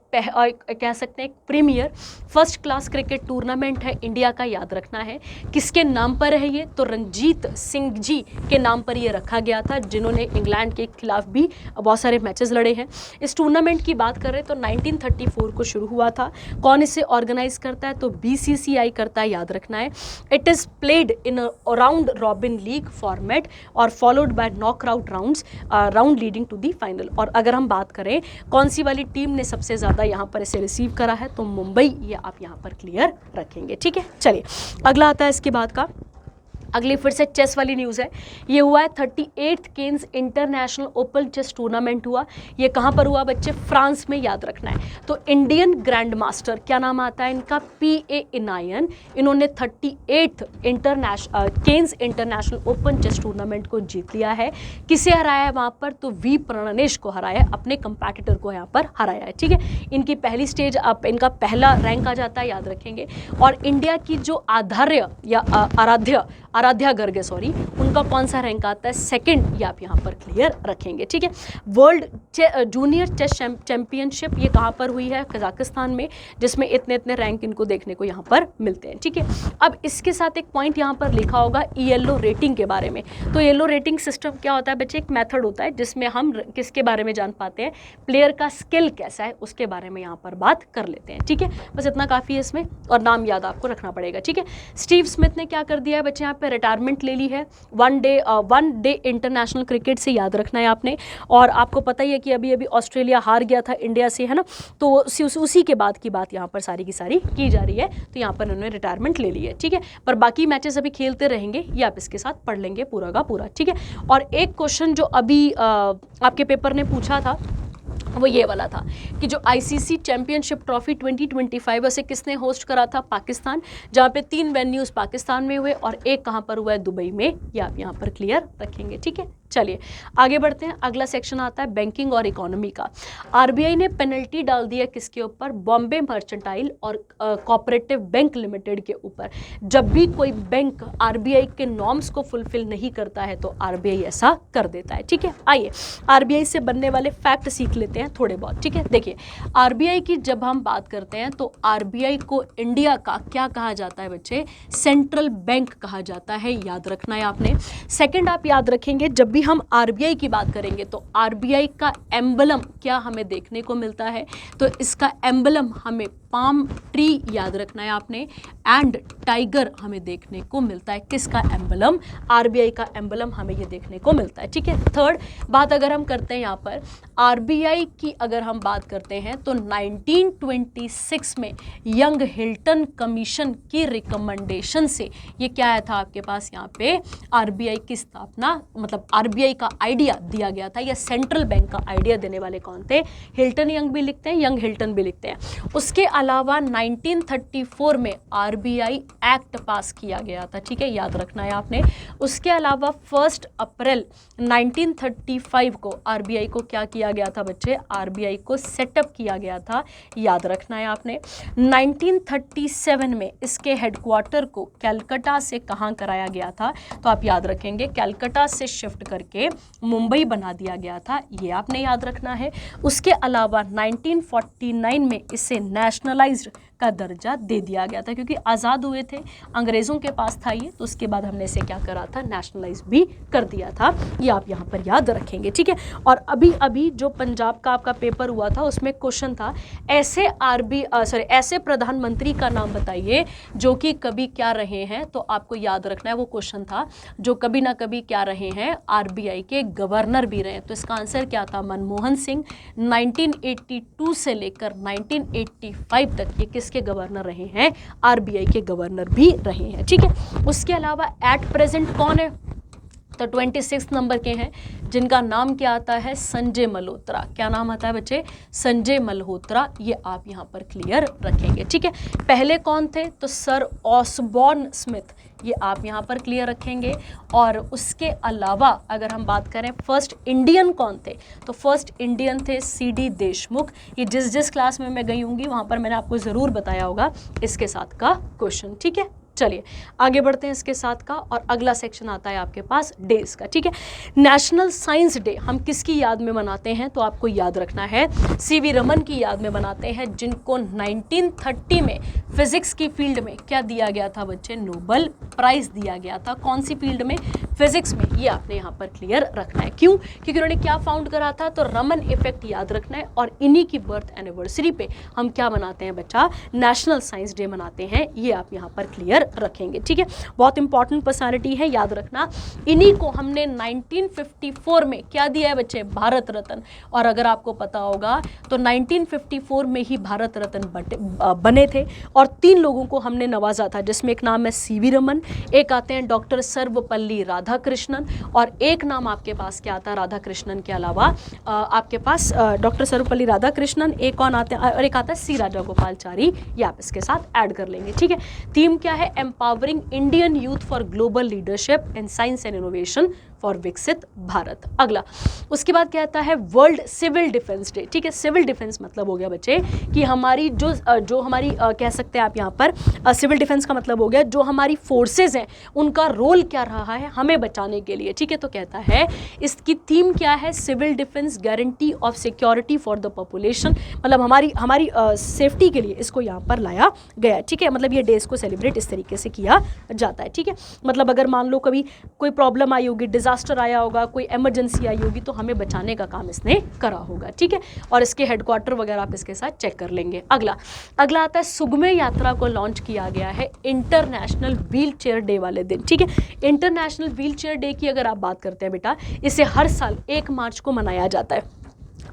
कह सकते हैं एक premier first class cricket tournament है इंडिया का, याद रखना है। किसके नाम पर है ये? तो रणजीत सिंह जी के नाम पर ये रखा गया था, जिन्होंने इंग्लैंड के खिलाफ भी बहुत सारे मैचेस लड़े हैं। इस टूर्नामेंट की बात करें तो 1934 को शुरू हुआ था। कौन इसे ऑर्गेनाइज करता है? तो BCCI करता है, याद रखना है। It is played in round robin league format और followed by knockout rounds, round leading to the final. और अगर हम बात करें कौन सी वाली टीम ने सबसे ज़्यादा यहाँ पर इसे रिसीव करा है, तो मुंबई। ये आप यहाँ पर क्लियर रखेंगे, ठीक है। चलिए अगला आता है इसके बाद का। अगली फिर से चेस वाली न्यूज़ है। ये हुआ है 38th Cannes international open chess tournament हुआ। ये कहाँ पर हुआ बच्चे? फ्रांस में, याद रखना है। तो इंडियन ग्रैंड मास्टर, क्या नाम आता है इनका? PA इनायन। इन्होंने 38th Cannes international open chess tournament को जीत लिया है। किसे हराया है वहाँ पर? तो V प्रणेश को हराया है, अपने कंपैटिटर को यहाँ पर हराया है, ठीक है। इनकी पहली स्टेज अब इनका पहला रैंक आ जाता है, याद रखेंगे। और इंडिया की जो आराध्या गर्ग, सॉरी, उनका कौन सा रैंक आता है? सेकंड। ये आप यहाँ पर क्लियर रखेंगे, ठीक है। वर्ल्ड जूनियर चेस चैंपियनशिप ये कहाँ पर हुई है? कजाकिस्तान में, जिसमें इतने इतने रैंक इनको देखने को यहाँ पर मिलते हैं, ठीक है। अब इसके साथ एक पॉइंट यहाँ पर लिखा होगा ELO रेटिंग के बारे में। तो ELO रेटिंग सिस्टम क्या होता है बच्चे? एक मेथड होता है जिसमें हम किसके बारे में जान पाते हैं? प्लेयर का स्किल कैसा है उसके बारे में यहाँ पर बात कर लेते हैं, ठीक है। बस इतना काफ़ी है इसमें, और नाम याद आपको रखना पड़ेगा, ठीक है। स्टीव स्मिथ ने क्या कर दिया है बच्चे? यहाँ पे रिटायरमेंट ले ली है वन डे इंटरनेशनल क्रिकेट से, याद रखना है आपने। और आपको पता ही है कि अभी अभी ऑस्ट्रेलिया हार गया था इंडिया से, है ना। तो उसी के बाद की बात यहाँ पर सारी की सारी की जा रही है। तो यहाँ पर उन्होंने रिटायरमेंट ले ली है, ठीक है। पर बाकी मैचेस अभी खेलते रहेंगे, ये आप इसके साथ पढ़ लेंगे पूरा का पूरा, ठीक है। और एक क्वेश्चन जो अभी आपके पेपर ने पूछा था वो ये वाला था कि जो ICC चैंपियनशिप ट्रॉफी 2025 उसे किसने होस्ट करा था? पाकिस्तान, जहाँ पे 3 वेन्यूज़ पाकिस्तान में हुए और एक कहाँ पर हुआ है? दुबई में। ये आप यहाँ पर क्लियर रखेंगे, ठीक है। चलिए आगे बढ़ते हैं। अगला सेक्शन आता है बैंकिंग और इकोनॉमी का। RBI ने पेनल्टी डाल दी है किसके ऊपर? बॉम्बे मर्चेंटाइल और कोऑपरेटिव बैंक लिमिटेड के ऊपर। जब भी कोई बैंक RBI के नॉर्म्स को फुलफिल नहीं करता है तो RBI ऐसा कर देता है, ठीक है। आइए RBI से बनने वाले फैक्ट सीख लेते हैं थोड़े बहुत, ठीक है। देखिए RBI की जब हम बात करते हैं तो RBI को इंडिया का क्या कहा जाता है बच्चे? सेंट्रल बैंक कहा जाता है, याद रखना है आपने। सेकंड आप याद रखेंगे, जब भी हम RBI की बात करेंगे तो RBI का एम्बलम क्या हमें देखने को मिलता है? तो इसका एम्बलम हमें पाम ट्री, याद रखना है आपने, एंड टाइगर हमें देखने को मिलता है। किसका एम्बलम? RBI का एम्बलम हमें ये देखने को मिलता है, ठीक है। थर्ड बात अगर हम करते हैं यहाँ पर RBI की, अगर हम बात करते हैं तो 1926 में यंग हिल्टन कमीशन की रिकमेंडेशन से ये क्या आया था आपके पास यहाँ पे? RBI की स्थापना, मतलब RBI का आइडिया दिया गया था, या सेंट्रल बैंक का आइडिया देने वाले कौन थे? हिल्टन यंग भी लिखते हैं, यंग हिल्टन भी लिखते हैं। उसके अलावा 1934 में RBI एक्ट पास किया गया था, ठीक है, याद रखना है आपने। उसके अलावा 1 अप्रैल 1935 को RBI को क्या किया गया था बच्चे? RBI को सेटअप किया गया था, याद रखना है आपने। 1937 में इसके हेडक्वार्टर को कैलकाटा से कहाँ कराया गया था? तो आप याद रखेंगे कैलकाटा से शिफ्ट करके मुंबई बना दिया गया था, ये आपने याद रखना है। उसके अलावा 1949 में इसे नेशनलाइज्ड का दर्जा दे दिया गया था, क्योंकि आज़ाद हुए थे, अंग्रेज़ों के पास था ये, तो उसके बाद हमने इसे क्या करा था? नेशनलाइज भी कर दिया था। ये आप यहाँ पर याद रखेंगे, ठीक है। और अभी अभी जो पंजाब का आपका पेपर हुआ था उसमें क्वेश्चन था ऐसे प्रधानमंत्री का नाम बताइए जो कि कभी क्या रहे हैं। तो आपको याद रखना है वो क्वेश्चन था जो कभी ना कभी क्या रहे हैं? RBI के गवर्नर भी रहे। तो इसका आंसर क्या था? मनमोहन सिंह। 1982 से लेकर 1985 तक ये किसके गवर्नर रहे हैं? RBI के गवर्नर भी रहे हैं, ठीक है। उसके अलावा एट प्रेजेंट कौन है? तो 26 नंबर के हैं जिनका नाम क्या आता है, संजय मल्होत्रा। क्या नाम आता है बच्चे, संजय मल्होत्रा। ये आप यहाँ पर क्लियर रखेंगे, ठीक है। पहले कौन थे, तो सर ऑसबॉर्न स्मिथ, ये आप यहाँ पर क्लियर रखेंगे। और उसके अलावा अगर हम बात करें फर्स्ट इंडियन कौन थे, तो फर्स्ट इंडियन थे CD देशमुख। ये जिस जिस क्लास में मैं गई होंगी वहाँ पर मैंने आपको ज़रूर बताया होगा इसके साथ का क्वेश्चन, ठीक है। चलिए आगे बढ़ते हैं इसके साथ का, और अगला सेक्शन आता है आपके पास डेज का, ठीक है। नेशनल साइंस डे हम किसकी याद में मनाते हैं, तो आपको याद रखना है CV रमन की याद में मनाते हैं, जिनको 1930 में फिजिक्स की फील्ड में क्या दिया गया था बच्चे, नोबेल प्राइज दिया गया था। कौन सी फील्ड में, फिजिक्स में। ये आपने यहाँ पर क्लियर रखना है। क्यों, क्योंकि उन्होंने क्या फाउंड करा था, तो रमन इफेक्ट याद रखना है। और इन्हीं की बर्थ एनिवर्सरी पे हम क्या मनाते हैं बच्चा, नेशनल साइंस डे मनाते हैं। ये आप यहाँ पर क्लियर रखेंगे, ठीक है। बहुत इंपॉर्टेंट पर्सनालिटी है, याद रखना। इन्हीं को हमने 1954 में क्या दिया है बच्चे, भारत रत्न। और अगर आपको पता होगा तो 1954 में ही भारत रत्न बने थे, और 3 लोगों को हमने नवाजा था, जिसमें एक नाम है CV रमन, एक आते हैं डॉक्टर सर्वपल्ली राधाकृष्णन, और एक नाम आपके पास क्या आता है, राधाकृष्णन के अलावा आपके पास डॉक्टर सर्वपल्ली राधाकृष्णन, एक कौन आते हैं, और एक आता है C राजागोपालचारी। ये आप इसके साथ ऐड कर लेंगे, ठीक है। थीम क्या है, empowering Indian youth for global leadership in science and innovation for विकसित भारत। अगला उसके बाद क्या आता है, वर्ल्ड सिविल डिफेंस डे, ठीक है। सिविल डिफेंस मतलब हो गया बच्चे कि हमारी जो हमारी कह सकते हैं आप यहाँ पर सिविल डिफेंस का मतलब हो गया जो हमारी फोर्सेज हैं उनका रोल क्या रहा है हमें बचाने के लिए, ठीक है। तो कहता है इसकी थीम क्या है, civil defence guarantee of security for the population, मतलब हमारी सेफ्टी के लिए इसको यहाँ पर लाया गया है, ठीक है। मतलब ये डेज को सेलिब्रेट इस तरीके से किया जाता है, ठीक है। मतलब अगर मान लो कभी कोई प्रॉब्लम आई होगी, डिजास्टर आया होगा, कोई इमरजेंसी आई होगी, तो हमें बचाने का काम इसने करा होगा, ठीक है। और इसके हेडक्वार्टर वगैरह आप इसके साथ चेक कर लेंगे। अगला आता है सुगमे यात्रा को लॉन्च किया गया है इंटरनेशनल व्हील चेयर डे वाले दिन, ठीक है। इंटरनेशनल व्हील चेयर डे की अगर आप बात करते हैं बेटा, इसे हर साल 1 मार्च को मनाया जाता है।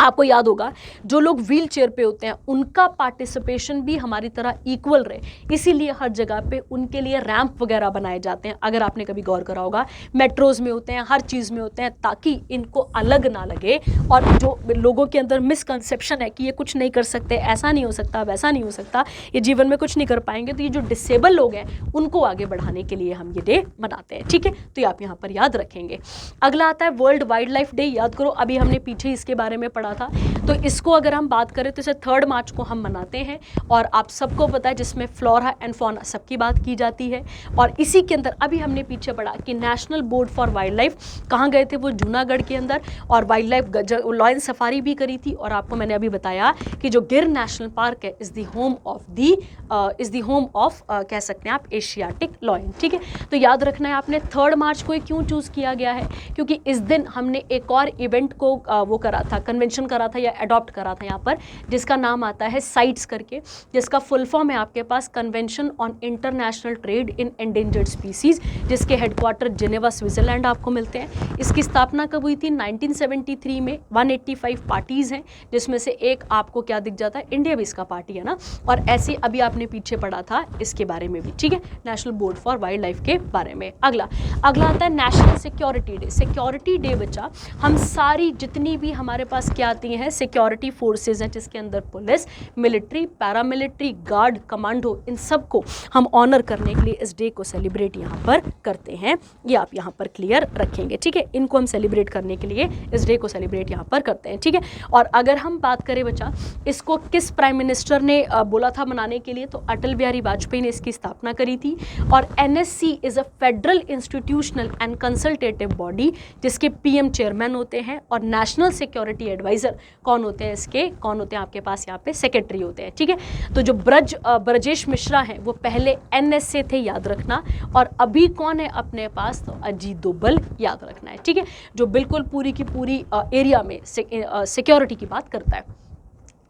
आपको याद होगा जो लोग व्हील चेयर पे होते हैं उनका पार्टिसिपेशन भी हमारी तरह इक्वल रहे, इसीलिए हर जगह पे उनके लिए रैंप वगैरह बनाए जाते हैं। अगर आपने कभी गौर करा होगा, मेट्रोज में होते हैं, हर चीज़ में होते हैं, ताकि इनको अलग ना लगे। और जो लोगों के अंदर मिसकंसेप्शन है कि ये कुछ नहीं कर सकते, ऐसा नहीं हो सकता, वैसा नहीं हो सकता, ये जीवन में कुछ नहीं कर पाएंगे, तो ये जो डिसेबल लोग हैं उनको आगे बढ़ाने के लिए हम ये डे मनाते हैं, ठीक है। तो ये आप यहाँ पर याद रखेंगे। अगला आता है वर्ल्ड वाइल्ड लाइफ डे। याद करो, अभी हमने पीछे इसके बारे में पढ़ा था, तो इसको अगर हम बात करें तो इसे 3 मार्च को हम मनाते हैं। और आप सबको पता है जिसमें फ्लोरा एंड फौना सबकी बात की जाती है। और इसी के अंदर अभी हमने पीछे पढ़ा कि national board for wild life कहाँ गए थे, वो जूनागढ़ के अंदर, और वाइल्ड लाइफ लॉयन सफारी भी करी थी। और आपको मैंने अभी बताया कि जो गिर नेशनल पार्क है इज द होम ऑफ कह सकते हैं आप एशियाटिक लॉयन, ठीक है। तो याद रखना है आपने 3 मार्च को क्यों चूज़ किया गया है, क्योंकि इस दिन हमने एक और इवेंट को वो करा था, कन्वेंशन करा था या अडॉप्ट करा था यहाँ पर, जिसका नाम आता है साइट्स करके, जिसका फुल फॉर्म है आपके पास convention on international trade in endangered species, जिसके हेडक्वार्टर जिनेवा स्विट्जरलैंड आपको मिलते हैं। इसकी स्थापना कब हुई थी, 1973 में। 185 पार्टीज हैं, जिसमें से एक आपको क्या दिख जाता है, इंडिया भी इसका पार्टी है ना। और ऐसे अभी आपने पीछे पढ़ा था इसके बारे में भी, ठीक है, national board for wild life के बारे में। अगला आता है national security day. Security day बच्चा हम सारी जितनी भी हमारे पास क्या आती हैं सिक्योरिटी फोर्सेज हैं, जिसके अंदर police, military, paramilitary, guard, commando, इन सब को हम ऑनर करने के लिए इस डे को सेलिब्रेट यहाँ पर करते हैं। ये आप यहाँ पर क्लियर रखेंगे, ठीक है। इनको हम सेलिब्रेट करने के लिए इस डे को सेलिब्रेट यहाँ पर करते हैं, ठीक है। और अगर हम बात करें बच्चा इसको किस प्राइम मिनिस्टर ने बोला था मनाने के लिए, तो अटल बिहारी वाजपेयी ने इसकी स्थापना करी थी। और NSC is a federal institutional and consultative body, जिसके PM चेयरमैन होते हैं। और नेशनल सिक्योरिटी एडवाइजर कौन होते हैं, इसके कौन होते हैं आपके पास यहाँ पे सेक्रेटरी होते हैं, ठीक है। तो जो ब्रजेश मिश्रा हैं वो पहले NS थे, याद रखना। और अभी कौन है अपने पास, तो अजीत डोभाल, याद रखना है, ठीक है, जो बिल्कुल पूरी की पूरी एरिया में सिक्योरिटी की बात करता है।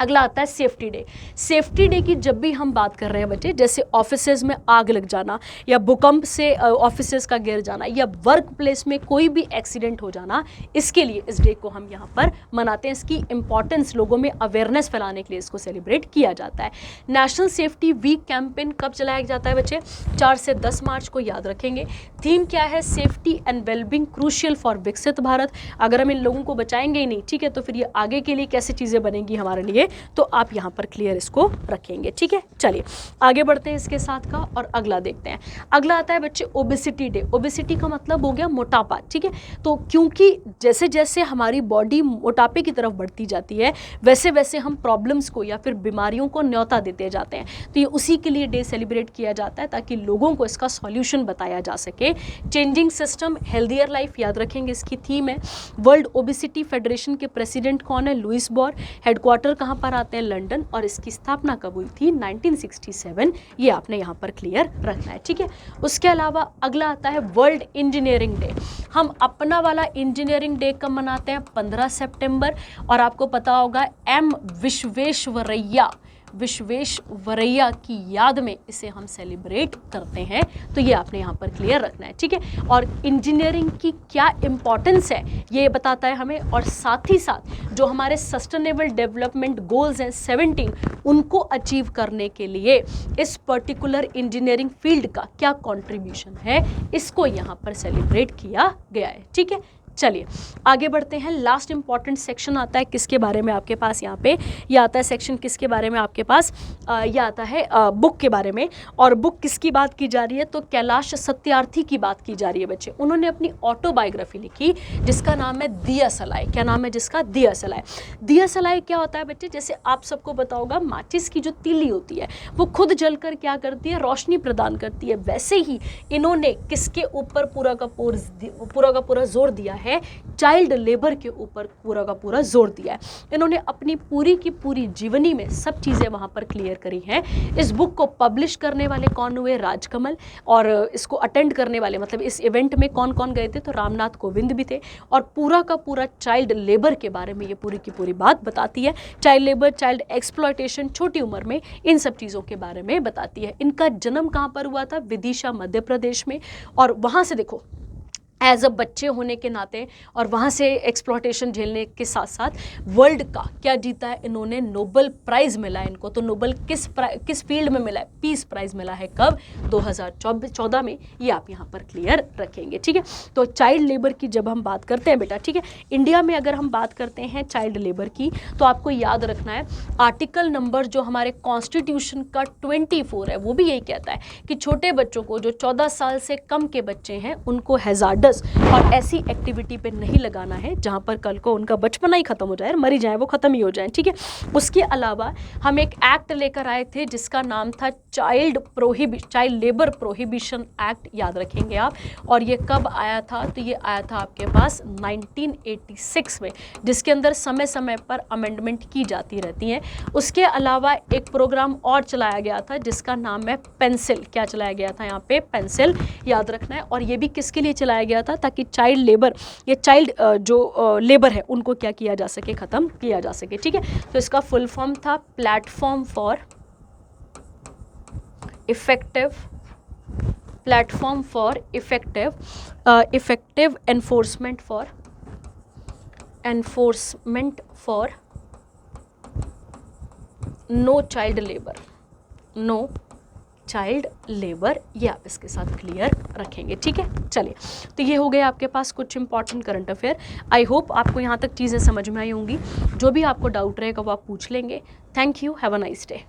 अगला आता है सेफ्टी डे। सेफ्टी डे की जब भी हम बात कर रहे हैं बच्चे, जैसे ऑफिसेज में आग लग जाना या भूकंप से ऑफिसेज का गिर जाना या वर्क प्लेस में कोई भी एक्सीडेंट हो जाना, इसके लिए इस डे को हम यहाँ पर मनाते हैं। इसकी इंपॉर्टेंस लोगों में अवेयरनेस फैलाने के लिए इसको सेलिब्रेट किया जाता है। नेशनल सेफ्टी वीक कैंपेन कब चलाया जाता है बच्चे? 4 से 10 मार्च को, याद रखेंगे। थीम क्या है? Safety and wellbeing crucial for विकसित भारत। अगर हम इन लोगों को बचाएंगे ही नहीं, ठीक है, तो फिर ये आगे के लिए कैसे चीज़ें बनेंगी हमारे लिए, तो आप यहाँ पर क्लियर इसको रखेंगे, ठीक है। चलिए आगे बढ़ते हैं इसके साथ का, और अगला देखते हैं। अगला आता है बच्चे ओबेसिटी डे। ओबेसिटी का मतलब हो गया मोटापा, ठीक है। तो क्योंकि जैसे जैसे हमारी बॉडी मोटापे की तरफ बढ़ती जाती है, वैसे वैसे हम प्रॉब्लम्स को या फिर बीमारियों को न्योता देते जाते हैं। तो ये उसी के लिए डे सेलिब्रेट किया जाता है, ताकि लोगों को इसका सॉल्यूशन बताया जा सके। चेंजिंग सिस्टम हेल्दियर लाइफ, याद रखेंगे, इसकी थीम है। वर्ल्ड ओबेसिटी फेडरेशन के प्रेसिडेंट कौन है? लुइस बॉर। हेडक्वार्टर कहाँ पर आते हैं? लंदन। और इसकी स्थापना कब हुई थी? 1967। ये आपने यहाँ पर क्लियर रखना है, ठीक है। उसके अलावा अगला आता है वर्ल्ड इंजीनियरिंग डे। हम अपना वाला इंजीनियरिंग डे कब मनाते हैं? 15 सितंबर। और आपको पता होगा एम विश्वेश्वरैया की याद में इसे हम सेलिब्रेट करते हैं। तो ये आपने यहाँ पर क्लियर रखना है, ठीक है। और इंजीनियरिंग की क्या इंपॉर्टेंस है ये बताता है हमें, और साथ ही साथ जो हमारे सस्टेनेबल डेवलपमेंट गोल्स हैं 17, उनको अचीव करने के लिए इस पर्टिकुलर इंजीनियरिंग फील्ड का क्या कॉन्ट्रीब्यूशन है, इसको यहाँ पर सेलिब्रेट किया गया है, ठीक है। चलिए आगे बढ़ते हैं। लास्ट इंपॉर्टेंट सेक्शन आता है किसके बारे में आपके पास? यहाँ पे ये आता है सेक्शन किसके बारे में आपके पास? ये आता है बुक के बारे में। और बुक किसकी बात की जा रही है? तो कैलाश सत्यार्थी की बात की जा रही है बच्चे। उन्होंने अपनी ऑटोबायोग्राफी लिखी जिसका नाम है दिया सलाई। क्या नाम है जिसका? दिया सलाई। दिया सलाई क्या होता है बच्चे? जैसे आप सबको पता होगा माचिस की जो तीली होती है वो खुद जलकर क्या करती है? रोशनी प्रदान करती है। वैसे ही इन्होंने किसके ऊपर पूरा का पूरा जोर दिया है? चाइल्ड लेबर के ऊपर पूरा का पूरा जोर दिया है। इन्होंने अपनी पूरी की पूरी जीवनी में सब चीज़ें वहाँ पर क्लियर करी हैं। इस बुक को पब्लिश करने वाले कौन हुए? राजकमल। और इसको अटेंड करने वाले, मतलब इस इवेंट में कौन कौन गए थे? तो रामनाथ कोविंद भी थे। और पूरा का पूरा चाइल्ड लेबर के बारे में ये पूरी की पूरी बात बताती है। चाइल्ड लेबर, चाइल्ड एक्सप्लॉयटेशन, छोटी उम्र में, इन सब चीज़ों के बारे में बताती है। इनका जन्म कहाँ पर हुआ था? विदिशा, मध्य प्रदेश में। और वहाँ से देखो एज अ बच्चे होने के नाते और वहाँ से एक्सप्लॉयटेशन झेलने के साथ साथ वर्ल्ड का क्या जीता है इन्होंने? नोबेल प्राइज़ मिला है इनको। तो नोबेल किस फील्ड में मिला है? पीस प्राइज़ मिला है। कब? 2014 में। ये आप यहाँ पर क्लियर रखेंगे, ठीक है। तो चाइल्ड लेबर की जब हम बात करते हैं बेटा, ठीक है, इंडिया में अगर हम बात करते हैं चाइल्ड लेबर की, तो आपको याद रखना है आर्टिकल नंबर जो हमारे कॉन्स्टिट्यूशन का 24 है वो भी यही कहता है कि छोटे बच्चों को, जो 14 साल से कम के बच्चे हैं, उनको हैजार्डस और ऐसी एक्टिविटी पे नहीं लगाना है जहां पर कल को उनका बचपना ही खत्म हो जाए, मरी जाए, वो खत्म ही हो जाए, ठीक है। उसके अलावा हम एक एक्ट लेकर आए थे जिसका नाम था चाइल्ड लेबर प्रोहिबिशन एक्ट, याद रखेंगे आप। और ये कब आया था? तो ये आया था आपके पास 1986 में, जिसके अंदर समय समय पर अमेंडमेंट की जाती रहती हैं। उसके अलावा एक प्रोग्राम और चलाया गया था जिसका नाम है पेंसिल। क्या चलाया गया था यहाँ पे? पेंसिल, याद रखना है। और ये भी किसके लिए चलाया गया था? ताकि चाइल्ड लेबर या चाइल्ड जो लेबर है उनको क्या किया जा सके? खत्म किया जा सके, ठीक है। तो इसका फुल फॉर्म था platform for effective enforcement for no child labour. ये आप इसके साथ क्लियर रखेंगे, ठीक है। चलिए, तो ये हो गए आपके पास कुछ important current affair. I hope आपको यहाँ तक चीज़ें समझ में आई होंगी। जो भी आपको डाउट रहेगा वो आप पूछ लेंगे। Thank you, have a nice day.